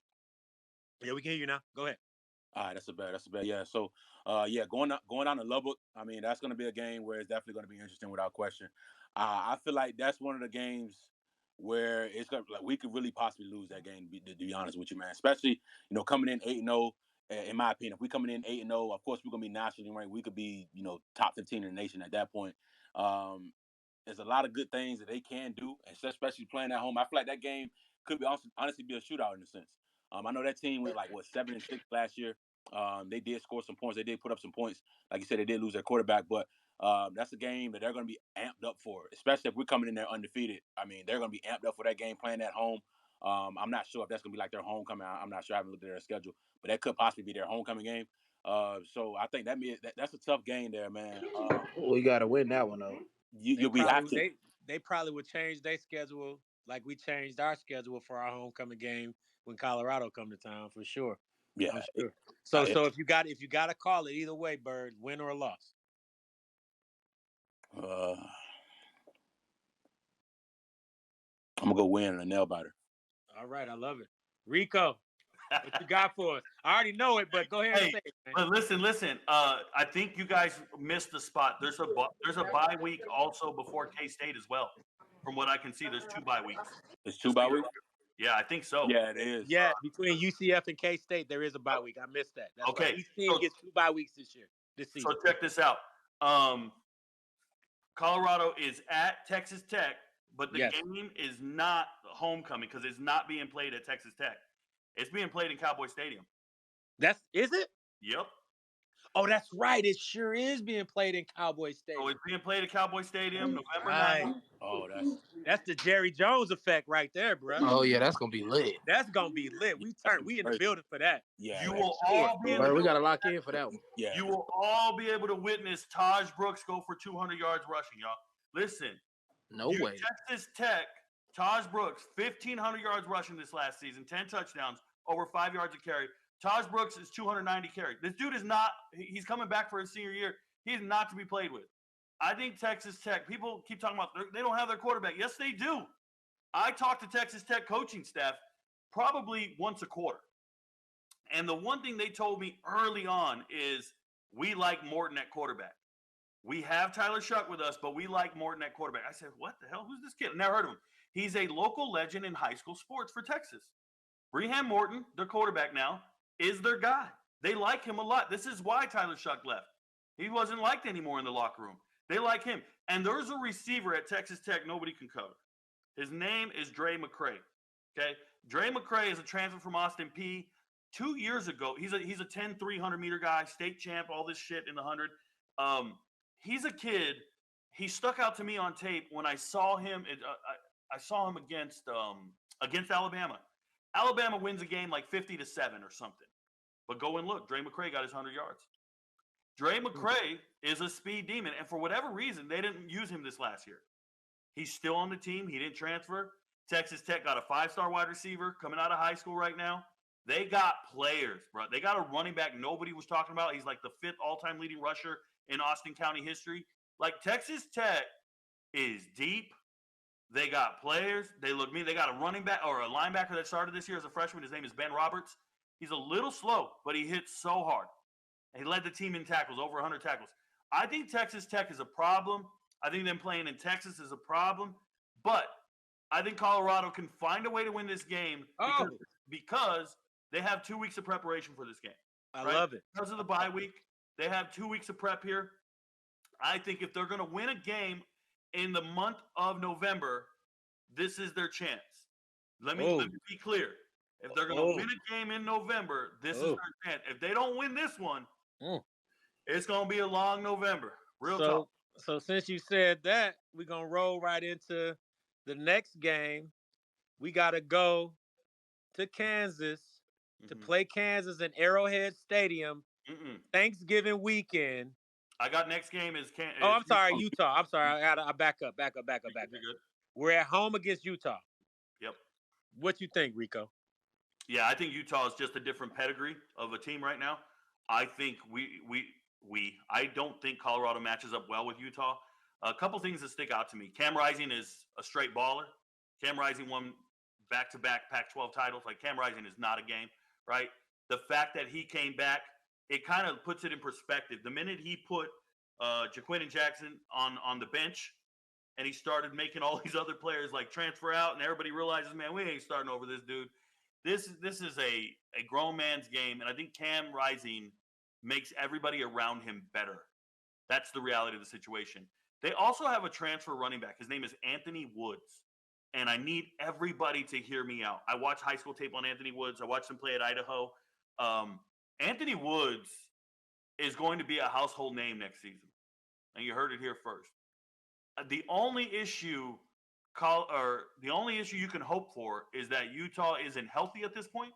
Speaker 2: Yeah, we can hear you now. Go ahead.
Speaker 4: All right, that's a bet. Yeah, so going down to Lubbock. I mean, that's going to be a game where it's definitely going to be interesting without question. I feel like that's one of the games where it's going like we could really possibly lose that game. To be honest with you, man. Especially coming in 8-0. In my opinion, if we coming in 8-0, of course we're going to be nationally ranked. We could be top 15 in the nation at that point. There's a lot of good things that they can do, especially playing at home. I feel like that game could be honestly be a shootout in a sense. I know that team went 7-6 last year. They did score some points. They did put up some points. Like you said, they did lose their quarterback, but that's a game that they're going to be amped up for, especially if we're coming in there undefeated. I mean, they're going to be amped up for that game playing at home. I'm not sure if that's going to be like their homecoming. I'm not sure. I haven't looked at their schedule, but that could possibly be their homecoming game. So I think that's a tough game there, man.
Speaker 3: We got to win that one, though.
Speaker 4: We have to.
Speaker 2: They probably would change their schedule like we changed our schedule for our homecoming game when Colorado come to town for sure.
Speaker 4: Yeah.
Speaker 2: I'm sure. So if you got to call it either way, Bird, win or a loss.
Speaker 4: I'm gonna go win a nail biter.
Speaker 2: All right, I love it. Rico, what you got for us? I already know it, but go ahead and say it, man.
Speaker 1: But listen. I think you guys missed the spot. There's a bye week also before K-State as well. From what I can see, there's 2 bye weeks.
Speaker 4: There's 2 bye weeks?
Speaker 1: Yeah, I think so.
Speaker 4: Yeah, it is.
Speaker 2: Yeah, between UCF and K-State, there is a bye week. I missed that. That's
Speaker 1: okay.
Speaker 2: Each team gets 2 bye weeks this season.
Speaker 1: So check this out. Colorado is at Texas Tech, but the game is not homecoming because it's not being played at Texas Tech. It's being played in Cowboy Stadium.
Speaker 2: Is it?
Speaker 1: Yep.
Speaker 2: Oh, that's right. It sure is being played in Cowboy Stadium.
Speaker 1: So it's being played at Cowboy Stadium November 9th.
Speaker 4: Oh,
Speaker 2: that's the Jerry Jones effect right there, bro.
Speaker 3: Oh yeah, that's gonna be lit.
Speaker 2: That's gonna be lit. We in the building for that.
Speaker 4: Yeah.
Speaker 1: You will all be able
Speaker 3: we gotta lock in for that one.
Speaker 4: Yeah.
Speaker 1: You will all be able to witness Taj Brooks go for 200 yards rushing, y'all. Listen.
Speaker 3: No way.
Speaker 1: Texas Tech, Taj Brooks, 1,500 yards rushing this last season, 10 touchdowns, over 5 yards a carry. Taj Brooks is 290 carries. This dude is not – he's coming back for his senior year. He is not to be played with. I think Texas Tech – people keep talking about they don't have their quarterback. Yes, they do. I talk to Texas Tech coaching staff probably once a quarter. And the one thing they told me early on is we like Morton at quarterback. We have Tyler Shuck with us, but we like Morton at quarterback. I said, what the hell? Who's this kid? Never heard of him. He's a local legend in high school sports for Texas. Brehan Morton, their quarterback now, is their guy. They like him a lot. This is why Tyler Shuck left. He wasn't liked anymore in the locker room. They like him. And there's a receiver at Texas Tech nobody can cover. His name is Dre McCray. Okay? Dre McCray is a transfer from Austin Peay. 2 years ago, he's a 10, 300-meter guy, state champ, all this shit in the 100. He's a kid. He stuck out to me on tape when I saw him. I saw him against Alabama. Alabama wins a game like 50-7 or something. But go and look. Dre McCray got his 100 yards. Dre McCray is a speed demon. And for whatever reason, they didn't use him this last year. He's still on the team. He didn't transfer. Texas Tech got a 5-star wide receiver coming out of high school right now. They got players, bro. They got a running back nobody was talking about. He's like the 5th all-time leading rusher in Austin County history. Like, Texas Tech is deep. They got players. They got a running back or a linebacker that started this year as a freshman. His name is Ben Roberts. He's a little slow, but he hits so hard. And he led the team in tackles, over 100 tackles. I think Texas Tech is a problem. I think them playing in Texas is a problem. But I think Colorado can find a way to win this game because they have 2 weeks of preparation for this game.
Speaker 2: I love it.
Speaker 1: Because of the bye week, they have 2 weeks of prep here. I think if they're going to win a game in the month of November, this is their chance. Let me be clear. If they're going to win a game in November, this is their chance. If they don't win this one, it's going to be a long November. Real talk.
Speaker 2: So since you said that, we're going to roll right into the next game. We got to go to Kansas to play Kansas in Arrowhead Stadium
Speaker 1: Mm-mm.
Speaker 2: Thanksgiving weekend.
Speaker 1: I got next game is Kansas.
Speaker 2: Oh, I'm sorry, Utah. I'm sorry. I back up.
Speaker 1: You're good.
Speaker 2: We're at home against Utah.
Speaker 1: Yep.
Speaker 2: What you think, Rico?
Speaker 1: Yeah, I think Utah is just a different pedigree of a team right now. I think I don't think Colorado matches up well with Utah. A couple things that stick out to me. Cam Rising is a straight baller. Cam Rising won back-to-back Pac-12 titles. Like, Cam Rising is not a game, right? The fact that he came back, it kind of puts it in perspective. The minute he put Jaquin Jackson on the bench, and he started making all these other players like transfer out, and everybody realizes, man, we ain't starting over this dude. This is a grown man's game, and I think Cam Rising makes everybody around him better. That's the reality of the situation. They also have a transfer running back. His name is Anthony Woods, and I need everybody to hear me out. I watch high school tape on Anthony Woods. I watched him play at Idaho. Anthony Woods is going to be a household name next season, and you heard it here first. The only issue you can hope for is that Utah isn't healthy at this point.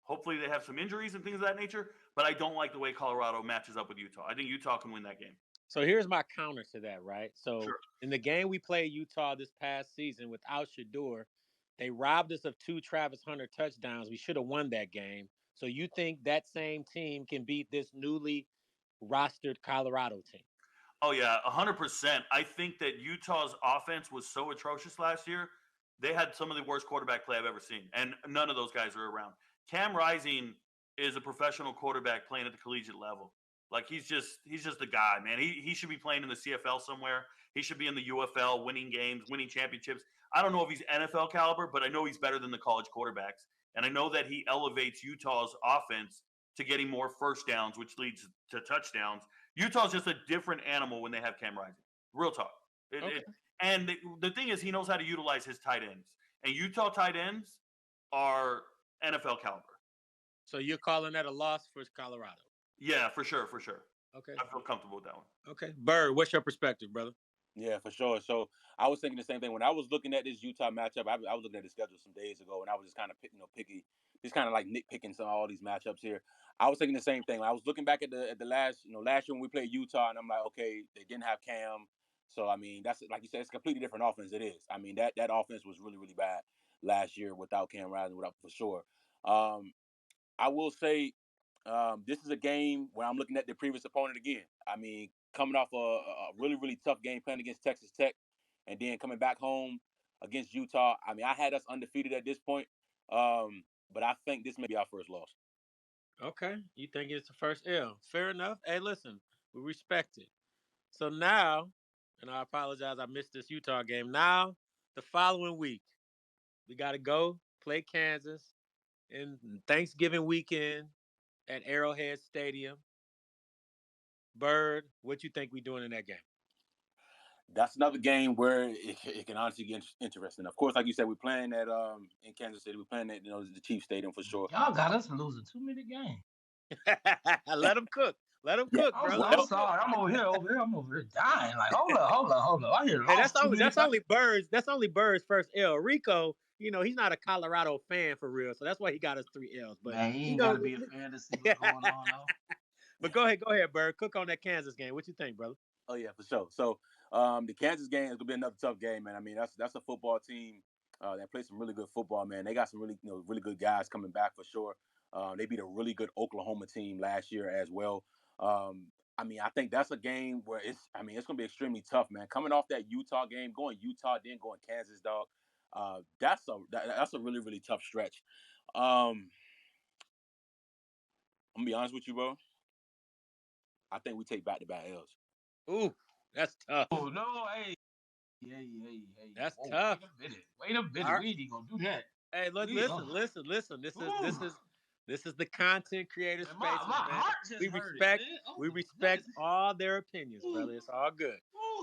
Speaker 1: Hopefully they have some injuries and things of that nature, but I don't like the way Colorado matches up with Utah. I think Utah can win that game.
Speaker 2: So here's my counter to that, right? So
Speaker 1: Sure.
Speaker 2: In the game we played Utah this past season without Shador, they robbed us of 2 Travis Hunter touchdowns. We should have won that game. So you think that same team can beat this newly rostered Colorado team?
Speaker 1: Oh, yeah, 100%. I think that Utah's offense was so atrocious last year. They had some of the worst quarterback play I've ever seen, and none of those guys are around. Cam Rising is a professional quarterback playing at the collegiate level. Like, he's just a guy, man. He should be playing in the CFL somewhere. He should be in the UFL, winning games, winning championships. I don't know if he's NFL caliber, but I know he's better than the college quarterbacks. And I know that he elevates Utah's offense to getting more first downs, which leads to touchdowns. Utah's just a different animal when they have Cam Rising. Real talk. And the thing is, he knows how to utilize his tight ends. And Utah tight ends are NFL caliber.
Speaker 2: So you're calling that a loss for Colorado?
Speaker 1: Yeah, for sure.
Speaker 2: Okay.
Speaker 1: I feel comfortable with that one.
Speaker 2: Okay. Bird, what's your perspective, brother?
Speaker 4: Yeah, for sure. So I was thinking the same thing when I was looking at this Utah matchup. I was looking at the schedule some days ago, and I was just kind of picky, just kind of like nitpicking some all these matchups here. I was thinking the same thing. I was looking back at the last year when we played Utah, and I'm like, okay, they didn't have Cam, so I mean that's like you said, it's a completely different offense. It is. I mean that offense was really really bad last year without Cam Rising, without for sure. I will say this is a game where I'm looking at the previous opponent again. I mean, coming off a really, really tough game playing against Texas Tech and then coming back home against Utah. I mean, I had us undefeated at this point, but I think this may be our first loss.
Speaker 2: Okay. You think it's the first L. Fair enough. Hey, listen, we respect it. So now, and I apologize, I missed this Utah game. Now, the following week, we got to go play Kansas in Thanksgiving weekend at Arrowhead Stadium. Bird, what you think we doing in that game?
Speaker 4: That's another game where it can honestly get interesting. Of course, like you said, we're playing at in Kansas City. We're playing at the Chiefs Stadium for sure.
Speaker 6: Y'all got us losing 2-minute game.
Speaker 2: Let them cook. Let them cook, bro.
Speaker 6: I'm sorry. I'm over here dying. Like, hold up. I hear
Speaker 2: that's only Birds. That's only Birds' first L. Rico, he's not a Colorado fan for real, so that's why he got us 3 L's. But
Speaker 6: man, he ain't gotta be a fan to see what's going on though.
Speaker 2: But go ahead, Bird. Cook on that Kansas game. What you think, brother?
Speaker 4: Oh yeah, for sure. So the Kansas game is gonna be another tough game, man. I mean, that's a football team that plays some really good football, man. They got some really good guys coming back for sure. They beat a really good Oklahoma team last year as well. I mean, I think that's a game where it's gonna be extremely tough, man. Coming off that Utah game, going Utah, then going Kansas, dog. That's a really really tough stretch. I'm gonna be honest with you, bro. I think we take back-to-back L's.
Speaker 2: Ooh, that's tough.
Speaker 6: Oh no, hey.
Speaker 2: That's tough.
Speaker 6: Wait a minute. We ain't gonna do that.
Speaker 2: Hey, listen. This is the content creator space.
Speaker 6: My heart just
Speaker 2: we respect all their opinions, brother. It's all good.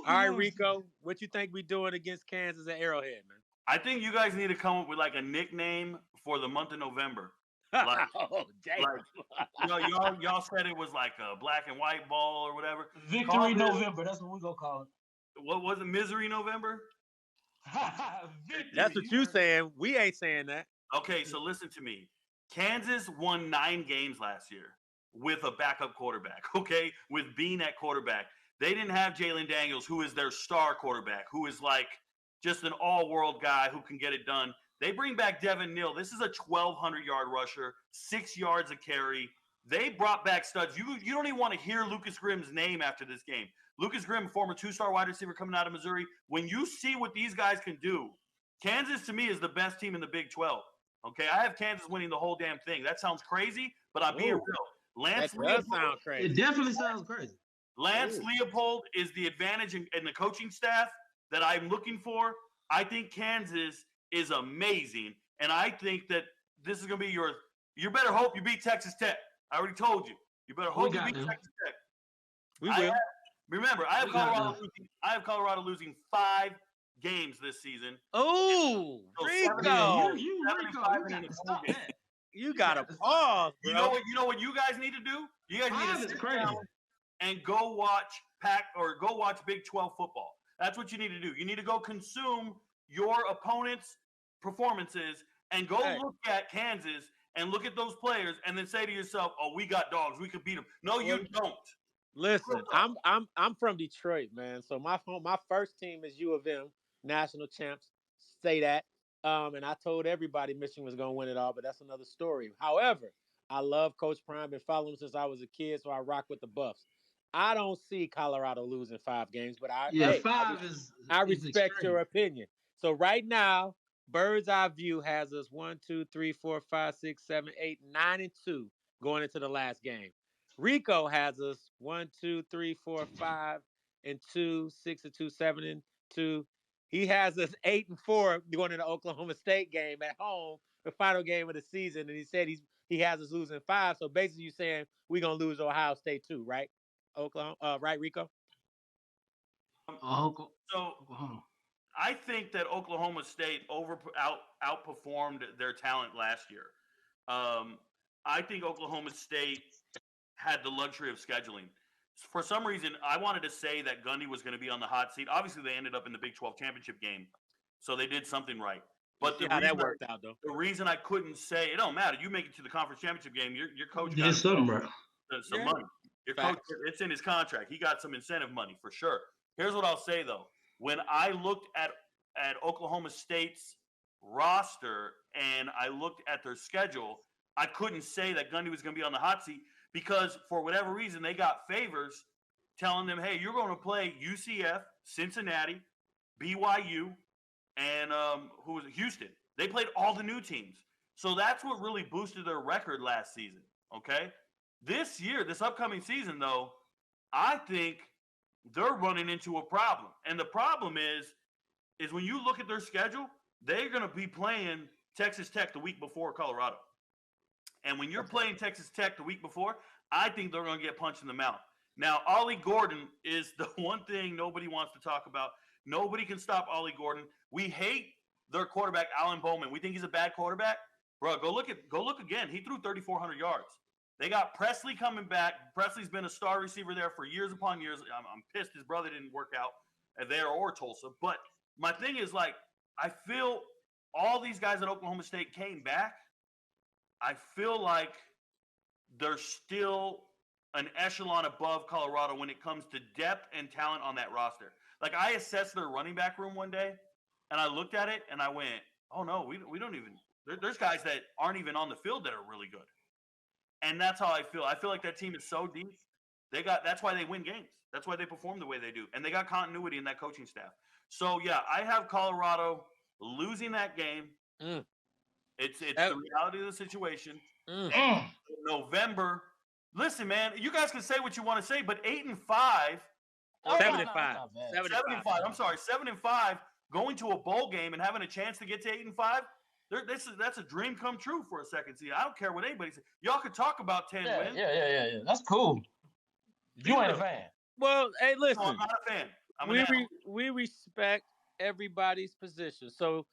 Speaker 2: All right, Rico, what you think we doing against Kansas at Arrowhead, man?
Speaker 1: I think you guys need to come up with like a nickname for the month of November. Like, y'all said it was like a black and white ball or whatever.
Speaker 6: Victory November. That's what we gonna call it.
Speaker 1: What was it? Misery November?
Speaker 2: That's what you saying. We ain't saying that.
Speaker 1: Okay, so listen to me. Kansas won 9 games last year with a backup quarterback, okay? With Bean at quarterback. They didn't have Jalen Daniels, who is their star quarterback, who is like just an all-world guy who can get it done. They bring back Devin Neal. This is a 1,200-yard rusher, 6 yards a carry. They brought back studs. You don't even want to hear Lucas Grimm's name after this game. Lucas Grimm, former 2-star wide receiver coming out of Missouri. When you see what these guys can do, Kansas to me is the best team in the Big 12. Okay, I have Kansas winning the whole damn thing. That sounds crazy, but I'm being real.
Speaker 2: That does sound crazy.
Speaker 6: It definitely sounds crazy.
Speaker 1: Lance Leopold is the advantage in the coaching staff that I'm looking for. I think Kansas is amazing, and I think that this is going to be you better hope you beat Texas Tech. I already told you. You better hope you beat Texas Tech.
Speaker 2: We will.
Speaker 1: Remember, I have Colorado losing 5 games this season.
Speaker 2: Oh,
Speaker 1: So
Speaker 2: Rico.
Speaker 6: You got to stop that.
Speaker 2: You got to pause, bro.
Speaker 1: You know what you guys need to do? You guys need to sit
Speaker 6: crazy.
Speaker 1: down and go watch Big 12 football. That's what you need to do. You need to go consume your opponent's performances and go look at Kansas and look at those players and then say to yourself, "Oh, we got dogs. We could beat them." No, you don't.
Speaker 2: Listen, I'm from Detroit, man. So my first team is U of M, national champs. Say that. And I told everybody Michigan was going to win it all, but that's another story. However, I love Coach Prime. Been following him since I was a kid, so I rock with the Buffs. I don't see Colorado losing 5 games, but I respect your opinion. So right now, Bird's Eye View has us 1, 2, 3, 4, 5, 6, 7, 8, 9, and 2 going into the last game. Rico has us 1, 2, 3, 4, 5, and 2, 6 and 2, 7 and 2. He has us 8 and 4 going into the Oklahoma State game at home, the final game of the season, and he said he has us losing 5. So basically, you're saying we're gonna lose Ohio State too, right? Oklahoma, right, Rico?
Speaker 1: So I think that Oklahoma State outperformed their talent last year. I think Oklahoma State had the luxury of scheduling. For some reason, I wanted to say that Gundy was going to be on the hot seat. Obviously, they ended up in the Big 12 championship game, so they did something right. But
Speaker 2: that worked out, though.
Speaker 1: The reason I couldn't say it don't matter. You make it to the conference championship game. Your coach got
Speaker 6: some money.
Speaker 1: Your coach, it's in his contract. He got some incentive money for sure. Here's what I'll say though: when I looked at Oklahoma State's roster and I looked at their schedule, I couldn't say that Gundy was going to be on the hot seat because for whatever reason they got favors telling them, "Hey, you're going to play UCF, Cincinnati, BYU, and who was it? Houston." They played all the new teams, so that's what really boosted their record last season. Okay, this upcoming season, though, I think they're running into a problem, and the problem is when you look at their schedule, they're going to be playing Texas Tech the week before Colorado. And when you're playing Texas Tech the week before, I think they're going to get punched in the mouth. Now, Ollie Gordon is the one thing nobody wants to talk about. Nobody can stop Ollie Gordon. We hate their quarterback, Alan Bowman. We think he's a bad quarterback. Bro, go look again. He threw 3,400 yards. They got Presley coming back. Presley's been a star receiver there for years upon years. I'm pissed his brother didn't work out there or Tulsa. But my thing is, like, I feel all these guys at Oklahoma State came back. I feel like they're still an echelon above Colorado when it comes to depth and talent on that roster. Like, I assessed their running back room one day, and I looked at it, and I went, oh, no, we don't even – there's guys that aren't even on the field that are really good. And that's how I feel. I feel like that team is so deep. That's why they win games. That's why they perform the way they do. And they got continuity in that coaching staff. So, yeah, I have Colorado losing that game. It's the reality of the situation. November. Listen, man, you guys can say what you want to say, but 8-5.
Speaker 2: 7-5.
Speaker 1: 7-5. I'm sorry, 7-5. Going to a bowl game and having a chance to get to 8-5. That's a dream come true for a second seed. I don't care what anybody says. Y'all could talk about 10 wins.
Speaker 6: Yeah. That's cool. You ain't a fan.
Speaker 2: Well, hey, listen.
Speaker 1: No, I'm not a fan.
Speaker 2: We respect everybody's position. So,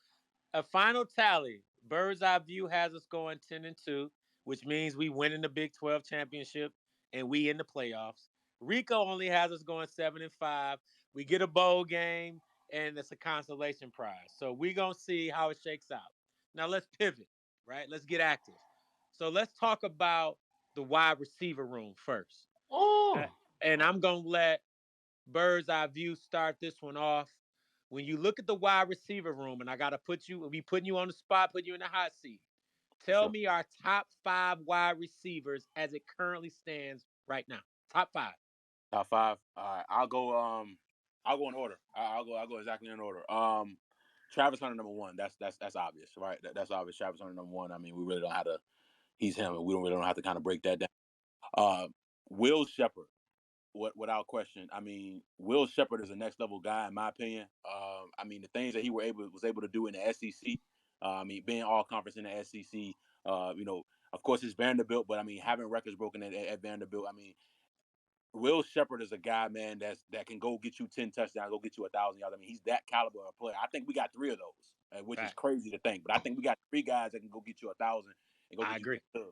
Speaker 2: a final tally. Bird's Eye View has us going 10-2, which means we win in the Big 12 championship and we in the playoffs. Rico only has us going 7-5. We get a bowl game and it's a consolation prize. So we're gonna see how it shakes out. Now let's pivot, right? Let's get active. So let's talk about the wide receiver room first.
Speaker 6: Oh,
Speaker 2: And I'm gonna let Bird's Eye View start this one off. When you look at the wide receiver room, and I gotta be putting you on the spot, put you in the hot seat. Tell
Speaker 4: Sure.
Speaker 2: me our top 5 wide receivers as it currently stands right now. Top 5.
Speaker 4: Top 5. All right, I'll go in order. I'll go exactly in order. Travis Hunter number 1. That's obvious, right? That's obvious. Travis Hunter number 1. I mean, we really don't have to. He's him, and we don't have to kind of break that down. Will Shepard, without question. I mean, Will Shepard is a next level guy in my opinion. I mean, the things that he was able to do in the SEC. I mean, being all conference in the SEC. Of course, it's Vanderbilt, but I mean, having records broken at Vanderbilt. I mean, Will Shepard is a guy, man, that can go get you 10 touchdowns, go get you 1,000 yards. I mean, he's that caliber of player. I think we got 3 of those, which is crazy to think. But I think we got 3 guys that can go get you 1,000 and go
Speaker 2: I
Speaker 4: get
Speaker 2: agree.
Speaker 4: you 10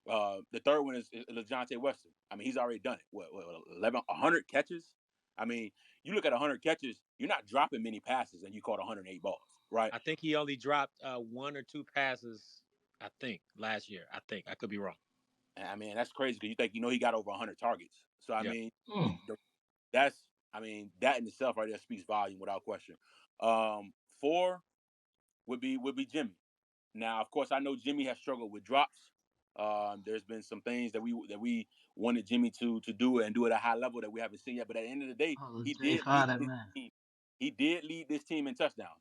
Speaker 4: dubs. The third one is LeJontay Weston. I mean, he's already done it. What 100 catches? I mean, you look at 100 catches, you're not dropping many passes, and you caught 108 balls, right?
Speaker 2: I think he only dropped 1 or 2 passes, I think, last year. I think. I could be wrong.
Speaker 4: I mean, that's crazy because you think he got over 100 targets. So I
Speaker 2: Yeah.
Speaker 4: mean, that in itself right there speaks volume without question. 4 would be Jimmy. Now, of course, I know Jimmy has struggled with drops. There's been some things that we wanted Jimmy to do and do at a high level that we haven't seen yet. But at the end of the day, he did lead this team. He did lead this team in touchdowns.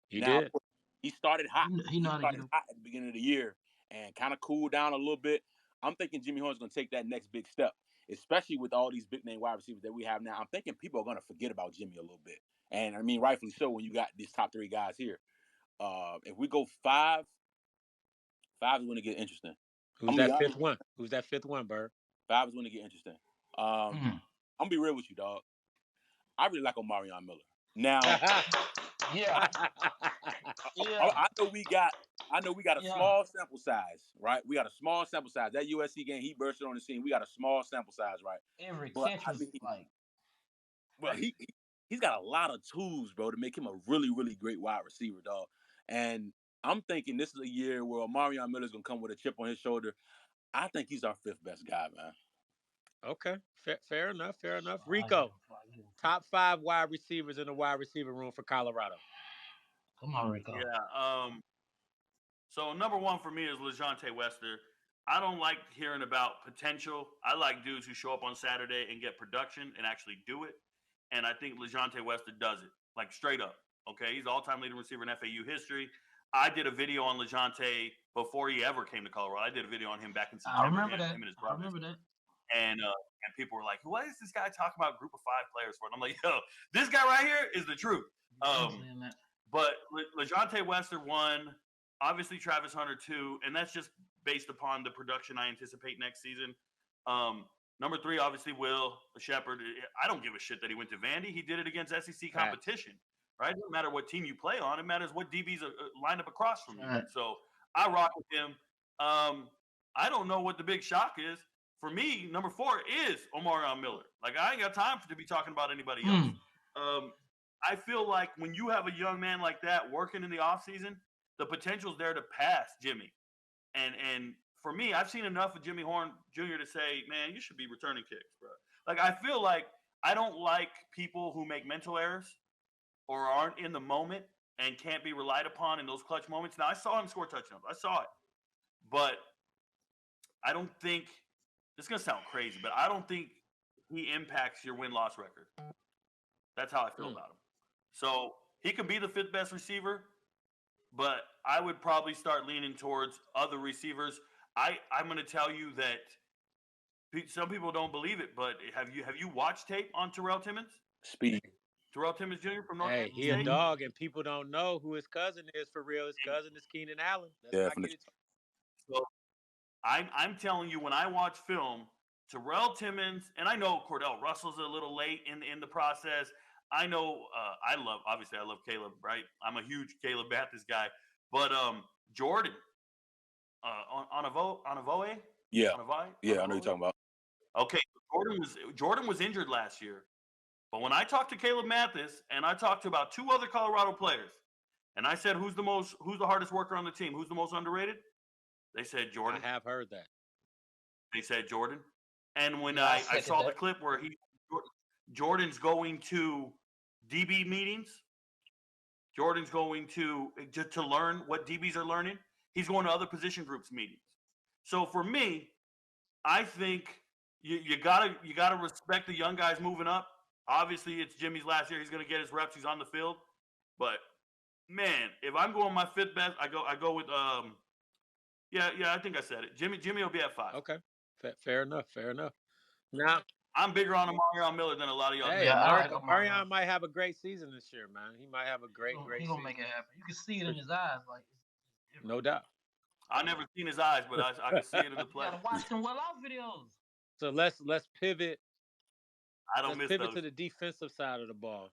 Speaker 2: He
Speaker 4: Now,
Speaker 2: did.
Speaker 4: of course, he started hot.
Speaker 6: He know how to get him.
Speaker 4: Hot at the beginning of the year and kind of cooled down a little bit. I'm thinking Jimmy Horn's going to take that next big step, especially with all these big name wide receivers that we have now. I'm thinking people are going to forget about Jimmy a little bit. And I mean, rightfully so when you got these top 3 guys here. If we go 5 is going to get interesting.
Speaker 2: Who's that 5th one? Who's that 5th one, Bird?
Speaker 4: 5 is going to get interesting. I'm going to be real with you, dog. I really like Omarion Miller. Now,
Speaker 6: yeah.
Speaker 4: I know we got a small sample size, right? We got a small sample size. That USC game, he bursted on the scene. We got a small sample size, right?
Speaker 6: Every catch was like.
Speaker 4: Well, he's got a lot of tools, bro, to make him a really, really great wide receiver, dog. And I'm thinking this is a year where Omarion Miller's gonna come with a chip on his shoulder. I think he's our 5th best guy, man.
Speaker 2: Okay, fair enough. Rico, top 5 wide receivers in the wide receiver room for Colorado.
Speaker 6: Come on, Rico.
Speaker 1: Yeah. So number 1 for me is LeJontay Weston. I don't like hearing about potential. I like dudes who show up on Saturday and get production and actually do it. And I think LeJontay Weston does it, like straight up. Okay, he's all-time leading receiver in FAU history. I did a video on LeJontay before he ever came to Colorado. I did a video on him back in September.
Speaker 6: I remember that.
Speaker 1: Him and his brothers.
Speaker 6: I remember that.
Speaker 1: And people were like, "What is this guy talking about? Group of 5 players for?" And I'm like, "Yo, this guy right here is the truth." But LeJontay Weston 1, obviously Travis Hunter 2, and that's just based upon the production I anticipate next season. Number 3, obviously Will Shepard. I don't give a shit that he went to Vandy. He did it against SEC competition, right? It doesn't matter what team you play on. It matters what DBs lined up across from you.
Speaker 6: Right.
Speaker 1: So I rock with him. I don't know what the big shock is. For me, number 4 is Omarion Miller. Like, I ain't got time to be talking about anybody else. I feel like when you have a young man like that working in the offseason, the potential's there to pass Jimmy. And for me, I've seen enough of Jimmy Horn Jr. to say, man, you should be returning kicks, bro. Like, I feel like I don't like people who make mental errors or aren't in the moment and can't be relied upon in those clutch moments. Now, I saw him score touchdowns. I saw it. But I don't think – this is going to sound crazy, but I don't think he impacts your win-loss record. That's how I feel about him. So he could be the 5th best receiver, but I would probably start leaning towards other receivers. I'm going to tell you that some people don't believe it, but have you watched tape on Terrell Timmons?
Speaker 4: Speed.
Speaker 1: Terrell Timmons Jr. from North Carolina.
Speaker 2: He a dog, and people don't know who his cousin is for real. His cousin is Keenan Allen. Let's not get it.
Speaker 1: So I'm telling you, when I watch film, Terrell Timmons, and I know Cordell Russell's a little late in the process. I know I love Caleb, right? I'm a huge Caleb Mathis guy. But Jordan, on a voe?
Speaker 4: Yeah. I know you're talking about.
Speaker 1: Okay, Jordan was injured last year. But when I talked to Caleb Mathis and I talked to about 2 other Colorado players, and I said, who's the hardest worker on the team? Who's the most underrated? They said
Speaker 2: I
Speaker 1: Jordan.
Speaker 2: have heard that.
Speaker 1: They said Jordan. And when
Speaker 6: Yeah, I
Speaker 1: I
Speaker 6: second
Speaker 1: saw the
Speaker 6: that.
Speaker 1: clip where Jordan's going to DB meetings, Jordan's going to learn what DBs are learning. He's going to other position groups meetings. So for me, I think you gotta respect the young guys moving up. Obviously, it's Jimmy's last year. He's gonna get his reps. He's on the field. But man, if I'm going my fifth best, I go with yeah, I think I said it. Jimmy will be at 5.
Speaker 2: Okay, fair enough. Fair enough. Now,
Speaker 1: I'm bigger on Amarion Miller than a lot of y'all
Speaker 2: hey,
Speaker 1: think.
Speaker 6: Yeah, I like
Speaker 2: Marion
Speaker 6: Omarion.
Speaker 2: might have a great season this year, man. He might have a great
Speaker 6: He gonna make
Speaker 2: season.
Speaker 6: it happen. You can see it in his eyes, like it's different.
Speaker 2: No doubt.
Speaker 1: I never seen his eyes, but I can see it in the
Speaker 6: You
Speaker 1: play.
Speaker 6: gotta watch them well out videos.
Speaker 2: So let's pivot.
Speaker 1: I don't
Speaker 2: Let's
Speaker 1: miss
Speaker 2: pivot
Speaker 1: those.
Speaker 2: to the defensive side of the ball.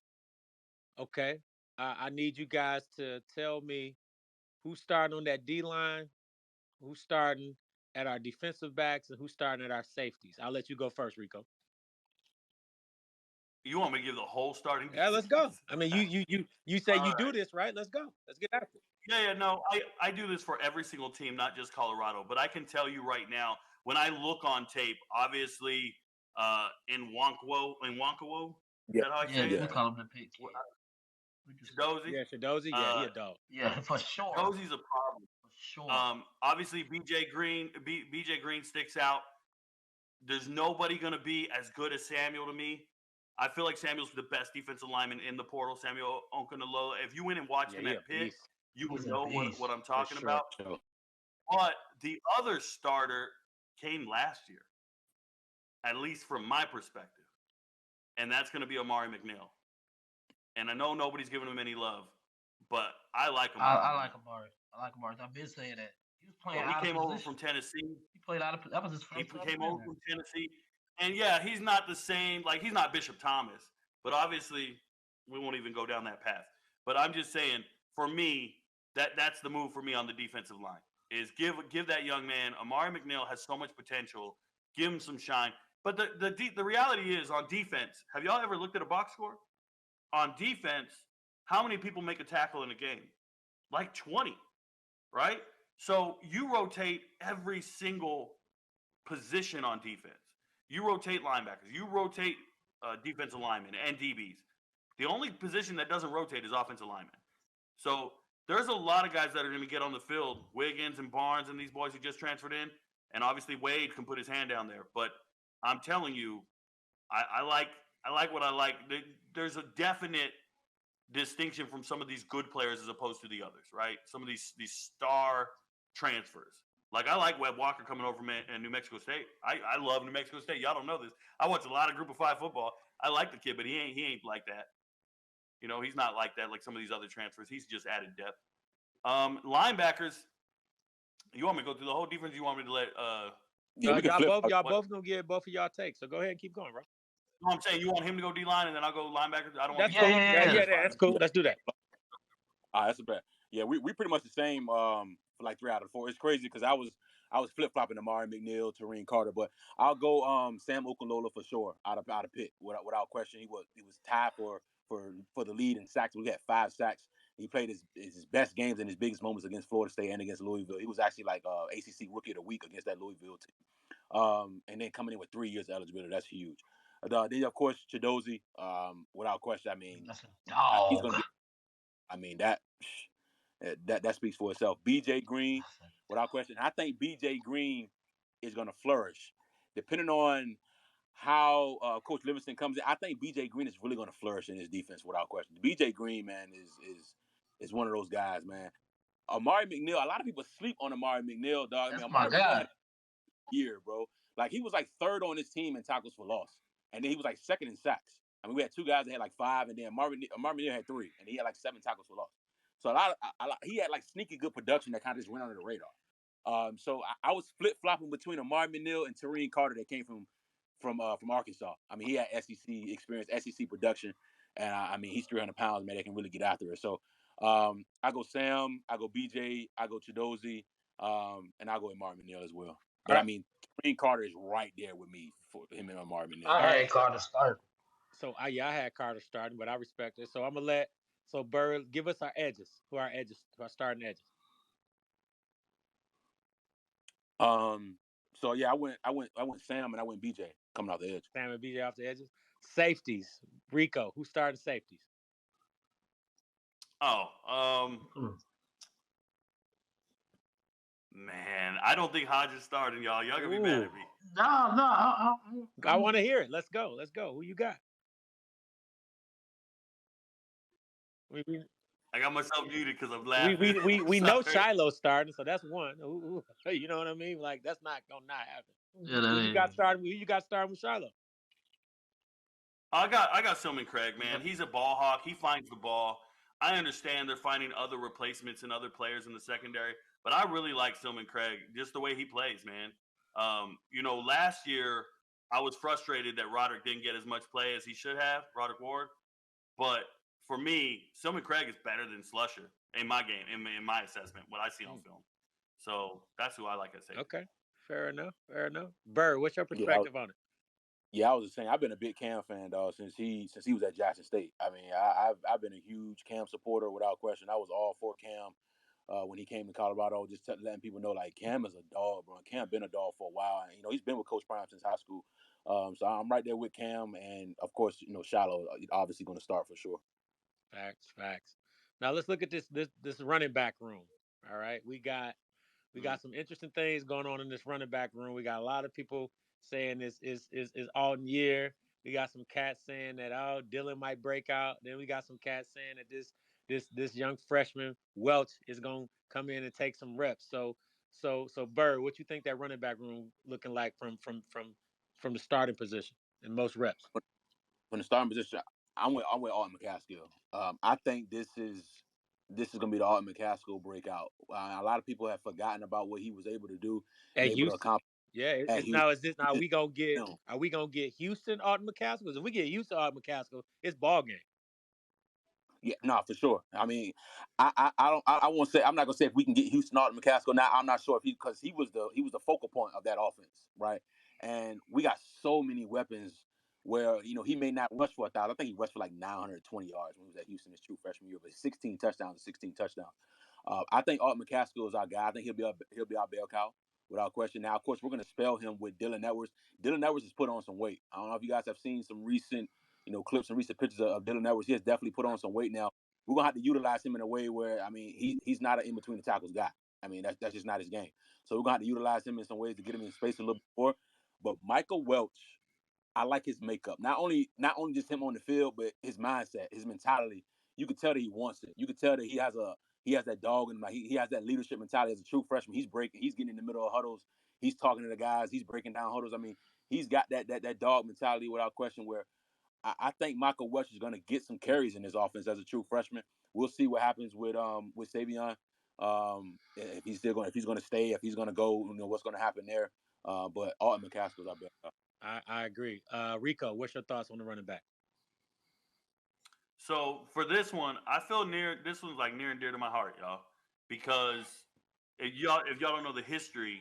Speaker 2: Okay, I need you guys to tell me who's starting on that D line, who's starting at our defensive backs, and who's starting at our safeties. I'll let you go first, Rico.
Speaker 1: You want me to give the whole starting
Speaker 2: Yeah, let's go.
Speaker 1: defense?
Speaker 2: I mean, you say
Speaker 1: All
Speaker 2: you do
Speaker 1: right.
Speaker 2: this, right? Let's go. Let's get after it.
Speaker 1: Yeah, no, I do this for every single team, not just Colorado. But I can tell you right now, when I look on tape, obviously, in Wonkwo, is
Speaker 4: Yeah,
Speaker 1: that how I
Speaker 6: Yeah,
Speaker 1: say
Speaker 6: we
Speaker 1: it?
Speaker 4: yeah,
Speaker 6: call him the pig kid. We just
Speaker 1: Shadozi.
Speaker 2: Yeah, Shadozi. Yeah, he
Speaker 1: Uh,
Speaker 2: a dog.
Speaker 6: yeah, for sure,
Speaker 1: Shadozi's a problem.
Speaker 6: for sure.
Speaker 1: Obviously, BJ Green sticks out. There's nobody going to be as good as Samuel to me. I feel like Samuel's the best defensive lineman in the portal. Samuel Okunalola. If you went and watched
Speaker 2: Yeah,
Speaker 1: him
Speaker 2: he a
Speaker 1: at Pitt,
Speaker 2: beast
Speaker 1: you would
Speaker 6: He's a
Speaker 1: know
Speaker 6: beast.
Speaker 1: what I'm
Speaker 2: for
Speaker 1: talking
Speaker 2: sure.
Speaker 1: about.
Speaker 4: sure.
Speaker 1: But the other starter came last year, at least from my perspective, and that's going to be Amari McNeil. And I know nobody's giving him any love, but I like Amari
Speaker 6: I like
Speaker 1: McNeil.
Speaker 6: Amari. I like Amari. I've been saying that. He was playing
Speaker 1: So he
Speaker 6: out of
Speaker 1: came over from
Speaker 6: position.
Speaker 1: Tennessee.
Speaker 6: He played out of. That was his
Speaker 1: He
Speaker 6: first time
Speaker 1: came
Speaker 6: playing
Speaker 1: over
Speaker 6: there.
Speaker 1: from Tennessee, and yeah, he's not the same. Like he's not Bishop Thomas, but obviously we won't even go down that path. But I'm just saying, for me, that's the move for me on the defensive line is give that young man. Amari McNeil has so much potential. Give him some shine. But the reality is on defense. Have y'all ever looked at a box score? On defense, how many people make a tackle in a game? Like 20, right? So you rotate every single position on defense. You rotate linebackers. You rotate defensive linemen and DBs. The only position that doesn't rotate is offensive linemen. So there's a lot of guys that are going to get on the field. Wiggins and Barnes and these boys who just transferred in, and obviously Wade can put his hand down there. But I'm telling you, I like what I like. There's a definite distinction from some of these good players as opposed to the others, right? Some of these star transfers. Like I like Webb Walker coming over from New Mexico State. I love New Mexico State. Y'all don't know this. I watch a lot of Group of 5 football. I like the kid, but he ain't like that. You know, he's not like that like some of these other transfers. He's just added depth. Linebackers. You want me to go through the whole defense? You want me to let?
Speaker 4: Yeah, we can
Speaker 2: y'all
Speaker 4: flip.
Speaker 2: both gonna get both of y'all takes. So go ahead and keep going, bro.
Speaker 1: No, I'm saying you want him to go D line and then I'll go linebackers. I don't want
Speaker 2: That's
Speaker 1: to.
Speaker 2: cool.
Speaker 6: Yeah.
Speaker 2: That's cool. Let's do that.
Speaker 4: That's a bet. Yeah, we pretty much the same for like 3 out of 4. It's crazy because I was flip flopping Amari McNeil, Tareen Carter, but I'll go Sam Okunlola for sure out of Pitt without question. He was tied for the lead in sacks. We had 5 sacks. He played his best games and his biggest moments against Florida State and against Louisville. He was actually like ACC Rookie of the Week against that Louisville team. And then coming in with 3 years of eligibility, that's huge. Then of course Chidozie, without question. I mean,
Speaker 6: That's a
Speaker 4: he's
Speaker 6: dog.
Speaker 4: gonna be. I mean that speaks for itself. BJ Green, without question. I think BJ Green is going to flourish, depending on how Coach Livingston comes in. I think BJ Green is really going to flourish in his defense, without question. BJ Green, man, is one of those guys, man. Amari McNeil. A lot of people sleep on Amari McNeil, dog. I mean,
Speaker 6: That's my
Speaker 4: Amari McNeil had
Speaker 6: guy.
Speaker 4: a year, bro. Like he was like 3rd on his team in tackles for loss, and then he was like 2nd in sacks. I mean, we had 2 guys that had like 5, and then Amari McNeil had 3, and he had like 7 tackles for loss. So he had like sneaky good production that kind of just went under the radar. So I was flip flopping between Amari McNeil and Tareen Carter that came from Arkansas. I mean, he had SEC experience, SEC production, and I mean he's 300 pounds, man. That can really get after it. So I go Sam, I go BJ, I go Chidozie, and I go Amari McNeil as well. But
Speaker 2: All
Speaker 4: I
Speaker 2: right.
Speaker 4: mean, Tareen Carter is right there with me for him and Amari McNeil.
Speaker 6: I
Speaker 2: All right.
Speaker 6: had Carter start.
Speaker 2: So I had Carter starting, but I respect it. So I'm gonna let Bird give us our edges. Who are our edges? Who are our starting edges?
Speaker 4: Um, so yeah, I went Sam and I went BJ coming out the edge.
Speaker 2: Sam and BJ off the edges. Safeties. Rico. Who started safeties?
Speaker 1: Oh,
Speaker 6: Mm.
Speaker 1: man, I don't think Hodge is starting, y'all. Y'all gonna be mad at me.
Speaker 6: No,
Speaker 2: I want to hear it. Let's go. Let's go. Who you got? We
Speaker 1: I got myself muted because I'm
Speaker 2: we
Speaker 1: laughing.
Speaker 2: we know
Speaker 1: Sorry.
Speaker 2: Shiloh starting, so that's one. You know what I mean? Like that's not gonna not happen.
Speaker 6: yeah,
Speaker 2: Who
Speaker 6: that
Speaker 2: you
Speaker 6: is.
Speaker 2: got starting? Who you got starting with Shiloh?
Speaker 1: I got Silman Craig, man. He's a ball hawk. He finds the ball. I understand they're finding other replacements and other players in the secondary, but I really like Silman Craig, just the way he plays, man. Last year I was frustrated that Roderick didn't get as much play as he should have, Roderick Ward. But for me, Silman Craig is better than Slusher in my game, in my assessment, what I see on film. So that's who I like at safety.
Speaker 2: Okay, fair enough. Fair enough. Bird, what's your
Speaker 4: Yeah,
Speaker 2: perspective on it?
Speaker 4: yeah, I was just saying I've been a big Cam fan, dog, since he was at Jackson State. I mean, I've been a huge Cam supporter without question. I was all for Cam when he came to Colorado, just letting people know like Cam is a dog, bro. Cam been a dog for a while, and he's been with Coach Prime since high school. So I'm right there with Cam, and of course, Shiloh obviously going to start for sure.
Speaker 2: Facts, facts. Now let's look at this running back room. All right, we got some interesting things going on in this running back room. We got a lot of people saying this is Alton year. We got some cats saying that Dylan might break out. Then we got some cats saying that this young freshman Welch is gonna come in and take some reps. So Bird, what you think that running back room looking like from the starting position and most reps?
Speaker 4: From the starting position, I'm with Alton McCaskill. I think this is gonna be the Alton McCaskill breakout. A lot of people have forgotten about what he was able to do and
Speaker 2: At
Speaker 4: able to
Speaker 2: Houston.
Speaker 4: accomplish
Speaker 2: Yeah,
Speaker 4: at
Speaker 2: it's
Speaker 4: Houston.
Speaker 2: now is this now
Speaker 4: Just, you know,
Speaker 2: are we gonna get Houston Alton McCaskill? Because if we get Houston Alton McCaskill, it's ball game.
Speaker 4: Yeah, no, for sure. I mean, I won't say I'm not gonna say if we can get Houston Alton McCaskill. Now I'm not sure if because he was the focal point of that offense, right? And we got so many weapons where he may not rush for 1,000. I think he rushed for like 920 yards when he was at Houston his true freshman year, but 16 touchdowns, 16 touchdowns. I think Alton McCaskill is our guy. I think he'll be our bell cow without question. Now, of course, we're gonna spell him with Dylan Edwards. Dylan Edwards has put on some weight. I don't know if you guys have seen some recent clips and recent pictures of Dylan Edwards. He has definitely put on some weight now. We're gonna have to utilize him in a way where he's not an in between the tackles guy. I mean that's just not his game. So we're gonna have to utilize him in some ways to get him in space a little bit more. But Michael Welch, I like his makeup. Not only just him on the field, but his mindset, his mentality. You can tell that he wants it. You can tell that he has that dog in him. Like he has that leadership mentality as a true freshman. He's getting in the middle of huddles. He's talking to the guys. He's breaking down huddles. I mean, he's got that dog mentality without question. Where I think Michael Welch is going to get some carries in this offense as a true freshman. We'll see what happens with Savion. If he's going to stay, if he's going to go, what's going to happen there. But Alton McCaskill's our best.
Speaker 2: I agree. Rico, what's your thoughts on the running back?
Speaker 1: So for this one, I feel this one's like near and dear to my heart, y'all, because if y'all don't know the history,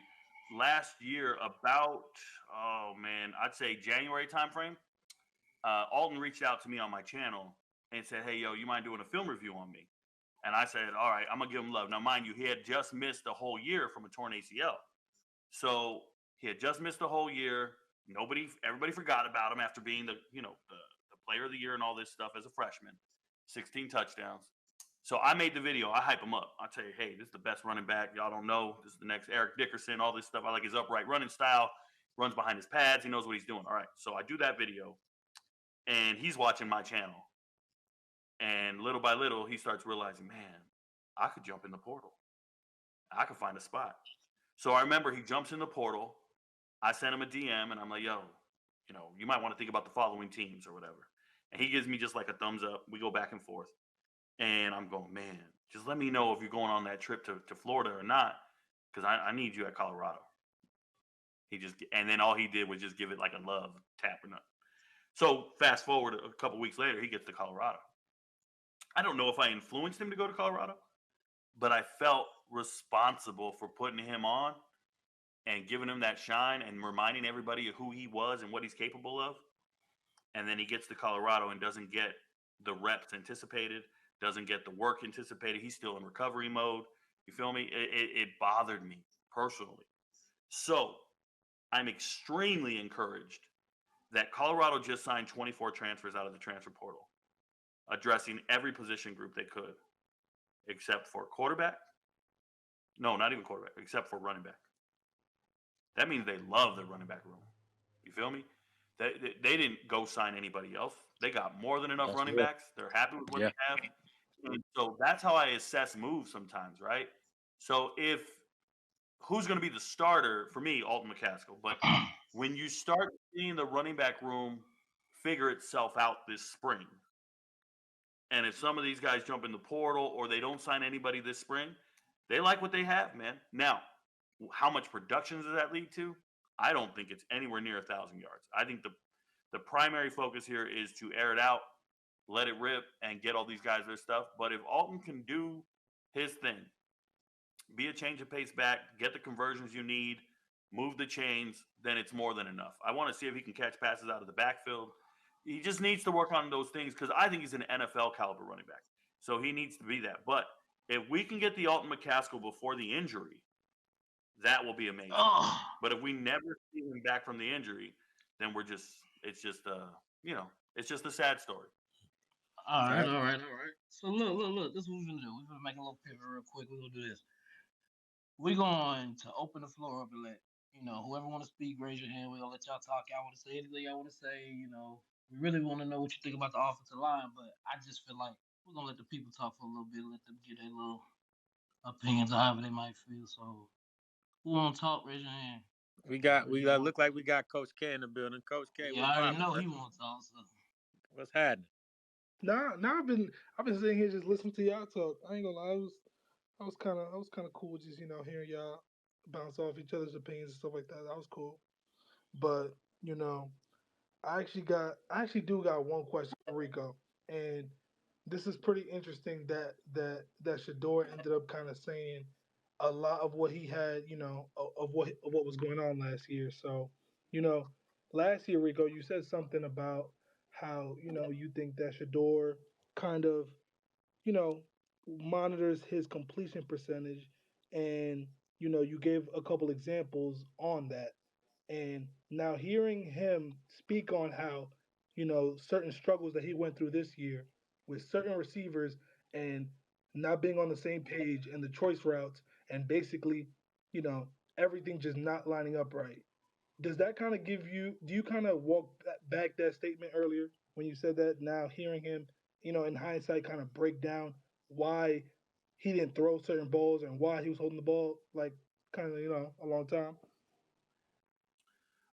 Speaker 1: last year about I'd say January timeframe, Alton reached out to me on my channel and said, "Hey, yo, you mind doing a film review on me?" And I said, "All right, I'm gonna give him love." Now, mind you, he had just missed a whole year from a torn ACL, so he had just missed a whole year. Everybody forgot about him after being the player of the year and all this stuff as a freshman, 16 touchdowns. So I made the video. I hype him up. I tell you, hey, this is the best running back. Y'all don't know. This is the next Eric Dickerson, all this stuff. I like his upright running style, runs behind his pads. He knows what he's doing. All right. So I do that video, and he's watching my channel. And little by little, he starts realizing, man, I could jump in the portal. I could find a spot. So I remember he jumps in the portal. I sent him a DM, and I'm like, yo, you might want to think about the following teams or whatever. And he gives me just like a thumbs up. We go back and forth. And I'm going, man, just let me know if you're going on that trip to Florida or not, because I need you at Colorado. And then all he did was just give it like a love tap or nothing. So fast forward a couple weeks later, he gets to Colorado. I don't know if I influenced him to go to Colorado, but I felt responsible for putting him on and giving him that shine and reminding everybody of who he was and what he's capable of. And then he gets to Colorado and doesn't get the reps anticipated, doesn't get the work anticipated. He's still in recovery mode. You feel me? It bothered me personally. So I'm extremely encouraged that Colorado just signed 24 transfers out of the transfer portal, addressing every position group they could, except for quarterback. No, not even quarterback, except for running back. That means they love their running back room. You feel me? They didn't go sign anybody else. They got more than enough
Speaker 2: That's
Speaker 1: running
Speaker 2: good.
Speaker 1: backs. They're happy with what
Speaker 2: Yeah.
Speaker 1: they have. And so that's how I assess moves sometimes, right? So if who's going to be the starter for me, Alton McCaskill. But when you start seeing the running back room figure itself out this spring, and if some of these guys jump in the portal or they don't sign anybody this spring, they like what they have, man. Now, how much production does that lead to? I don't think it's anywhere near 1,000 yards. I think the primary focus here is to air it out, let it rip, and get all these guys their stuff. But if Alton can do his thing, be a change of pace back, get the conversions you need, move the chains, then it's more than enough. I want to see if he can catch passes out of the backfield. He just needs to work on those things because I think he's an NFL caliber running back. So he needs to be that. But if we can get the Alton McCaskill before the injury, that will be amazing.
Speaker 6: Oh,
Speaker 1: But if we never see him back from the injury, then it's just a sad story.
Speaker 6: all right, all right, all right. So look. This is what we're gonna do. We're gonna make a little pivot real quick. We're gonna do this. We're going to open the floor up and let whoever want to speak, raise your hand. We're gonna let y'all talk. Y'all want to say anything y'all want to say. We really want to know what you think about the offensive line, but I just feel like we're gonna let the people talk for a little bit, let them get their little opinions, however they might feel. So, who want to talk? Raise your hand.
Speaker 2: We look like we got Coach K in the building. Coach K,
Speaker 6: Yeah,
Speaker 2: what's
Speaker 6: I already
Speaker 2: poppin',
Speaker 6: know
Speaker 2: bro?
Speaker 6: he wants to talk. So.
Speaker 2: What's happening?
Speaker 7: Now I've been sitting here just listening to y'all talk. I ain't gonna lie, I was kind of cool just hearing y'all bounce off each other's opinions and stuff like that. That was cool. But you know, I actually do got one question for Rico, and this is pretty interesting that Shador ended up kind of saying a lot of what he had, of what was going on last year. So, you know, last year, Rico, you said something about how you think that Shador kind of you know monitors his completion percentage, and you gave a couple examples on that. And now hearing him speak on how, certain struggles that he went through this year with certain receivers and not being on the same page and the choice routes and basically, you know, everything just not lining up right. Does that kind of do you kind of walk back that statement earlier when you said that? Now hearing him, in hindsight, kind of break down why he didn't throw certain balls and why he was holding the ball like kind of, a long time?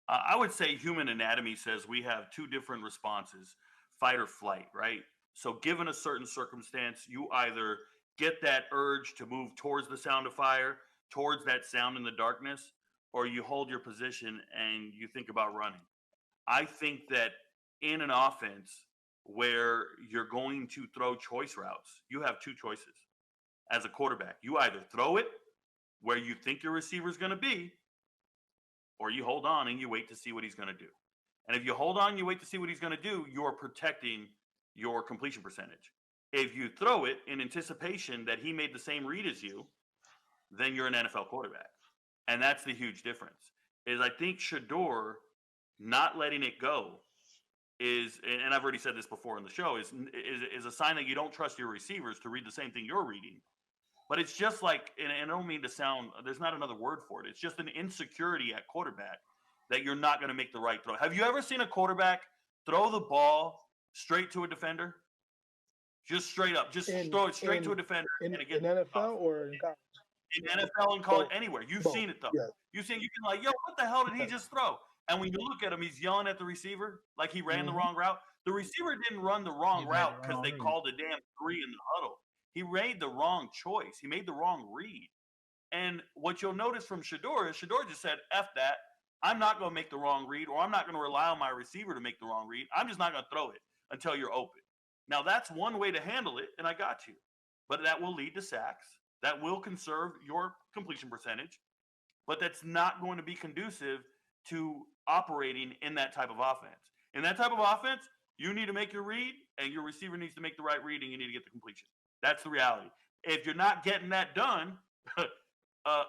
Speaker 1: I would say human anatomy says we have two different responses, fight or flight, right? So, given a certain circumstance, you either get that urge to move towards the sound of fire, towards that sound in the darkness, or you hold your position and you think about running. I think that in an offense where you're going to throw choice routes, you have two choices as a quarterback. You either throw it where you think your receiver is going to be, or you hold on and you wait to see what he's going to do. And if you hold on, you wait to see what he's going to do, you're protecting your completion percentage. If you throw it in anticipation that he made the same read as you, then you're an NFL quarterback. And that's the huge difference. Is I think Shador not letting it go is, and I've already said this before in the show, is a sign that you don't trust your receivers to read the same thing you're reading. But it's just like, and I don't mean to sound, there's not another word for it. It's just an insecurity at quarterback that you're not going to make the right throw. Have you ever seen a quarterback throw the ball straight to a defender? Just straight up, just
Speaker 7: In
Speaker 1: throw it straight to a
Speaker 7: in
Speaker 1: defender
Speaker 7: in,
Speaker 1: and it
Speaker 7: in
Speaker 1: gets off.
Speaker 7: NFL or in college?
Speaker 1: In NFL and college,
Speaker 7: Both.
Speaker 1: anywhere. You've
Speaker 7: Both.
Speaker 1: seen it though.
Speaker 7: Yes.
Speaker 1: You can like, yo, what the hell did he
Speaker 7: Yes.
Speaker 1: just throw? And when you look at him, he's yelling at the receiver like he ran the
Speaker 7: Hmm.
Speaker 1: wrong route. The receiver didn't run the wrong
Speaker 6: He made
Speaker 1: route
Speaker 6: the
Speaker 1: because
Speaker 6: wrong
Speaker 1: they
Speaker 6: read.
Speaker 1: called a damn three in the huddle. He made the wrong choice. He made the wrong read. And what you'll notice from Shador is Shador just said, F that. I'm not going to make the wrong read, or I'm not going to rely on my receiver to make the wrong read. I'm just not going to throw it until you're open. Now, that's one way to handle it, and I got you. But that will lead to sacks. That will conserve your completion percentage. But that's not going to be conducive to operating in that type of offense. In that type of offense, you need to make your read, and your receiver needs to make the right read, and you need to get the completion. That's the reality. If you're not getting that done,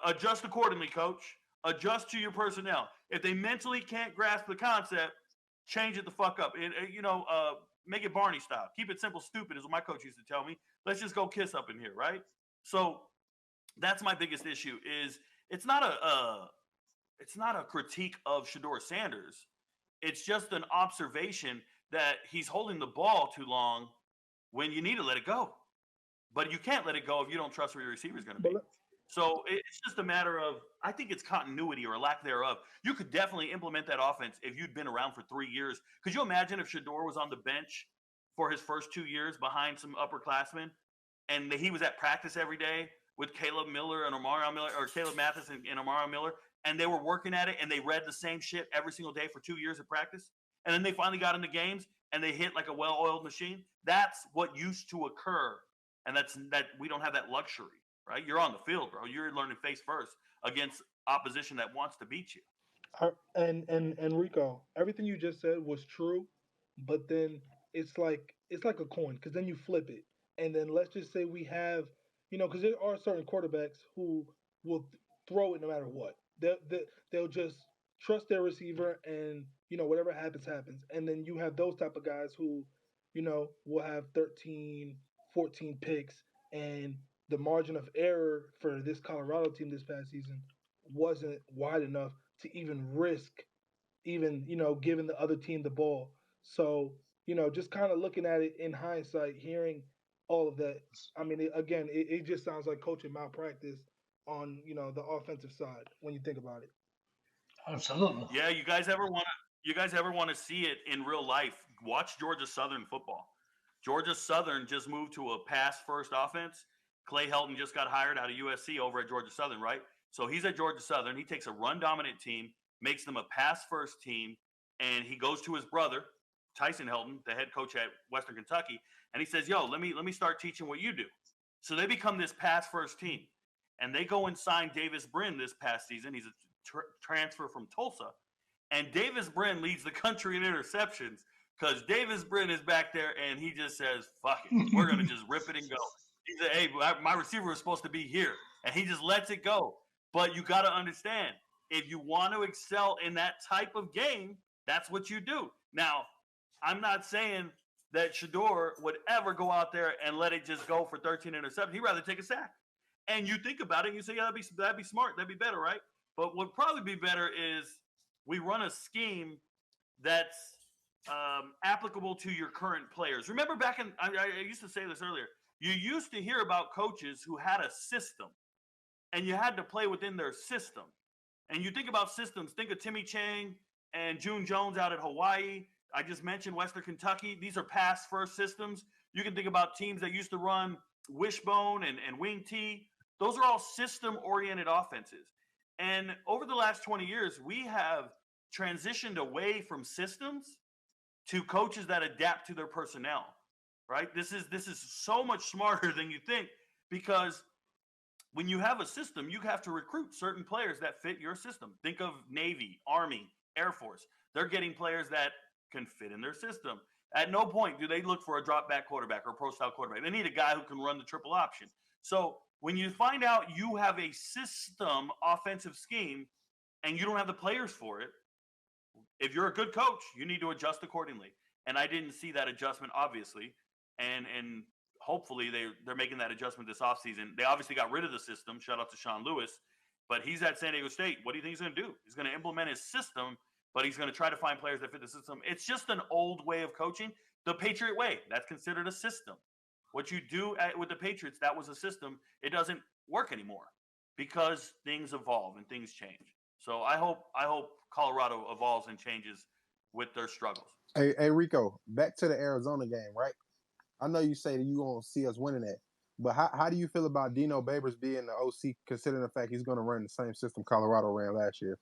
Speaker 1: adjust accordingly, coach. Adjust to your personnel. If they mentally can't grasp the concept, change it the fuck up. And make it Barney style. Keep it simple, stupid is what my coach used to tell me. Let's just go kiss up in here, right? So that's my biggest issue. Is it's not a critique of Shador Sanders. It's just an observation that he's holding the ball too long when you need to let it go. But you can't let it go if you don't trust where your receiver is going to be. So it's just a matter of, I think it's continuity or lack thereof. You could definitely implement that offense if you'd been around for 3 years. Could you imagine if Shador was on the bench for his first 2 years behind some upperclassmen and he was at practice every day with Caleb Miller and Omarion Miller, or Caleb Mathis and Omarion Miller, and they were working at it and they read the same shit every single day for 2 years of practice? And then they finally got into games and they hit like a well-oiled machine. That's what used to occur. And that we don't have that luxury, right? You're on the field, bro. You're learning face first against opposition that wants to beat you.
Speaker 7: And Rico, everything you just said was true, but then it's like a coin because then you flip it, and then let's just say we have, because there are certain quarterbacks who will throw it no matter what. They'll just trust their receiver, and whatever happens happens. And then you have those type of guys who, will have 13, 14 picks, and the margin of error for this Colorado team this past season wasn't wide enough to even risk even giving the other team the ball. So just kind of looking at it in hindsight, hearing all of that, I mean, it just sounds like coaching malpractice on the offensive side when you think about it.
Speaker 6: Absolutely.
Speaker 1: Yeah, you guys ever want to see it in real life? Watch Georgia Southern football. Georgia Southern just moved to a pass first offense. Clay Helton just got hired out of USC over at Georgia Southern, right? So he's at Georgia Southern. He takes a run dominant team, makes them a pass first team, and he goes to his brother, Tyson Helton, the head coach at Western Kentucky, and he says, "Yo, let me start teaching what you do." So they become this pass first team, and they go and sign Davis Brin this past season. He's a transfer from Tulsa, and Davis Brin leads the country in interceptions because Davis Brin is back there and he just says, "Fuck it, we're gonna just rip it and go." He said, "Hey, my receiver is supposed to be here," and he just lets it go. But you got to understand, if you want to excel in that type of game, that's what you do. Now, I'm not saying that Shador would ever go out there and let it just go for 13 interceptions. He'd rather take a sack. And you think about it, and you say, "Yeah, that'd be smart. That'd be better, right?" But what would probably be better is we run a scheme that's applicable to your current players. Remember back in, I used to say this earlier, you used to hear about coaches who had a system, and you had to play within their system. And you think about systems, think of Timmy Chang and June Jones out at Hawaii. I just mentioned Western Kentucky. These are pass first systems. You can think about teams that used to run wishbone and wing T. Those are all system oriented offenses. And over the last 20 years, we have transitioned away from systems to coaches that adapt to their personnel, right? This is so much smarter than you think, because when you have a system, you have to recruit certain players that fit your system. Think of Navy, Army, Air Force. They're getting players that can fit in their system. At no point do they look for a drop back quarterback or a pro style quarterback. They need a guy who can run the triple option. So when you find out you have a system offensive scheme and you don't have the players for it, if you're a good coach, you need to adjust accordingly. And I didn't see that adjustment, obviously. And hopefully they're making that adjustment this offseason. They obviously got rid of the system. Shout out to Sean Lewis. But he's at San Diego State. What do you think he's going to do? He's going to implement his system, but he's going to try to find players that fit the system. It's just an old way of coaching. The Patriot way, that's considered a system. What you do with the Patriots, that was a system. It doesn't work anymore because things evolve and things change. So I hope Colorado evolves and changes with their struggles.
Speaker 5: Hey Rico, back to the Arizona game, right? I know you say that you won't see us winning that, but how do you feel about Dino Babers being the OC, considering the fact he's going to run the same system Colorado ran last year?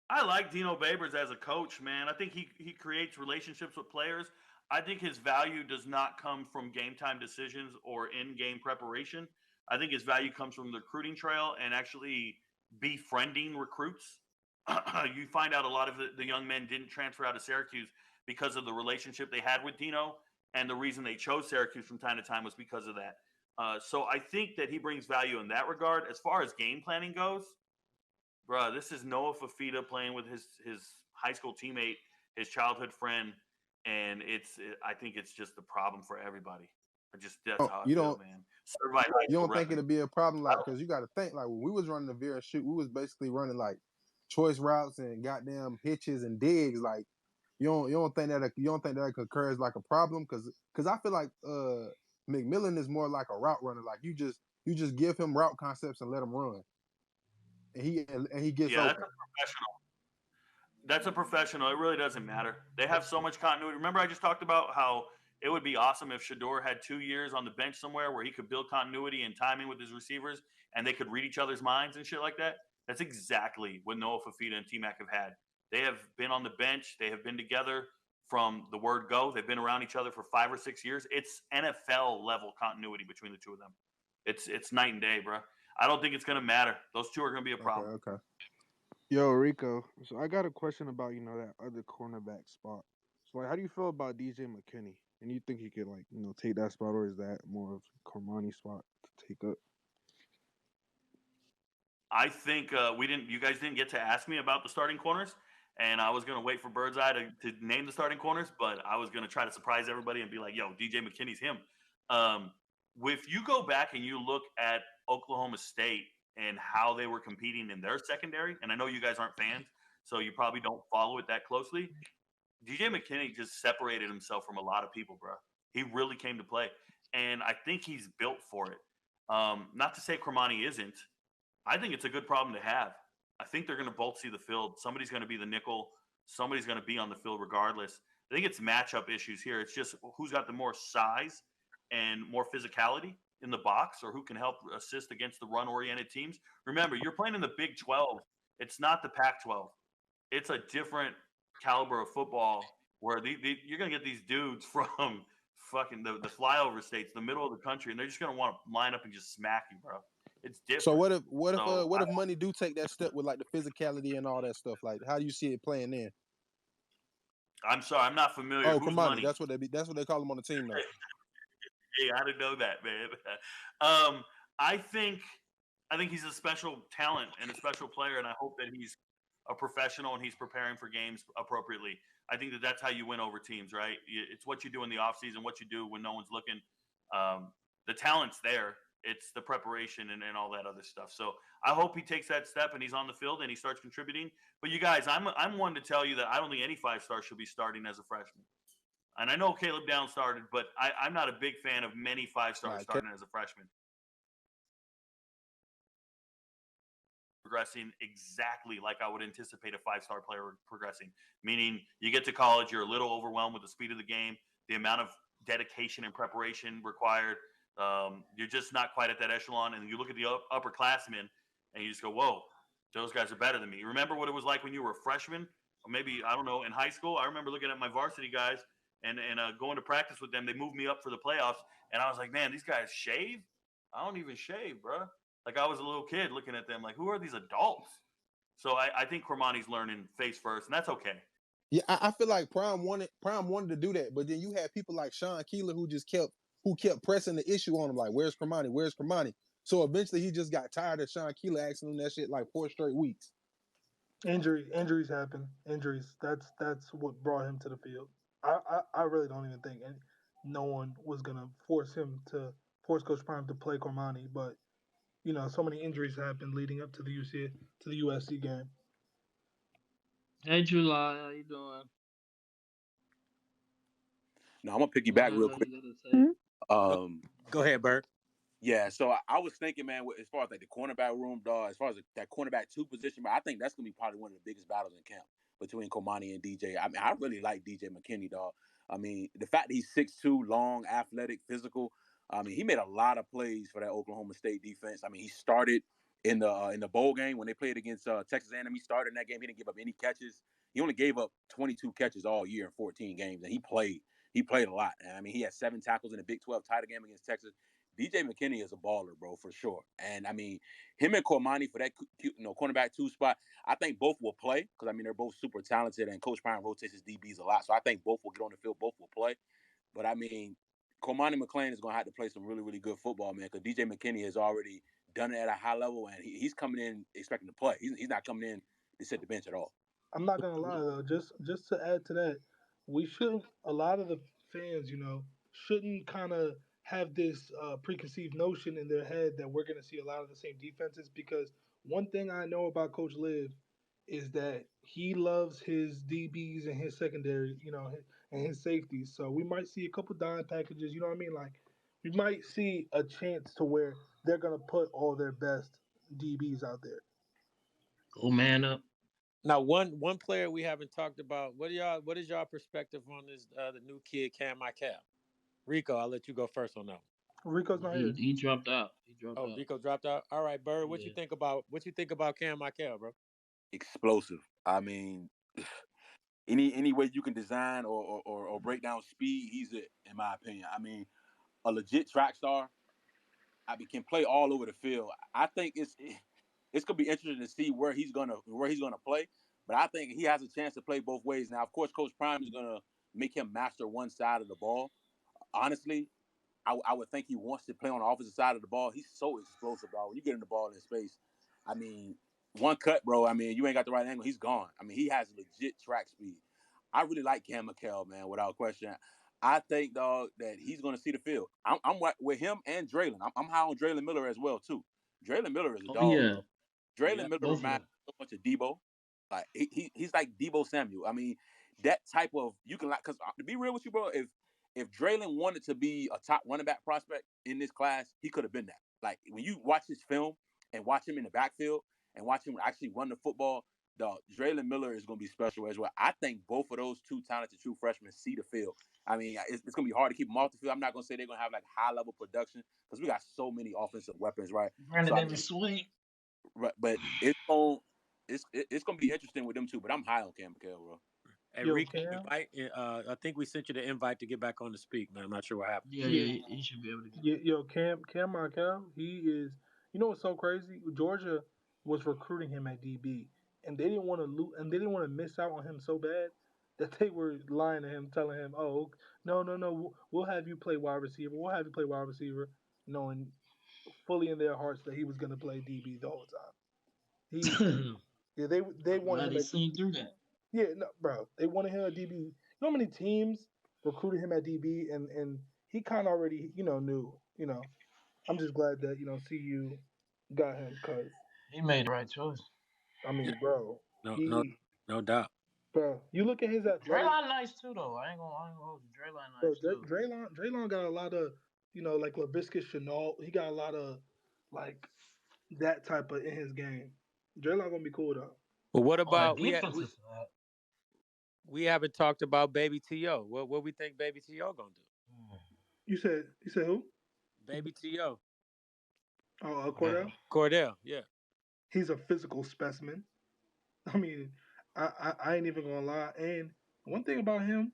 Speaker 1: I like Dino Babers as a coach, man. I think he creates relationships with players. I think his value does not come from game time decisions or in-game preparation. I think his value comes from the recruiting trail and actually befriending recruits. You find out a lot of the young men didn't transfer out of Syracuse because of the relationship they had with Dino, and the reason they chose Syracuse from time to time was because of that. So I think that he brings value in that regard. As far as game planning goes, bruh, this is Noah Fafita playing with his high school teammate, his childhood friend, and I think it's just a problem for everybody. That's
Speaker 5: Oh,
Speaker 1: how I
Speaker 5: you
Speaker 1: feel,
Speaker 5: don't
Speaker 1: man. Servite High
Speaker 5: you
Speaker 1: School
Speaker 5: don't think
Speaker 1: repping.
Speaker 5: it'll be a problem,
Speaker 1: I
Speaker 5: like, because you got to think, like, when we was running the veer and shoot, we was basically running like choice routes and goddamn hitches and digs. Like, you don't think that occurs like a problem? Because I feel like McMillan is more like a route runner. Like, you just give him route concepts and let him run, and he gets
Speaker 1: Yeah,
Speaker 5: open.
Speaker 1: that's a professional. It really doesn't matter. They have so much continuity. Remember, I just talked about how it would be awesome if Shador had 2 years on the bench somewhere where he could build continuity and timing with his receivers, and they could read each other's minds and shit like that. That's exactly what Noah Fafita and T Mac have had. They have been on the bench. They have been together from the word go. They've been around each other for 5 or 6 years. It's NFL level continuity between the two of them. It's night and day, bro. I don't think it's gonna matter. Those two are gonna be a problem.
Speaker 5: Okay.
Speaker 8: Yo, Rico. So I got a question about that other cornerback spot. So like, how do you feel about DJ McKinney? And you think he could take that spot, or is that more of Cormani's spot to take up?
Speaker 1: I think we didn't. You guys didn't get to ask me about the starting corners, and I was gonna wait for Birdseye to name the starting corners, but I was gonna try to surprise everybody and be like, "Yo, DJ McKinney's him." Um, if you go back and you look at Oklahoma State and how they were competing in their secondary, and I know you guys aren't fans, so you probably don't follow it that closely. DJ McKinney just separated himself from a lot of people, bro. He really came to play, and I think he's built for it. Not to say Cremani isn't. I think it's a good problem to have. I think they're going to both see the field. Somebody's going to be the nickel. Somebody's going to be on the field regardless. I think it's matchup issues here. It's just who's got the more size and more physicality in the box, or who can help assist against the run-oriented teams. Remember, you're playing in the Big 12. It's not the Pac-12. It's a different caliber of football where you're going to get these dudes from fucking the flyover states, the middle of the country, and they're just going to want to line up and just smack you, bro. It's different.
Speaker 5: So what if money do take that step with like the physicality and all that stuff? Like, how do you see it playing in?
Speaker 1: I'm sorry, I'm not familiar.
Speaker 5: Oh,
Speaker 1: Who's
Speaker 5: Cormani,
Speaker 1: money?
Speaker 5: that's what they call him on the team now.
Speaker 1: Hey, I didn't know that, man. I think he's a special talent and a special player, and I hope that he's a professional and he's preparing for games appropriately. I think that's how you win over teams, right? It's what you do in the offseason, what you do when no one's looking. The talent's there. It's the preparation and all that other stuff. So I hope he takes that step and he's on the field and he starts contributing. But you guys, I'm one to tell you that I don't think any 5-star should be starting as a freshman. And I know Caleb Downs started, but I'm not a big fan of many 5-stars starting as a freshman. Progressing exactly like I would anticipate a 5-star player progressing, meaning you get to college, you're a little overwhelmed with the speed of the game, the amount of dedication and preparation required. You're just not quite at that echelon. And you look at the upperclassmen and you just go, whoa, those guys are better than me. You remember what it was like when you were a freshman? Or maybe, I don't know, in high school? I remember looking at my varsity guys and going to practice with them. They moved me up for the playoffs. And I was like, man, these guys shave? I don't even shave, bro. Like, I was a little kid looking at them like, who are these adults? So I think Cormani's learning face first, and that's okay.
Speaker 5: Yeah, I feel like Prime wanted to do that, but then you had people like Sean Keeler who kept pressing the issue on him, like, where's Cormani? Where's Cormani? So eventually he just got tired of Sean Keeler asking him that shit like 4 straight weeks.
Speaker 7: Injuries happen. Injuries. That's what brought him to the field. I really don't even think no one was gonna force Coach Prime to play Cormani, but so many injuries happened leading up to the USC game.
Speaker 6: Hey, July, how you doing?
Speaker 4: No, I'm gonna pick you back real quick.
Speaker 2: Go ahead, Bert.
Speaker 4: Yeah, so I was thinking, man, as far as like the cornerback room, dog, as far as that cornerback 2 position, but I think that's gonna be probably one of the biggest battles in camp between Cormani and DJ. I mean, I really like DJ McKinney, dog. I mean, the fact that he's 6'2", long, athletic, physical. I mean, he made a lot of plays for that Oklahoma State defense. I mean, he started in the bowl game when they played against Texas A&M. He started in that game. He didn't give up any catches. He only gave up 22 catches all year in 14 games, and he played. He played a lot. And I mean, he had 7 tackles in the Big 12 title game against Texas. DJ McKinney is a baller, bro, for sure. And I mean, him and Cormani for that cornerback 2 spot, I think both will play because I mean they're both super talented, and Coach Prime rotates his DBs a lot, so I think both will get on the field, both will play. But I mean, Cormani McClain is gonna have to play some really, really good football, man. Because DJ McKinney has already done it at a high level, and he's coming in expecting to play. He's not coming in to sit the bench at all.
Speaker 7: I'm not gonna lie though, just to add to that, we shouldn't. A lot of the fans, shouldn't kind of have this preconceived notion in their head that we're gonna see a lot of the same defenses. Because one thing I know about Coach Liv is that he loves his DBs and his secondary, and his safeties. So we might see a couple dime packages. You know what I mean? Like we might see a chance to where they're gonna put all their best DBs out there.
Speaker 6: Go man up.
Speaker 2: Now, one player we haven't talked about. What is y'all perspective on this the new kid Cam Michael? Rico, I'll let you go first on that
Speaker 7: Rico's not
Speaker 6: He
Speaker 7: here.
Speaker 6: he dropped out. He dropped
Speaker 2: one. Oh,
Speaker 6: out.
Speaker 2: Rico dropped out. All right, Bird,
Speaker 6: Yeah.
Speaker 2: what you think about Cam Michael, bro?
Speaker 4: Explosive. I mean, any way you can design or break down speed, he's it, in my opinion. I mean, a legit track star. I mean, can play all over the field. I think it's gonna be interesting to see where he's gonna play. But I think he has a chance to play both ways. Now, of course, Coach Prime is gonna make him master one side of the ball. Honestly, I would think he wants to play on the opposite side of the ball. He's so explosive, bro. When you get in the ball in space, I mean, one cut, bro. I mean, you ain't got the right angle. He's gone. I mean, he has legit track speed. I really like Cam McHale, man, without question. I think, dog, that he's going to see the field. I'm with him and Draylon. I'm high on Draylon Miller as well, too. Draylon Miller is a
Speaker 6: Oh
Speaker 4: dog,
Speaker 6: yeah,
Speaker 4: bro.
Speaker 2: Yeah.
Speaker 4: Draylon Miller
Speaker 6: both of
Speaker 4: reminds
Speaker 6: them.
Speaker 4: me so much of Debo. Like he's like Debo Samuel. I mean, that type of you can like because to be real with you, bro, if Draylon wanted to be a top running back prospect in this class, he could have been that. Like when you watch his film and watch him in the backfield and watch him actually run the football, dog, Draylon Miller is going to be special as well. I think both of those two talented true freshmen see the field. I mean, it's going to be hard to keep them off the field. I'm not going to say they're going to have like high level production because we got so many offensive weapons, right?
Speaker 6: Brandon
Speaker 4: So I
Speaker 6: Davis
Speaker 4: think,
Speaker 6: Sweet.
Speaker 4: right, but it's going to be interesting with them too. But I'm high on Cam McHale, bro.
Speaker 2: Hey,
Speaker 7: Yo,
Speaker 2: Rico,
Speaker 7: Cam.
Speaker 2: I think we sent you the invite to get back on to speak, man. I'm not sure what happened.
Speaker 6: Yeah,
Speaker 7: Yeah,
Speaker 6: yeah, he should be able to get
Speaker 7: yeah, yo, Cam Markel, he is. You know what's so crazy? Georgia was recruiting him at DB, and they didn't want to lose, and they didn't want to miss out on him so bad that they were lying to him, telling him, "Oh, no, no, no, we'll have you play wide receiver. We'll have you play wide receiver," knowing fully in their hearts that he was gonna play DB the whole time. He,
Speaker 6: that.
Speaker 7: yeah, they
Speaker 6: I'm
Speaker 7: wanted
Speaker 6: glad
Speaker 7: him
Speaker 6: they
Speaker 7: at
Speaker 6: seen through that.
Speaker 7: yeah, no, bro, they wanted him at DB. You know how many teams recruited him at DB, and he kind of already knew. I'm just glad that CU got him because
Speaker 6: He made the right choice.
Speaker 7: I mean, bro,
Speaker 2: No, no,
Speaker 7: he,
Speaker 2: no doubt.
Speaker 7: bro, you look at his athletic,
Speaker 6: Draylon nice too though. I ain't gonna hold you. Draylon
Speaker 7: bro.
Speaker 6: nice too.
Speaker 7: Draylon got a lot of like Labiscus Chenault. He got a lot of like that type of in his game. Draylon gonna be cool though.
Speaker 2: But what
Speaker 6: On the
Speaker 2: about
Speaker 6: defensive side,
Speaker 2: we haven't talked about Baby To? What we think Baby To gonna do?
Speaker 7: You said who?
Speaker 2: Baby To,
Speaker 7: Oh,
Speaker 6: man,
Speaker 7: Cordell.
Speaker 2: Cordell, yeah.
Speaker 7: He's a physical specimen. I mean, I ain't even gonna lie. And one thing about him,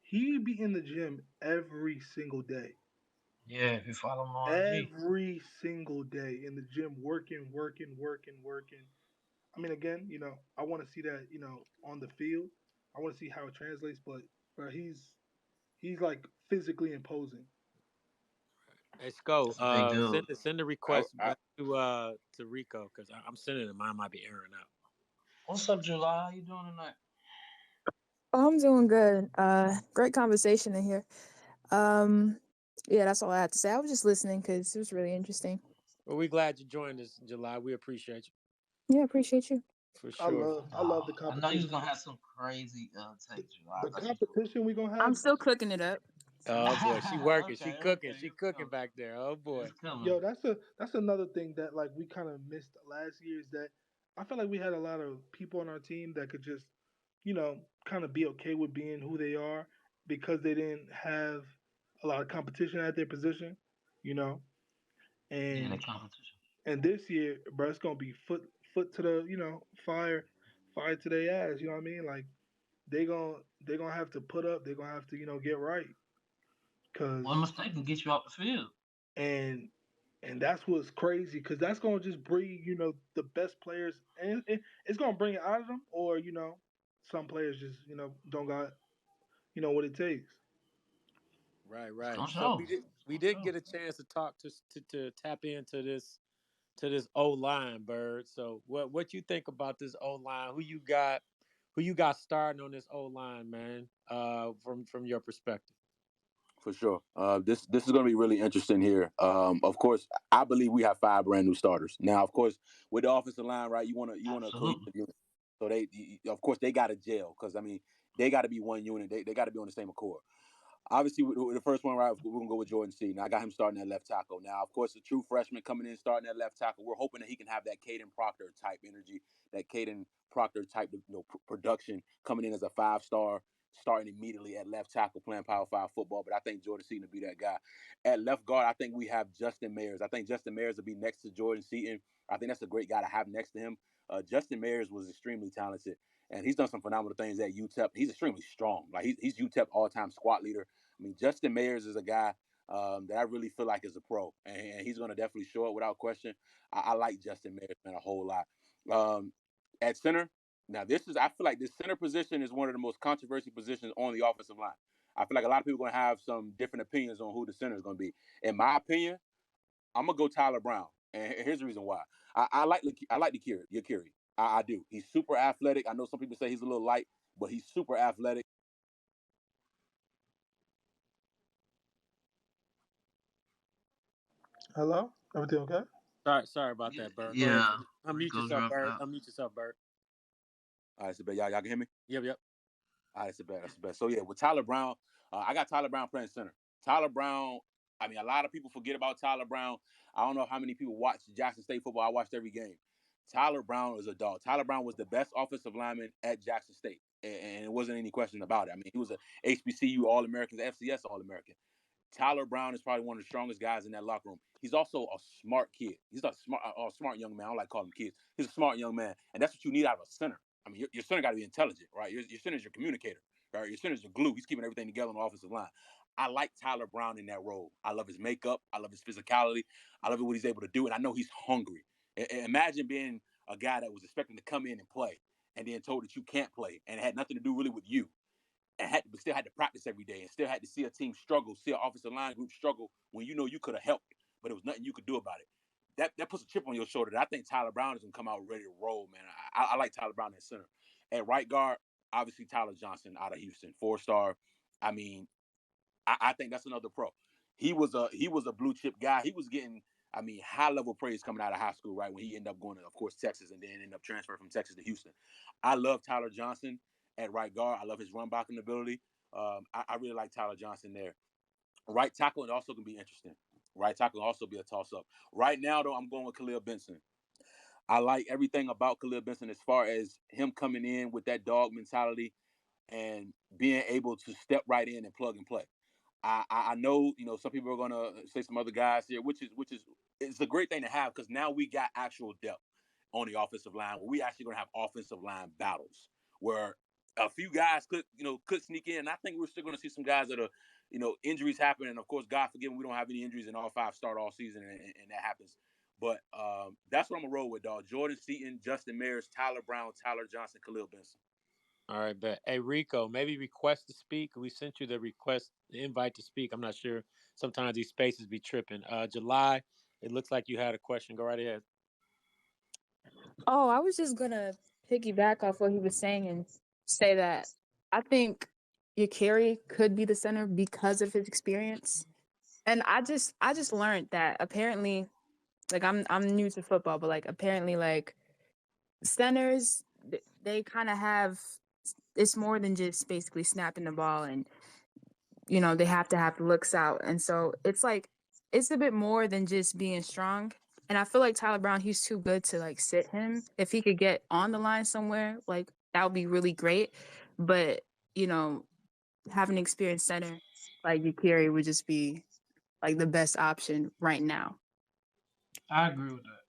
Speaker 7: he be in the gym every single day.
Speaker 6: yeah, if you follow him on IG.
Speaker 7: Every single day in the gym, working, working, working, working. I mean, again, I want to see that, on the field. I want to see how it translates, but he's like physically imposing.
Speaker 2: Hey, Sko,
Speaker 6: That's a big dude.
Speaker 2: send the
Speaker 4: I,
Speaker 2: request
Speaker 4: I,
Speaker 2: back to Rico because I'm sending it. Mine might be airing out.
Speaker 6: What's up, July? How you doing tonight?
Speaker 9: Oh, I'm doing good. Great conversation in here. Um, yeah, that's all I have to say. I was just listening because it was really interesting.
Speaker 2: Well, we're glad you joined us, July. We appreciate
Speaker 9: Yeah, appreciate you.
Speaker 2: you for
Speaker 7: I
Speaker 2: sure.
Speaker 7: love I
Speaker 6: Oh,
Speaker 7: love the
Speaker 6: I know you was
Speaker 7: competition.
Speaker 6: gonna have some crazy take, July. I
Speaker 7: The
Speaker 6: thought you was
Speaker 7: competition we gonna
Speaker 9: I'm
Speaker 7: have,
Speaker 9: still cooking it up.
Speaker 2: Oh boy, she working, she
Speaker 6: okay,
Speaker 2: cooking,
Speaker 6: okay,
Speaker 2: she
Speaker 6: it's
Speaker 2: cooking
Speaker 6: coming.
Speaker 2: back there. Oh boy.
Speaker 6: It's coming.
Speaker 7: yo. That's another thing that like we kind of missed last year is that I feel like we had a lot of people on our team that could just kind of be okay with being who they are because they didn't have a lot of competition at their position, you know.
Speaker 6: Yeah, the
Speaker 7: And
Speaker 6: competition.
Speaker 7: this year, bro, it's gonna be foot to the fire to their ass. You know what I mean? Like they gonna have to put up. They're gonna have to get right. Cause
Speaker 6: One mistake can get you off the field.
Speaker 7: and and that's what's crazy because that's gonna just bring the best players and it's gonna bring it out of them or some players just don't got what it takes.
Speaker 2: Right.
Speaker 6: Don't
Speaker 2: So
Speaker 6: show.
Speaker 2: we
Speaker 6: Don't
Speaker 2: did
Speaker 6: show.
Speaker 2: get a chance to talk to tap into this O line, Bird. So what you think about this O line? Who you got starting on this O line, man? From your perspective.
Speaker 4: For sure. This is going to be really interesting here. Of course, I believe we have 5 brand new starters. Now, of course, with the offensive line, right? You want a cohesive
Speaker 6: Absolutely.
Speaker 4: unit. So of course, they got to gel because I mean, they got to be one unit. They got to be on the same accord. Obviously, with the first one, right, we're gonna go with Jordan Seaton. I got him starting at left tackle. Now, of course, a true freshman coming in starting at left tackle. We're hoping that he can have that Caden Proctor type energy, that Caden Proctor type of production coming in as a 5-star, starting immediately at left tackle, playing Power 5 football. But I think Jordan Seaton will be that guy. At left guard, I think we have Justin Mayers. I think Justin Mayers will be next to Jordan Seaton. I think that's a great guy to have next to him. Justin Mayers was extremely talented, and he's done some phenomenal things at UTEP. He's extremely strong. Like he's UTEP all-time squat leader. I mean, Justin Mayers is a guy that I really feel like is a pro, and he's going to definitely show it without question. I like Justin Mayers, man, a whole lot. Um, at center, now I feel like this center position is one of the most controversial positions on the offensive line. I feel like a lot of people are going to have some different opinions on who the center is going to be. In my opinion, I'm gonna go Tyler Brown, and here's the reason why. I like the Yakiri. I do. He's super athletic. I know some people say he's a little light, but he's super athletic.
Speaker 7: Hello, everything okay?
Speaker 2: Sorry about
Speaker 6: Yeah.
Speaker 2: that, Bird. Go ahead.
Speaker 6: Yeah.
Speaker 2: Unmute
Speaker 6: Rico
Speaker 2: yourself,
Speaker 6: dropped
Speaker 2: Bird.
Speaker 6: out.
Speaker 2: Unmute yourself, Bird.
Speaker 4: All right, so y'all can hear me.
Speaker 2: Yep.
Speaker 4: All right, that's the best. That's the best. So yeah, with Tyler Brown, I got Tyler Brown playing center. Tyler Brown. I mean, a lot of people forget about Tyler Brown. I don't know how many people watch Jackson State football. I watched every game. Tyler Brown is a dog. Tyler Brown was the best offensive lineman at Jackson State, and it wasn't any question about it. I mean, he was a HBCU All American, FCS All American. Tyler Brown is probably one of the strongest guys in that locker room. He's also a smart kid. He's a smart young man. I don't like calling him kids. He's a smart young man, and that's what you need out of a center. I mean, your center got to be intelligent, right? Your center is your communicator, right? Your center is your glue. He's keeping everything together on the offensive line. I like Tyler Brown in that role. I love his makeup. I love his physicality. I love what he's able to do, and I know he's hungry. Imagine being a guy that was expecting to come in and play, and then told that you can't play, and it had nothing to do really with you, and but still had to practice every day and still had to see a team struggle, see an offensive line group struggle when you know you could have helped, but it was nothing you could do about it. That puts a chip on your shoulder. I think Tyler Brown is gonna come out ready to roll, man. I like Tyler Brown at center. At right guard, obviously Tyler Johnson out of Houston, 4-star. I mean, I think that's another pro. He was a blue chip guy. He was getting, I mean, high level praise coming out of high school, right? When he ended up going to, of course, Texas, and then ended up transferring from Texas to Houston. I love Tyler Johnson at right guard. I love his run blocking ability. I really like Tyler Johnson there. Right tackle, it also can be interesting. Right tackle will also be a toss up. Right now, though, I'm going with Khalil Benson. I like everything about Khalil Benson as far as him coming in with that dog mentality and being able to step right in and plug and play. I know some people are gonna say some other guys here, which is it's a great thing to have because now we got actual depth on the offensive line. Where we actually gonna have offensive line battles where a few guys could sneak in. And I think we're still gonna see some guys that are injuries happen, and of course, God forgive me, we don't have any injuries, and all 5 start all season, and that happens. But that's what I'm gonna roll with, dog. Jordan Seaton, Justin Mayers, Tyler Brown, Tyler Johnson, Khalil Benson.
Speaker 2: All right, bet. Hey, Rico, maybe request to speak. We sent you the invite to speak. I'm not sure. Sometimes these spaces be tripping. July, it looks like you had a question. Go right ahead.
Speaker 9: Oh, I was just gonna piggyback off what he was saying and say that I think Yakiri could be the center because of his experience. And I just learned that apparently, like I'm new to football, but like apparently like centers they kind of have, it's more than just basically snapping the ball, and they have to have looks out, and so it's like it's a bit more than just being strong. And I feel like Tyler Brown, he's too good to like sit him. If he could get on the line somewhere, like that would be really great. But you know, having an experienced center like Yakiri would just be like the best option right now.
Speaker 6: I agree with that.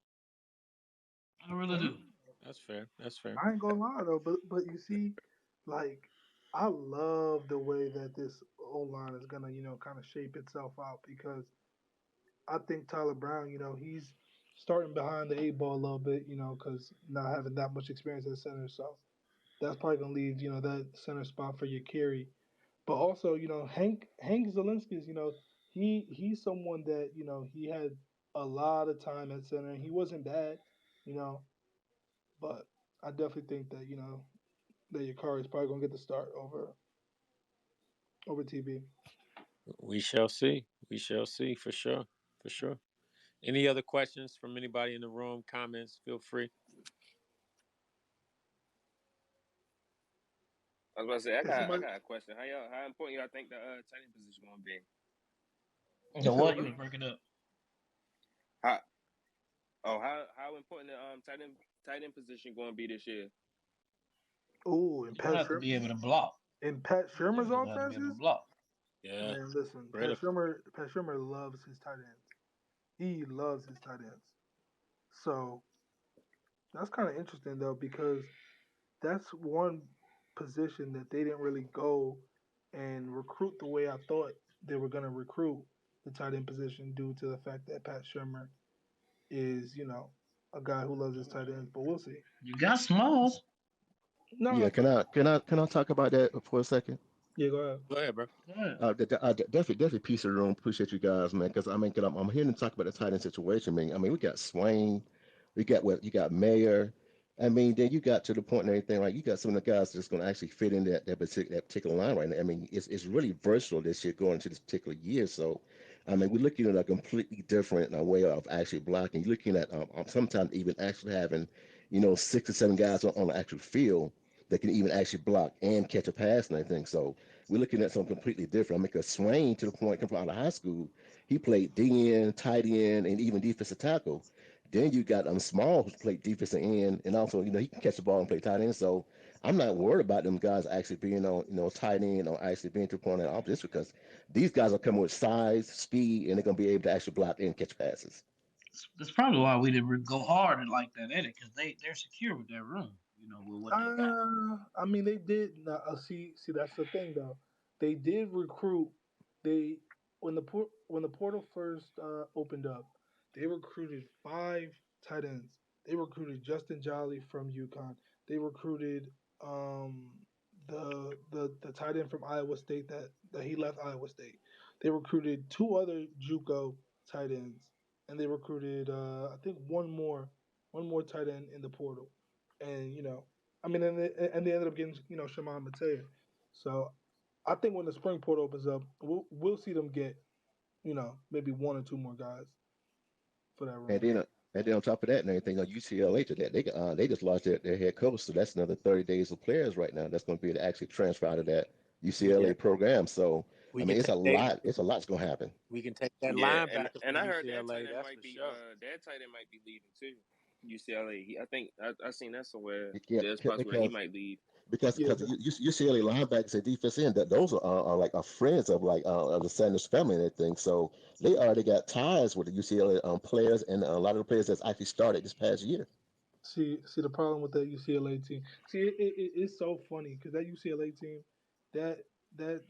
Speaker 6: I really
Speaker 7: Okay.
Speaker 6: do.
Speaker 2: That's fair. That's fair.
Speaker 7: I ain't gonna lie though, but you see, like I love the way that this O line is gonna kind of shape itself out because I think Tyler Brown, he's starting behind the 8 ball a little bit, because not having that much experience at center, so that's probably gonna leave that center spot for Yakiri. But also, Hank Zelinski's, he's someone that he had a lot of time at center. He wasn't bad, you know, but I definitely think that that Yakari is probably gonna get the start over TB.
Speaker 2: We shall see. We shall see for sure. For sure. Any other questions from anybody in the room? Comments? Feel free.
Speaker 10: I was about to say,
Speaker 7: Yeah,
Speaker 10: I
Speaker 7: somebody.
Speaker 10: got a question. How important y'all think the tight end position gonna be?
Speaker 6: The what? You was breaking up.
Speaker 10: How how important the tight end position gonna be this year?
Speaker 7: Oh, and
Speaker 6: You have to be able to block.
Speaker 7: in Pat
Speaker 6: You
Speaker 7: Shermer's
Speaker 6: definitely have to be able to
Speaker 7: offenses,
Speaker 6: block.
Speaker 2: Yeah.
Speaker 7: man, listen,
Speaker 2: Critical.
Speaker 7: Pat Shermer loves his tight ends. He loves his tight ends. So that's kind of interesting though, because that's one position that they didn't really go and recruit the way I thought they were going to recruit the tight end position, due to the fact that Pat Shermer is, a guy who loves his tight ends. But we'll see.
Speaker 6: You got Smalls.
Speaker 7: No,
Speaker 11: Yeah, can I talk about that for a second?
Speaker 7: Yeah, go ahead.
Speaker 2: Go ahead, bro.
Speaker 6: Go ahead.
Speaker 11: Definitely piece of the room. Appreciate you guys, man. Because I mean, I'm hearing them talk about the tight end situation. I mean, we got Swain, we got you got Mayer. I mean, then you got to the point and everything. Like you got some of the guys that's going to actually fit in that particular line right now. I mean, it's really versatile this year going into this particular year. So, I mean, we're looking at a completely different way of actually blocking. You're looking at sometimes even actually having, 6 or 7 guys on the actual field that can even actually block and catch a pass and everything. So we're looking at something completely different. I mean, because Swain, to the point, coming out of high school, he played DN, tight end, and even defensive tackle. Then you got Small, who's played defensive end, and also, he can catch the ball and play tight end. So I'm not worried about them guys actually being on, tight end or actually being to the point of opposition, because these guys are coming with size, speed, and they're going to be able to actually block and catch passes.
Speaker 6: That's probably why we didn't go hard like that at it, because they're secure with their room, with what they got.
Speaker 7: I mean, they did. See, that's the thing though. They did recruit. They when the portal first opened up, they recruited 5 tight ends. They recruited Justin Jolly from UConn. They recruited the tight end from Iowa State that he left Iowa State. They recruited 2 other JUCO tight ends, and they recruited I think one more tight end in the portal. And I mean, and they ended up getting Shimon Mateo. So I think when the spring portal opens up, we'll see them get maybe 1 or 2 more guys for that
Speaker 11: And
Speaker 7: room.
Speaker 11: then on top of that and everything, on UCLA to that, they just lost their head coach, so that's another 30 days of players right now. That's going to be able to actually transfer out of that UCLA
Speaker 2: Yeah.
Speaker 11: program. So
Speaker 2: We
Speaker 11: I mean,
Speaker 2: can
Speaker 11: it's a
Speaker 2: take
Speaker 11: lot. It's a lot's going to happen.
Speaker 2: we can take that
Speaker 10: Yeah,
Speaker 2: linebacker
Speaker 10: and
Speaker 2: from
Speaker 10: I heard that
Speaker 2: UCLA.
Speaker 10: tight end
Speaker 2: That's
Speaker 10: might
Speaker 2: for
Speaker 10: be
Speaker 2: sure.
Speaker 10: that tight end might be leaving too. UCLA. I think I seen that somewhere.
Speaker 11: Yeah,
Speaker 10: There's spots where he might leave.
Speaker 11: because
Speaker 7: Yeah,
Speaker 11: UCLA linebackers and defense end, that those are like are friends of of the Sanders family and everything. So they already got ties with the UCLA players, and a lot of the players that's actually started this past year.
Speaker 7: see the problem with that UCLA team. See, it's so funny because that UCLA team, that that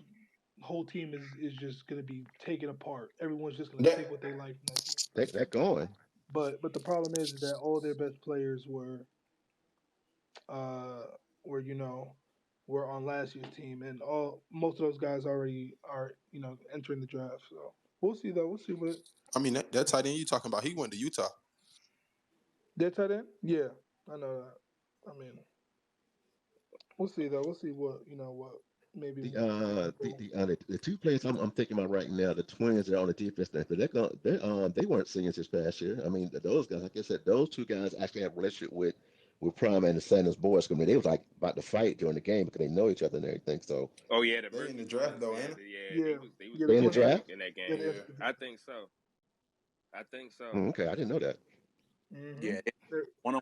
Speaker 7: whole team is just gonna be taken apart. Everyone's just gonna take what they like from that team.
Speaker 11: They're going.
Speaker 7: But the problem is that all their best players uh were were on last year's team, and all most of those guys already are entering the draft. So we'll see though. We'll see what
Speaker 5: I mean, that tight end you talking about, he went to Utah.
Speaker 7: their tight end. Yeah, I know that. I mean, we'll see though. We'll see what maybe.
Speaker 11: The 2 players I'm thinking about right now, the twins that are on the defense now, but they weren't seniors this past year. I mean, those guys, like I said, those 2 guys actually have a relationship with Prime and the Sanders boys. I mean, they was like about to fight during the game because they know each other and everything. So
Speaker 10: Oh yeah, the
Speaker 5: They in the
Speaker 10: Murphy
Speaker 5: draft
Speaker 10: twins.
Speaker 5: though,
Speaker 10: Yeah,
Speaker 5: ain't
Speaker 10: yeah,
Speaker 7: Yeah,
Speaker 10: they was
Speaker 7: yeah. The
Speaker 11: they in the
Speaker 7: twins.
Speaker 11: draft.
Speaker 10: in that
Speaker 7: Yeah,
Speaker 10: game.
Speaker 7: they
Speaker 5: yeah.
Speaker 7: entered
Speaker 10: I think so. I think so.
Speaker 11: Okay, I didn't know that.
Speaker 7: Mm-hmm.
Speaker 4: Yeah, one on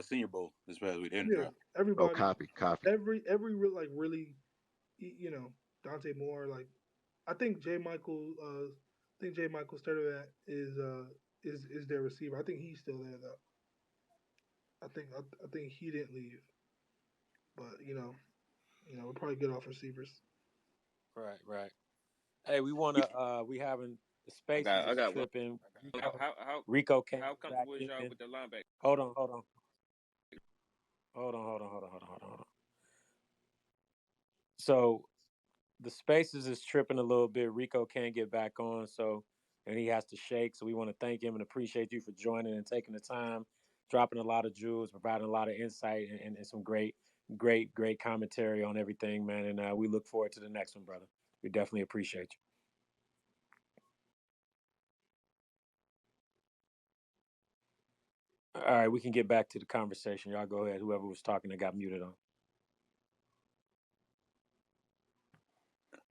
Speaker 4: Senior Bowl this past week. They in the
Speaker 7: Yeah,
Speaker 4: draft.
Speaker 11: Oh,
Speaker 7: everybody,
Speaker 11: copy.
Speaker 7: every real really, Dante Moore. Like, I think Jay Michael started at is their receiver. I think he's still there though. I think he didn't leave, but we'll probably get off receivers.
Speaker 2: Right. Hey, we having the spaces
Speaker 10: I got
Speaker 2: is
Speaker 10: one.
Speaker 2: tripping.
Speaker 10: Rico,
Speaker 2: Rico came
Speaker 10: how
Speaker 2: back
Speaker 10: comfortable is
Speaker 2: in.
Speaker 10: y'all with the linebacker?
Speaker 2: Hold on. So the spaces is tripping a little bit. Rico can't get back on, so and he has to shake. So we want to thank him and appreciate you for joining and taking the time, dropping a lot of jewels, providing a lot of insight and some great commentary on everything, man. And we look forward to the next one, brother. We definitely appreciate you. All right, we can get back to the conversation. Y'all go ahead. Whoever was talking that got muted on.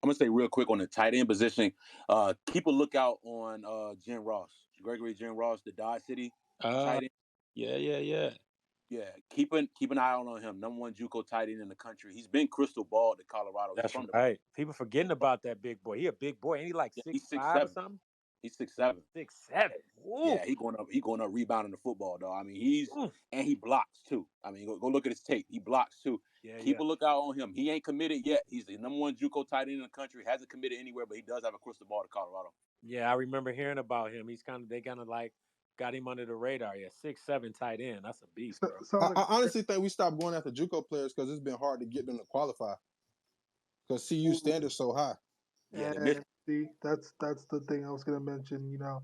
Speaker 4: I'm gonna say real quick on the tight end position. Keep a lookout on Jen Ross, Gregory Jen Ross, the Dodge City tight end.
Speaker 2: Yeah.
Speaker 4: Yeah, keep an eye out on him. Number one JUCO tight end in the country. He's been crystal ball to Colorado.
Speaker 2: That's right. People forgetting about that big boy. He a big boy. Ain't he like 6'5" or something?
Speaker 4: He's 6'7".
Speaker 2: 6'7".
Speaker 4: Yeah, he going up rebounding the football, though. I mean, and he blocks too. I mean, go look at his tape. He blocks too. Keep a lookout on him. He ain't committed yet. He's the number one JUCO tight end in the country. Hasn't committed anywhere, but he does have a crystal ball to Colorado.
Speaker 2: Yeah, I remember hearing about him. They kind of like got him under the radar. Yeah, 6'7" tight end. That's a beast, bro.
Speaker 5: I honestly think we stopped going after JUCO players because it's been hard to get them to qualify. Because CU standards so high.
Speaker 7: Yeah, see, that's the thing I was gonna mention. You know,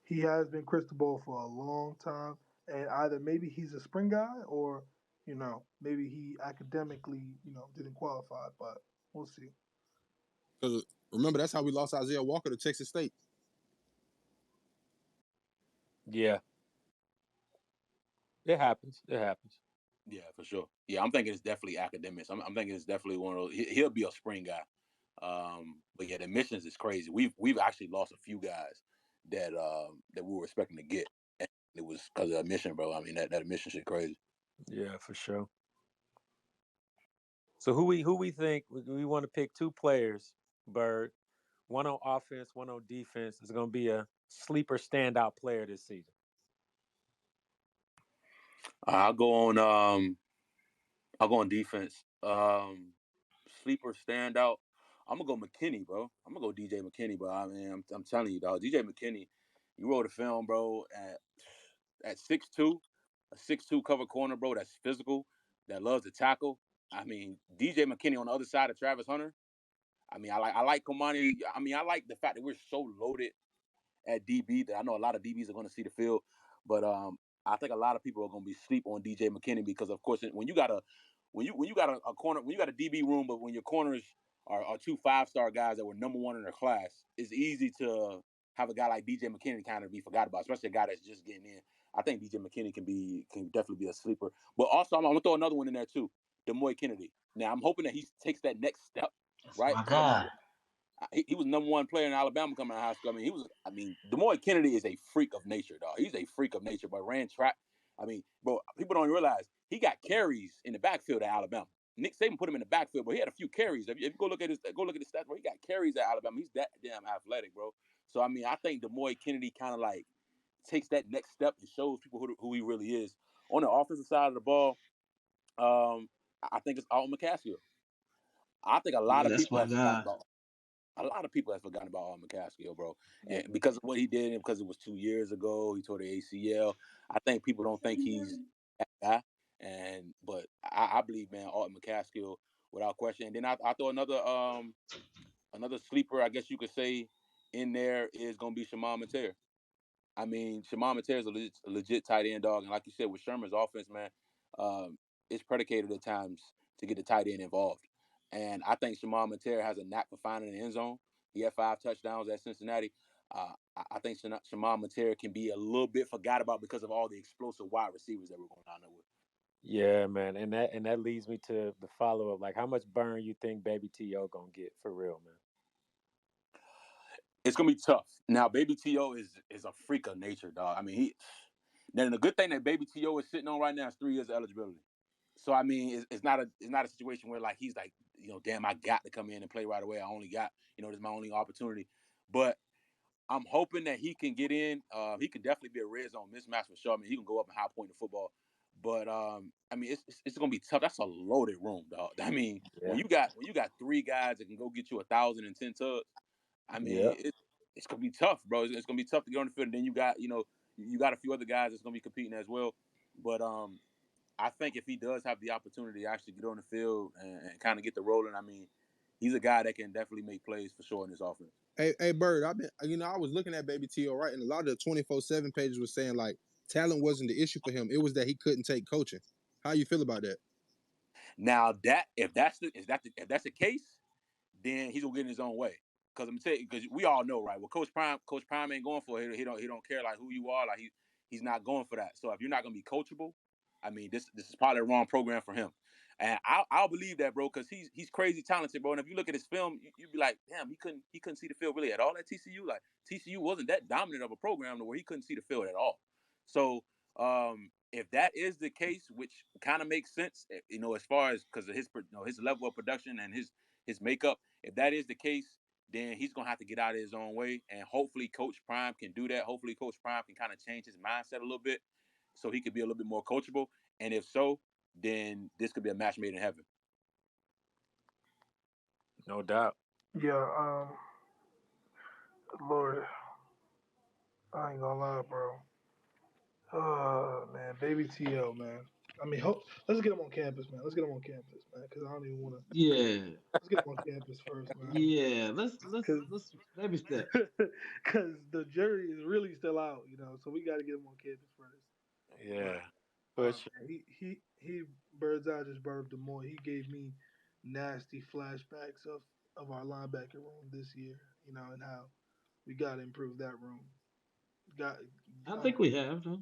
Speaker 7: he has been crystal ball for a long time, and either maybe he's a spring guy or maybe he academically didn't qualify, but we'll see.
Speaker 5: Because remember, that's how we lost Isaiah Walker to Texas State.
Speaker 2: Yeah. It happens.
Speaker 4: Yeah, for sure. Yeah, I'm thinking it's definitely academics. I'm thinking it's definitely one of those. He'll be a spring guy. But yeah, the admissions is crazy. We've actually lost a few guys that we were expecting to get. And it was because of admission, bro. I mean, that admission shit crazy.
Speaker 2: Yeah, for sure. So who we think we want to pick two players, Bird. One on offense, one on defense. Is going to be a sleeper standout player this season.
Speaker 4: I'll go on defense. Sleeper standout. I'm gonna go McKinney, bro. I'm gonna go DJ McKinney, bro. I mean, I'm telling you, dog. DJ McKinney, you wrote a film, bro, at 6'2", a 6'2" cover corner, bro. That's physical, that loves to tackle. I mean, DJ McKinney on the other side of Travis Hunter. I mean, I like Komani. I mean, I like the fact that we're so loaded at DB that I know a lot of DBs are going to see the field, but I think a lot of people are going to be sleep on DJ McKinney because, of course, when you got a corner, when you got a DB room, but when your corners are two 5-star guys that were number one in their class, it's easy to have a guy like DJ McKinney kind of be forgot about, especially a guy that's just getting in. I think DJ McKinney can definitely be a sleeper, but also I'm gonna throw another one in there too, Demoy Kennedy. Now I'm hoping that he takes that next step, right?
Speaker 6: My God.
Speaker 4: He was number one player in Alabama coming out of high school. I mean, Demoy Kennedy is a freak of nature, dog. He's a freak of nature, but ran track. I mean, bro, people don't realize he got carries in the backfield at Alabama. Nick Saban put him in the backfield, but he had a few carries. If you go look at the stats, bro, he got carries at Alabama. He's that damn athletic, bro. So I mean, I think Demoy Kennedy kind of like takes that next step and shows people who he really is. On the offensive side of the ball, I think it's Alton McCaskill. I think a lot of people have forgotten about. A lot of people have forgotten about Alton McCaskill, bro, and because of what he did, and because it was 2 years ago, he tore the ACL. I think people don't think he's that guy, but I believe, man, Alton McCaskill without question. And then I throw another sleeper, I guess you could say, in there is gonna be Shimon Mateer. I mean, Shimon Mateer is a legit tight end dog, and like you said, with Sherman's offense, man, it's predicated at times to get the tight end involved. And I think Shimon Mateer has a knack for finding the end zone. He had 5 touchdowns at Cincinnati. I think Shimon Mateer can be a little bit forgot about because of all the explosive wide receivers that we're going down there with.
Speaker 2: Yeah, man, and that leads me to the follow up. Like, how much burn you think Baby T.O. gonna get for real, man?
Speaker 4: It's gonna be tough. Now, Baby T.O. is a freak of nature, dog. I mean, then the good thing that Baby T.O. is sitting on right now is 3 years of eligibility. So I mean, it's not a situation where like he's like, damn, I got to come in and play right away. I only got, this is my only opportunity. But I'm hoping that he can get in. He can definitely be a red zone mismatch for sure. I mean, he can go up and high point the football. But I mean, it's gonna be tough. That's a loaded room, dog. I mean, when you got 3 guys that can go get you 1,010 tugs, I mean, it's gonna be tough, bro. It's gonna be tough to get on the field. And then you got, you got a few other guys that's gonna be competing as well. But I think if he does have the opportunity to actually get on the field and kind of get the rolling, I mean, he's a guy that can definitely make plays for sure in this offense.
Speaker 5: Hey, Bird, I was looking at Baby T.O. right, and a lot of the 24/7 pages was saying like talent wasn't the issue for him. It was that he couldn't take coaching. How you feel about that?
Speaker 4: Now that if that's the case, then he's gonna get in his own way. Because I'm telling you, because we all know, right? Well, Coach Prime ain't going for it. He don't care like who you are. Like he's not going for that. So if you're not gonna be coachable, I mean, this is probably the wrong program for him. And I'll believe that, bro, because he's crazy talented, bro. And if you look at his film, you'd be like, damn, he couldn't see the field really at all at TCU. Like TCU wasn't that dominant of a program to where he couldn't see the field at all. So if that is the case, which kind of makes sense, as far as because of his level of production and his makeup, if that is the case, then he's gonna have to get out of his own way, and hopefully Coach Prime can do that. Hopefully Coach Prime can kind of change his mindset a little bit, so he could be a little bit more coachable. And if so, then this could be a match made in heaven.
Speaker 2: No doubt.
Speaker 7: Yeah, Lord, I ain't gonna lie, bro. Oh man, Baby T.O. man. I mean, let's get him on campus, man. Let's get him on campus, man. Because I don't even want to.
Speaker 6: Yeah,
Speaker 7: Let's get him on campus first, man.
Speaker 6: yeah. Let's baby steps.
Speaker 7: Because the jury is really still out, So we got to get him on campus first.
Speaker 2: Yeah.
Speaker 7: But
Speaker 2: Push.
Speaker 7: he Bird's Eye just brought up the more. He gave me nasty flashbacks of our linebacker room this year, and how we got to improve that room. Got
Speaker 6: I think we have though.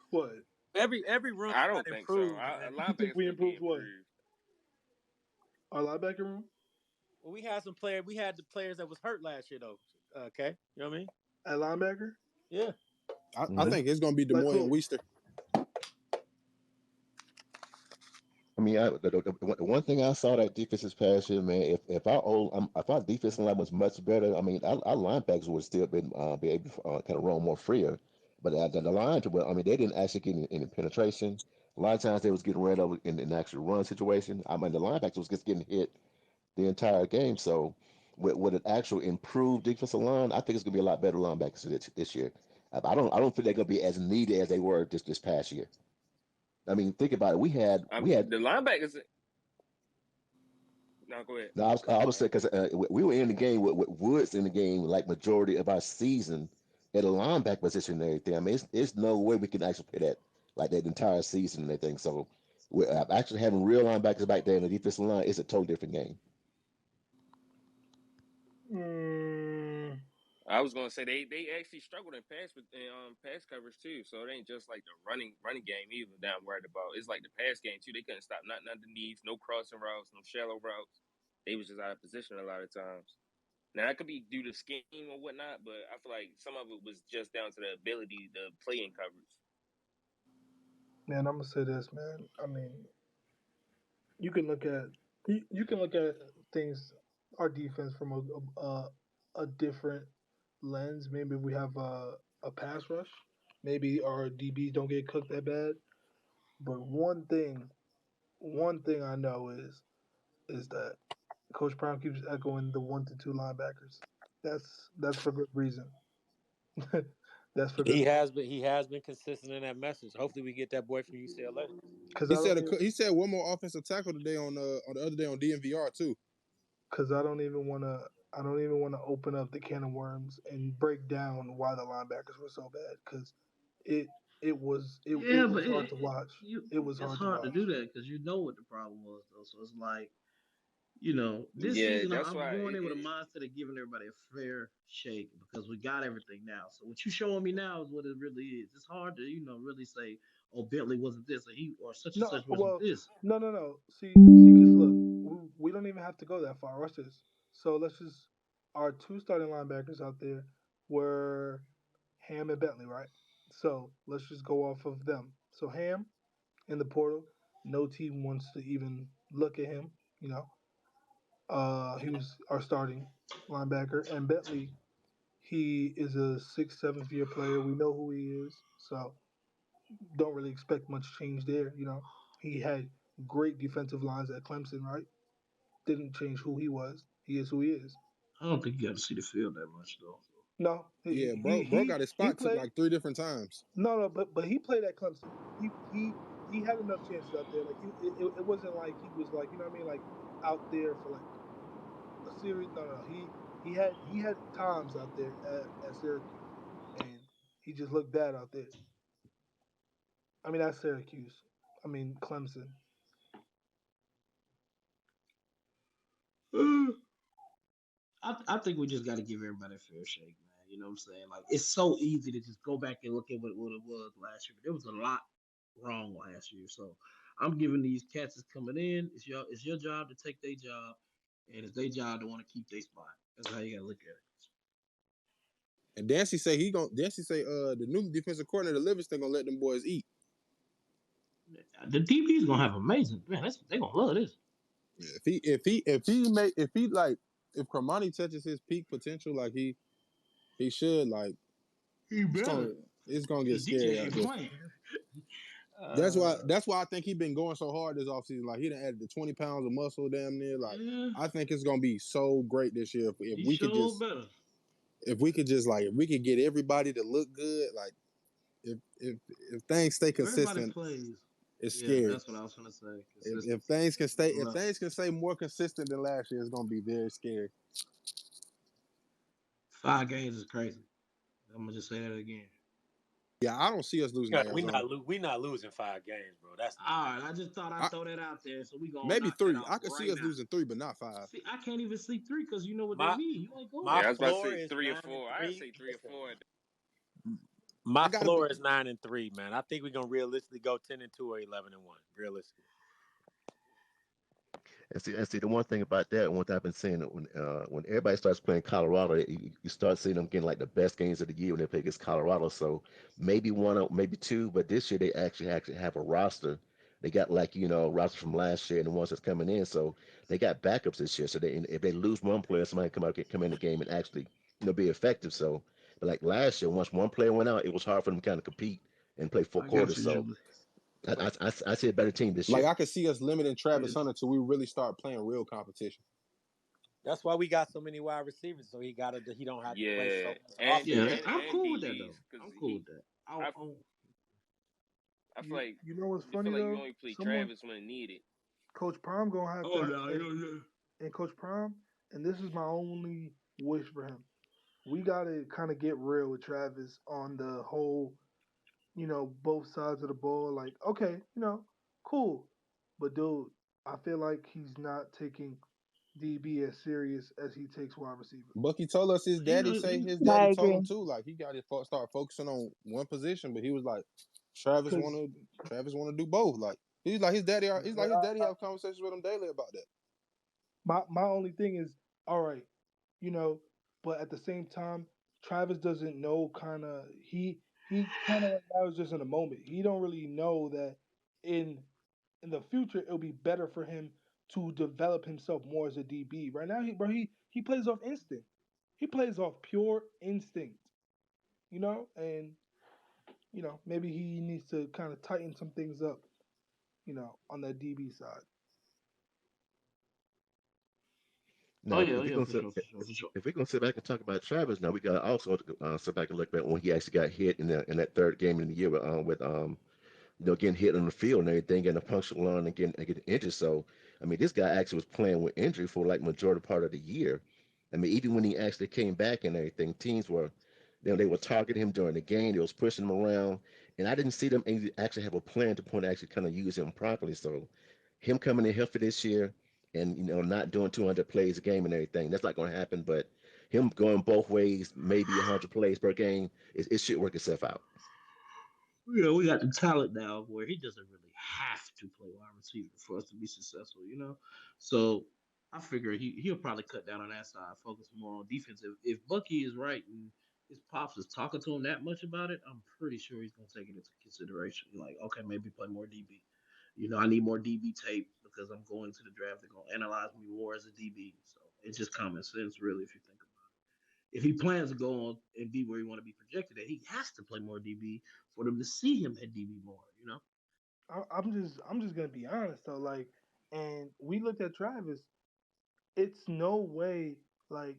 Speaker 7: what?
Speaker 2: Every room
Speaker 10: I
Speaker 2: got
Speaker 10: don't think so.
Speaker 2: improved, man.
Speaker 7: You think
Speaker 10: Linebackers
Speaker 7: we
Speaker 10: could be
Speaker 7: improved what?
Speaker 10: improved.
Speaker 7: Our linebacker room?
Speaker 2: Well, we had the players that was hurt last year though. Okay, you know what I mean?
Speaker 7: At linebacker?
Speaker 2: Yeah.
Speaker 5: I think it's gonna be
Speaker 7: Like
Speaker 5: Demoy and
Speaker 7: who?
Speaker 5: Weister.
Speaker 11: I mean, the one thing I saw that defense this past year, man, if our defensive line was much better, I mean, our linebackers would still be able to kind of roam more freer. But the lines, well, I mean, they didn't actually get any penetration. A lot of times they was getting ran over in actual run situation. I mean, the linebackers was just getting hit the entire game. So with an actual improved defensive line, I think it's gonna be a lot better linebackers this year. I don't think they're gonna be as needed as they were this past year. I mean, think about it. We had
Speaker 10: The linebackers. No, go ahead.
Speaker 11: No, I was saying because we were in the game with Woods in the game like majority of our season at a linebacker position and everything. I mean, it's no way we can actually play that like that entire season and everything. So we're actually having real linebackers back there in the defensive line is a totally different game.
Speaker 7: Mm,
Speaker 10: I was gonna say they actually struggled in pass coverage too. So it ain't just like the running game either that I'm worried about. It's like the pass game too. They couldn't stop nothing underneath, no crossing routes, no shallow routes. They was just out of position a lot of times. Now that could be due to scheme or whatnot, but I feel like some of it was just down to the ability to play in coverage.
Speaker 7: man, I'm gonna say this, man. I mean, you can look at you can look at things, our defense from a different lens. Maybe we have a pass rush. Maybe our DBs don't get cooked that bad. But one thing I know is that Coach Prime keeps echoing the 1 to 2 linebackers. That's for good reason. That's for good
Speaker 2: He has been consistent in that message. Hopefully we get that boy from UCLA.
Speaker 7: because
Speaker 5: He said he said one more offensive tackle today on the other day on DMVR too.
Speaker 7: I don't even want to. I don't even want to open up the can of worms and break down why the linebackers were so bad because it
Speaker 6: Yeah,
Speaker 7: it
Speaker 6: but
Speaker 7: was hard to watch. It was
Speaker 6: it's
Speaker 7: hard to
Speaker 6: hard to
Speaker 7: watch
Speaker 6: do that because you know what the problem was though. So it's like this
Speaker 10: Yeah,
Speaker 6: season
Speaker 10: that's
Speaker 6: I'm
Speaker 10: why.
Speaker 6: going in with a mindset of giving everybody a fair shake because we got everything now. So what you showing me now is what it really is. It's hard to really say, oh Bentley wasn't this or he or such and
Speaker 7: No,
Speaker 6: such wasn't
Speaker 7: well,
Speaker 6: this.
Speaker 7: no. See, because look, we don't even have to go that far. Watch this. So let's just our two starting linebackers out there were Ham and Bentley, right? So let's just go off of them. So Ham in the portal, no team wants to even look at him. You know, he was our starting linebacker, and Bentley, he is a sixth, seventh year player. We know who he is, so don't really expect much change there. He had great defensive lines at Clemson, right? Didn't change who he was. He is who he is.
Speaker 6: I don't think you got to see the field that much though.
Speaker 7: No,
Speaker 5: Yeah,
Speaker 7: he
Speaker 5: bro,
Speaker 7: he
Speaker 5: bro
Speaker 7: he,
Speaker 5: got his
Speaker 7: he
Speaker 5: spot took
Speaker 7: played.
Speaker 5: like 3 different times.
Speaker 7: No, but he played at Clemson. He had enough chances out there. Like it wasn't like he was like, you know what I mean, like out there for like series. No, no, he had times out there at Syracuse, and he just looked bad out there. I mean, that's Syracuse. I mean, Clemson.
Speaker 6: I think we just got to give everybody a fair shake, man. You know what I'm saying? Like it's so easy to just go back and look at what it was last year, but there was a lot wrong last year. So I'm giving these cats that's coming in. It's your job to take their job, and it's their job to want to keep their spot. That's how you got to look at
Speaker 5: And Dancy say the new defensive coordinator Livingston gonna let them boys eat.
Speaker 6: it. The DB's gonna have amazing man. They gonna love this.
Speaker 5: If Cromani touches his peak potential like he should, like
Speaker 6: He
Speaker 5: it's
Speaker 6: better
Speaker 5: gonna it's gonna get
Speaker 6: because DJ
Speaker 5: scary out
Speaker 6: ain't
Speaker 5: there.
Speaker 6: playing.
Speaker 5: That's why
Speaker 6: Uh,
Speaker 5: that's why I think he been going so hard this offseason. Like he done added the 20 pounds of muscle damn near. Like
Speaker 6: yeah,
Speaker 5: I think it's gonna be so great this year if
Speaker 6: he
Speaker 5: we could
Speaker 6: sure
Speaker 5: just
Speaker 6: better.
Speaker 5: if we could get everybody to look good. Like if things stay
Speaker 6: If everybody
Speaker 5: consistent,
Speaker 6: plays,
Speaker 5: it's
Speaker 6: yeah,
Speaker 5: scary.
Speaker 6: that's what I was gonna say.
Speaker 5: If
Speaker 6: Consistency.
Speaker 5: things can
Speaker 6: That's
Speaker 5: stay
Speaker 6: a
Speaker 5: if
Speaker 6: lot.
Speaker 5: things can stay more consistent than last year, it's gonna be very scary.
Speaker 6: 5 games is crazy. I'm gonna just say that again.
Speaker 5: Yeah, I don't see us losing
Speaker 12: Yeah,
Speaker 5: to Arizona.
Speaker 12: we not losing 5 games, bro. That's not
Speaker 6: All right,
Speaker 12: happening.
Speaker 6: I just thought I'd
Speaker 5: I,
Speaker 6: throw that out there, so we gonna
Speaker 5: maybe
Speaker 6: knock that
Speaker 5: three.
Speaker 6: off
Speaker 5: I could see
Speaker 6: right
Speaker 5: us
Speaker 6: now.
Speaker 5: losing three, but not five.
Speaker 6: See, I can't even sleep three because you know what that
Speaker 12: My
Speaker 6: means. You ain't going.
Speaker 12: my
Speaker 10: Yeah, I was about to
Speaker 12: floor
Speaker 10: say
Speaker 12: is
Speaker 10: three or
Speaker 12: nine and
Speaker 10: four. I'd
Speaker 12: three.
Speaker 10: say three or
Speaker 12: Listen,
Speaker 10: four.
Speaker 5: I
Speaker 12: my
Speaker 5: gotta be.
Speaker 12: floor is 9-3, man. I think we're gonna realistically go 10-2 or 11-1. Realistically.
Speaker 11: And see, the one thing about that, one thing I've been saying, when everybody starts playing Colorado, you start seeing them getting like the best games of the year when they play against Colorado. So maybe one, or maybe two, but this year they actually have a roster. They got like roster from last year and the ones that's coming in. So they got backups this year. So if they lose one player, somebody come in the game and actually be effective. So, but like last year, once one player went out, it was hard for them to kind of compete and play full
Speaker 6: I got
Speaker 11: quarters.
Speaker 6: you,
Speaker 11: So
Speaker 6: Julie.
Speaker 11: I see a better team this
Speaker 5: Like
Speaker 11: year.
Speaker 5: I could see us limiting
Speaker 6: I
Speaker 5: Travis
Speaker 6: got you.
Speaker 5: Hunter till we really start playing real competition.
Speaker 12: That's why we got so many wide receivers, so he don't have to play so
Speaker 10: Yeah,
Speaker 12: much
Speaker 10: and
Speaker 12: offense.
Speaker 6: Yeah,
Speaker 10: and
Speaker 6: I'm
Speaker 10: and
Speaker 6: cool with that though.
Speaker 10: DBs because
Speaker 6: I'm cool with that.
Speaker 10: I
Speaker 6: I'll
Speaker 10: I feel like
Speaker 7: You know what's
Speaker 10: I feel
Speaker 7: funny
Speaker 10: like you
Speaker 7: though?
Speaker 10: only play
Speaker 7: Someone
Speaker 10: Travis when needed.
Speaker 7: Coach Prime gonna have
Speaker 6: oh
Speaker 7: to
Speaker 6: no,
Speaker 7: and Coach Prime, and this is my only wish for him. We gotta kind of get real with Travis on the whole, both sides of the ball. Like, okay, cool, but dude, I feel like he's not taking DB as serious as he takes wide receiver.
Speaker 5: Bucky told us his
Speaker 6: he,
Speaker 5: daddy say
Speaker 6: he,
Speaker 5: his
Speaker 9: I
Speaker 5: daddy told him
Speaker 9: agree.
Speaker 5: too. Like he got to start focusing on one position, but he was like, Travis
Speaker 7: Cause
Speaker 5: want to Travis want to do both. Like he's like his daddy. He's like his daddy have conversations with him daily about that.
Speaker 7: my only thing is, all right, you know, but at the same time, Travis doesn't know kind of he kind of right now is just in a moment. He don't really know that in in the future it'll be better for him to develop himself more as a DB. Right now, he plays off instinct. He plays off pure instinct, and maybe he needs to kind of tighten some things up, on that DB side.
Speaker 6: oh
Speaker 11: Now,
Speaker 6: yeah, oh,
Speaker 11: if we're
Speaker 6: yeah,
Speaker 11: gonna
Speaker 6: for
Speaker 11: sit,
Speaker 6: sure, for sure, for sure.
Speaker 11: if we're gonna sit back and talk about Travis, now we got to also sit back and look back when he actually got hit in that third game in the year with getting hit on the field and everything, getting a punctured lung and getting injured. So, I mean, this guy actually was playing with injury for like majority part of the year. I mean, even when he actually came back and everything, teams were, they were targeting him during the game. They was pushing him around, and I didn't see them actually have a plan to point to actually kind of use him properly. So, him coming in healthy this year and not doing 200 plays a game and everything, that's not going to happen. But him going both ways, maybe 100 plays per game, it should work itself out.
Speaker 6: We got the talent now where he doesn't really have to play wide receiver for us to be successful. So I figure he'll probably cut down on that side, focus more on defense. If Bucky is right and his pops is talking to him that much about it, I'm pretty sure he's gonna take it into consideration. Like, okay, maybe play more DB. I need more DB tape because I'm going to the draft. They're gonna analyze me more as a DB. So it's just common sense, really, if you think about it. If he plans to go on and be where he want to be projected at, he has to play more DB for them to see him at DB more.
Speaker 7: I'm just gonna be honest though, like, and we looked at Travis. It's no way like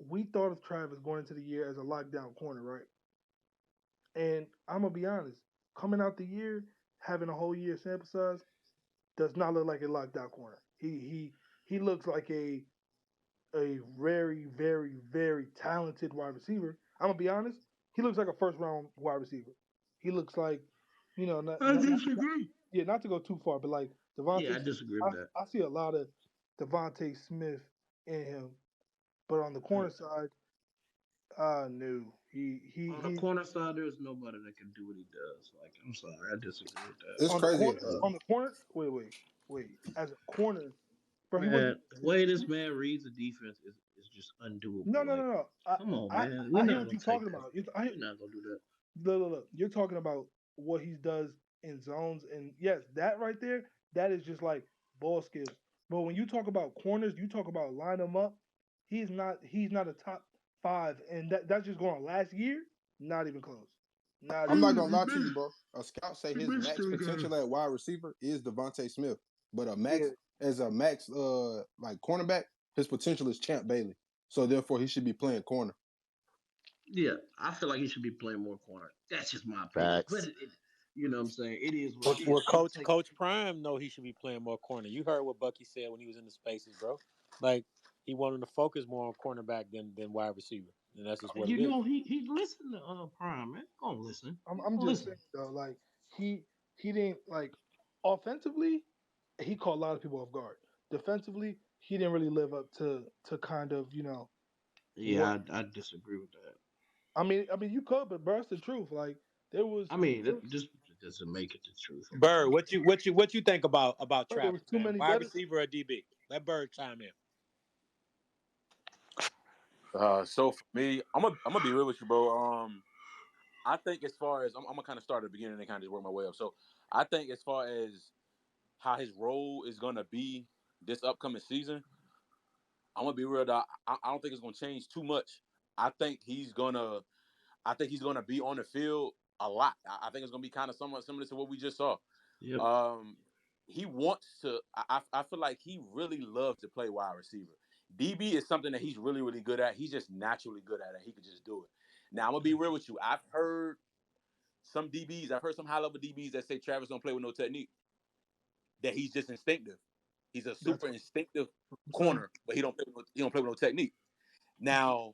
Speaker 7: we thought of Travis going into the year as a lockdown corner, right? And I'm gonna be honest, coming out the year, having a whole year sample size does not look like a lockdown corner. He looks like a a very, very, very talented wide receiver. I'm gonna be honest. He looks like a first round wide receiver. He looks like,
Speaker 6: I disagree.
Speaker 7: yeah, not to go too far, but like
Speaker 6: Yeah,
Speaker 7: Devontae
Speaker 6: I
Speaker 7: Smith.
Speaker 6: disagree with that.
Speaker 7: I see a lot of Devontae Smith in him, but on the corner
Speaker 6: Mm.
Speaker 7: side, no,
Speaker 6: On the
Speaker 7: he
Speaker 6: corner side, there's nobody that can do what he does. Like, I'm sorry, I disagree with
Speaker 5: It's
Speaker 7: on the
Speaker 5: crazy.
Speaker 7: corner on the corner. Wait. As a corner, bro, he wasn't.
Speaker 6: Man, the way this man reads the defense is just
Speaker 7: No,
Speaker 6: undoable.
Speaker 7: no, no,
Speaker 6: Like,
Speaker 7: no.
Speaker 6: come on,
Speaker 7: I
Speaker 6: man. We're
Speaker 7: I hear
Speaker 6: not
Speaker 7: what
Speaker 6: gonna
Speaker 7: you're
Speaker 6: take
Speaker 7: talking
Speaker 6: that.
Speaker 7: about.
Speaker 6: We're not gonna do that.
Speaker 7: Look. You're talking about what he does in zones, and yes, that right there, that is just like ball skills. But when you talk about corners, you talk about line them up. He's not a top five, and that's just going on last year. Not even close. Not
Speaker 5: I'm
Speaker 7: even
Speaker 5: not
Speaker 7: close.
Speaker 5: gonna lie to you, bro. A scout say his max
Speaker 6: Mystery guy.
Speaker 5: potential at wide receiver is Devontae Smith, but a
Speaker 7: Yeah,
Speaker 5: max as a max like cornerback, his potential is Champ Bailey. So therefore, he should be playing corner.
Speaker 6: Yeah, I feel like he should be playing more corner. That's just my opinion. But
Speaker 11: Facts.
Speaker 6: you know what I'm saying? It is what
Speaker 12: Well,
Speaker 6: it is.
Speaker 12: well,
Speaker 6: I'm gonna
Speaker 12: Coach Prime know he should be playing more corner. You heard what Bucky said when he was in the spaces, bro. Like he wanted to focus more on cornerback than wide receiver, and that's just what it
Speaker 6: you
Speaker 12: is.
Speaker 6: know he listened to Prime, man. Gonna listen.
Speaker 7: I'm
Speaker 6: Gonna
Speaker 7: just
Speaker 6: listen.
Speaker 7: saying though, like he he didn't like offensively, he caught a lot of people off guard. Defensively, he didn't really live up to kind of what
Speaker 6: Yeah, I disagree with that.
Speaker 7: I mean, you could, but bro, that's the truth. Like there was,
Speaker 6: I mean,
Speaker 7: there,
Speaker 6: that just doesn't make it the truth. I'm
Speaker 12: Bird,
Speaker 6: sorry.
Speaker 12: what you think about
Speaker 7: bro, there
Speaker 12: Travis,
Speaker 7: was too
Speaker 12: man?
Speaker 7: many
Speaker 12: Wide
Speaker 7: better.
Speaker 12: receiver or DB? Let Bird chime in.
Speaker 4: So for me, I'm gonna be real with you, bro. I think as far as I'm gonna kind of start at the beginning and kind of just work my way up. So I think as far as how his role is gonna be this upcoming season, I'm gonna be real. I don't think it's gonna change too much. I think he's gonna I think he's gonna be on the field a lot. I think it's gonna be kind of somewhat similar to what we just saw.
Speaker 6: Yep.
Speaker 4: He wants to. I feel like he really loves to play wide receiver. DB is something that he's really really good at. He's just naturally good at it. He could just do it. Now I'm gonna be real with you. I've heard some DBs. I've heard some high level DBs that say Travis don't play with no technique. That he's just instinctive. He's a
Speaker 7: That's
Speaker 4: super
Speaker 7: what
Speaker 4: instinctive
Speaker 7: I'm saying.
Speaker 4: corner, but he don't play with no technique. Now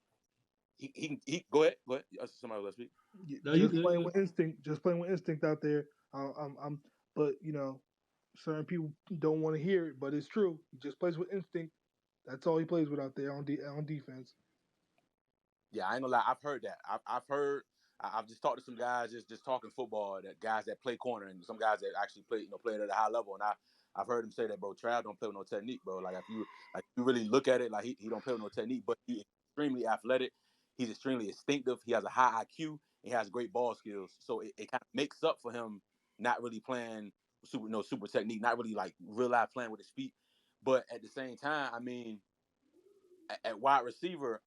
Speaker 4: he go ahead. Somebody else speak.
Speaker 6: No, you
Speaker 7: Just
Speaker 6: good. You
Speaker 7: playing
Speaker 6: good.
Speaker 7: with instinct, just playing with instinct out there. But certain people don't want to hear it, but it's true. He just plays with instinct. That's all he plays with out there on defense.
Speaker 4: Yeah, I ain't gonna lie. I've heard that. I've heard. I've just talked to some guys just talking football. That guys that play corner and some guys that actually play it at a high level. And I've heard him say that, bro. Trav don't play with no technique, bro. Like if you really look at it, like he don't play with no technique, but he's extremely athletic. He's extremely instinctive. He has a high IQ. He has great ball skills. So it kind of makes up for him not really playing super technique, not really like real life playing with his feet. But at the same time, I mean, at wide receiver,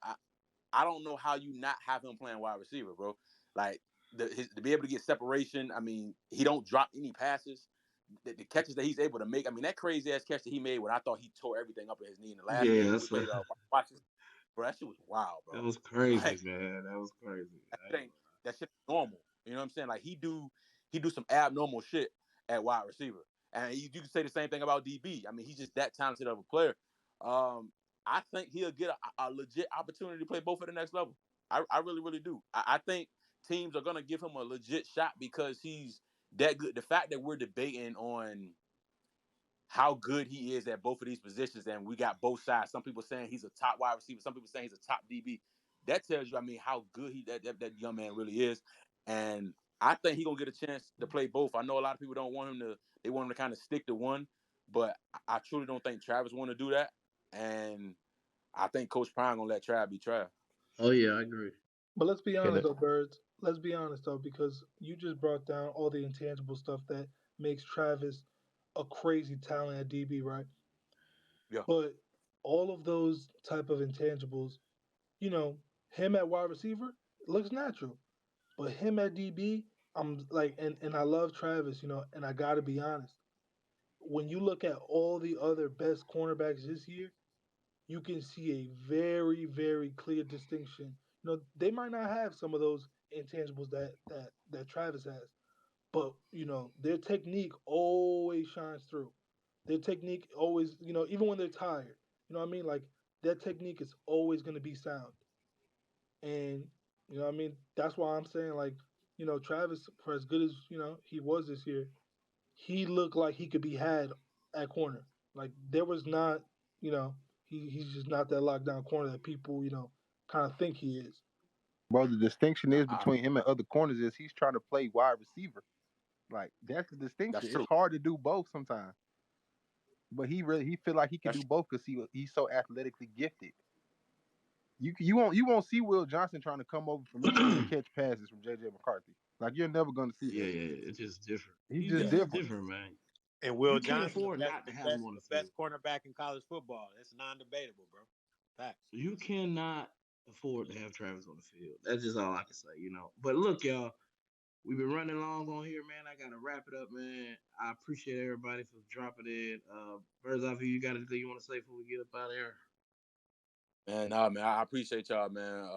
Speaker 4: I don't know how you not have him playing wide receiver, bro. Like to be able to get separation. I mean, he don't drop any passes. The catches that he's able to make. I mean, that crazy ass catch that he made when I thought he tore everything up in his knee in the last game
Speaker 6: Yeah,
Speaker 4: when we played Washington, bro. That shit was wild,
Speaker 6: that
Speaker 4: bro.
Speaker 6: was crazy,
Speaker 4: Like
Speaker 6: man. That was crazy.
Speaker 4: that shit ain't that shit ain't normal. You know what I'm saying? Like he do some abnormal shit at wide receiver, and you can say the same thing about DB. I mean, he's just that talented of a player. Um, I think he'll get a legit opportunity to play both at the next level. I really really do. I think teams are gonna give him a legit shot because he's that good. The fact that we're debating on how good he is at both of these positions, and we got both sides. Some people saying he's a top wide receiver, some people saying he's a top DB. That tells you, I mean, how good that young man really is. And I think he's gonna get a chance to play both. I know a lot of people don't want him to; they want him to kind of stick to one, but I truly don't think Travis want to do that. And I think Coach Prime gonna let Trav be Trav.
Speaker 6: Oh yeah, I agree.
Speaker 7: But let's be
Speaker 11: And
Speaker 7: honest though, Birds. Let's be honest though, because you just brought down all the intangible stuff that makes Travis a crazy talent at DB, right?
Speaker 4: Yeah,
Speaker 7: But all of those type of intangibles, you know, him at wide receiver looks natural, but him at DB, I'm like, and I love Travis, and I got to be honest. When you look at all the other best cornerbacks this year, you can see a very, very clear distinction. They might not have some of those intangibles that Travis has, but their technique always shines through. Their technique always, even when they're tired, you know what I mean? Like that technique is always going to be sound. And you know, what I mean, that's why I'm saying like, Travis, for as good as he was this year, he looked like he could be had at corner. Like there was not, you know, he's just not that lockdown corner that people kind of think he is.
Speaker 5: Bro, the distinction is
Speaker 4: I,
Speaker 5: between him and other corners is he's trying to play wide receiver. Like that's the
Speaker 4: that's
Speaker 5: distinction. It's
Speaker 4: true.
Speaker 5: hard to do both sometimes, but he feel like he can
Speaker 4: That's
Speaker 5: do both because he's so athletically gifted. You won't see Will Johnson trying to come over from Michigan and catch passes from JJ McCarthy. Like you're never gonna see
Speaker 6: Yeah,
Speaker 5: that.
Speaker 6: yeah, it's just different.
Speaker 5: He's
Speaker 6: He's
Speaker 5: just
Speaker 6: just
Speaker 5: different.
Speaker 6: different, man.
Speaker 12: And Will
Speaker 6: You can't
Speaker 12: Johnson,
Speaker 6: afford not to have him on the
Speaker 12: the best
Speaker 6: field.
Speaker 12: cornerback in college football. It's non-debatable, bro. Facts.
Speaker 6: So you cannot afford to have Travis on the field. That's just all I can say, you know. But look, y'all, we've been running long on here, man. I gotta wrap it up, man. I appreciate everybody for dropping in. Birds Eye View, you got anything you want to say before we get up out of here?
Speaker 4: Man, nah, man, I appreciate y'all, man,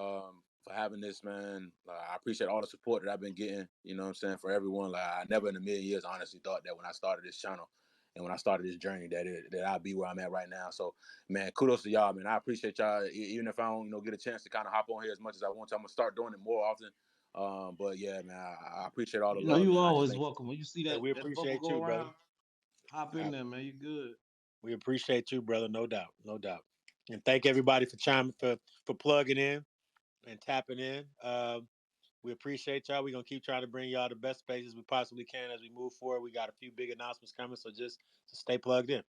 Speaker 4: for having this, man. I appreciate all the support that I've been getting, you know what I'm saying, for everyone. Like, I never in a million years honestly thought that when I started this channel and when I started this journey that I'd be where I'm at right now. So, man, kudos to y'all, man. I appreciate y'all. Even if I don't, get a chance to kind of hop on here as much as I want to, I'm going to start doing it more often. But, yeah, man, I appreciate all the
Speaker 6: You know,
Speaker 4: love,
Speaker 6: you
Speaker 4: man. I just
Speaker 6: always
Speaker 4: think,
Speaker 6: welcome. When you see
Speaker 12: And
Speaker 6: that
Speaker 12: we
Speaker 6: that bubble
Speaker 12: appreciate
Speaker 6: go
Speaker 12: you, brother.
Speaker 6: around, hop in there, man. You good.
Speaker 12: We appreciate you, brother. No doubt, no doubt. And thank everybody for chiming for plugging in and tapping in. We appreciate y'all. We're gonna keep trying to bring y'all the best spaces we possibly can as we move forward. We got a few big announcements coming, so just stay plugged in.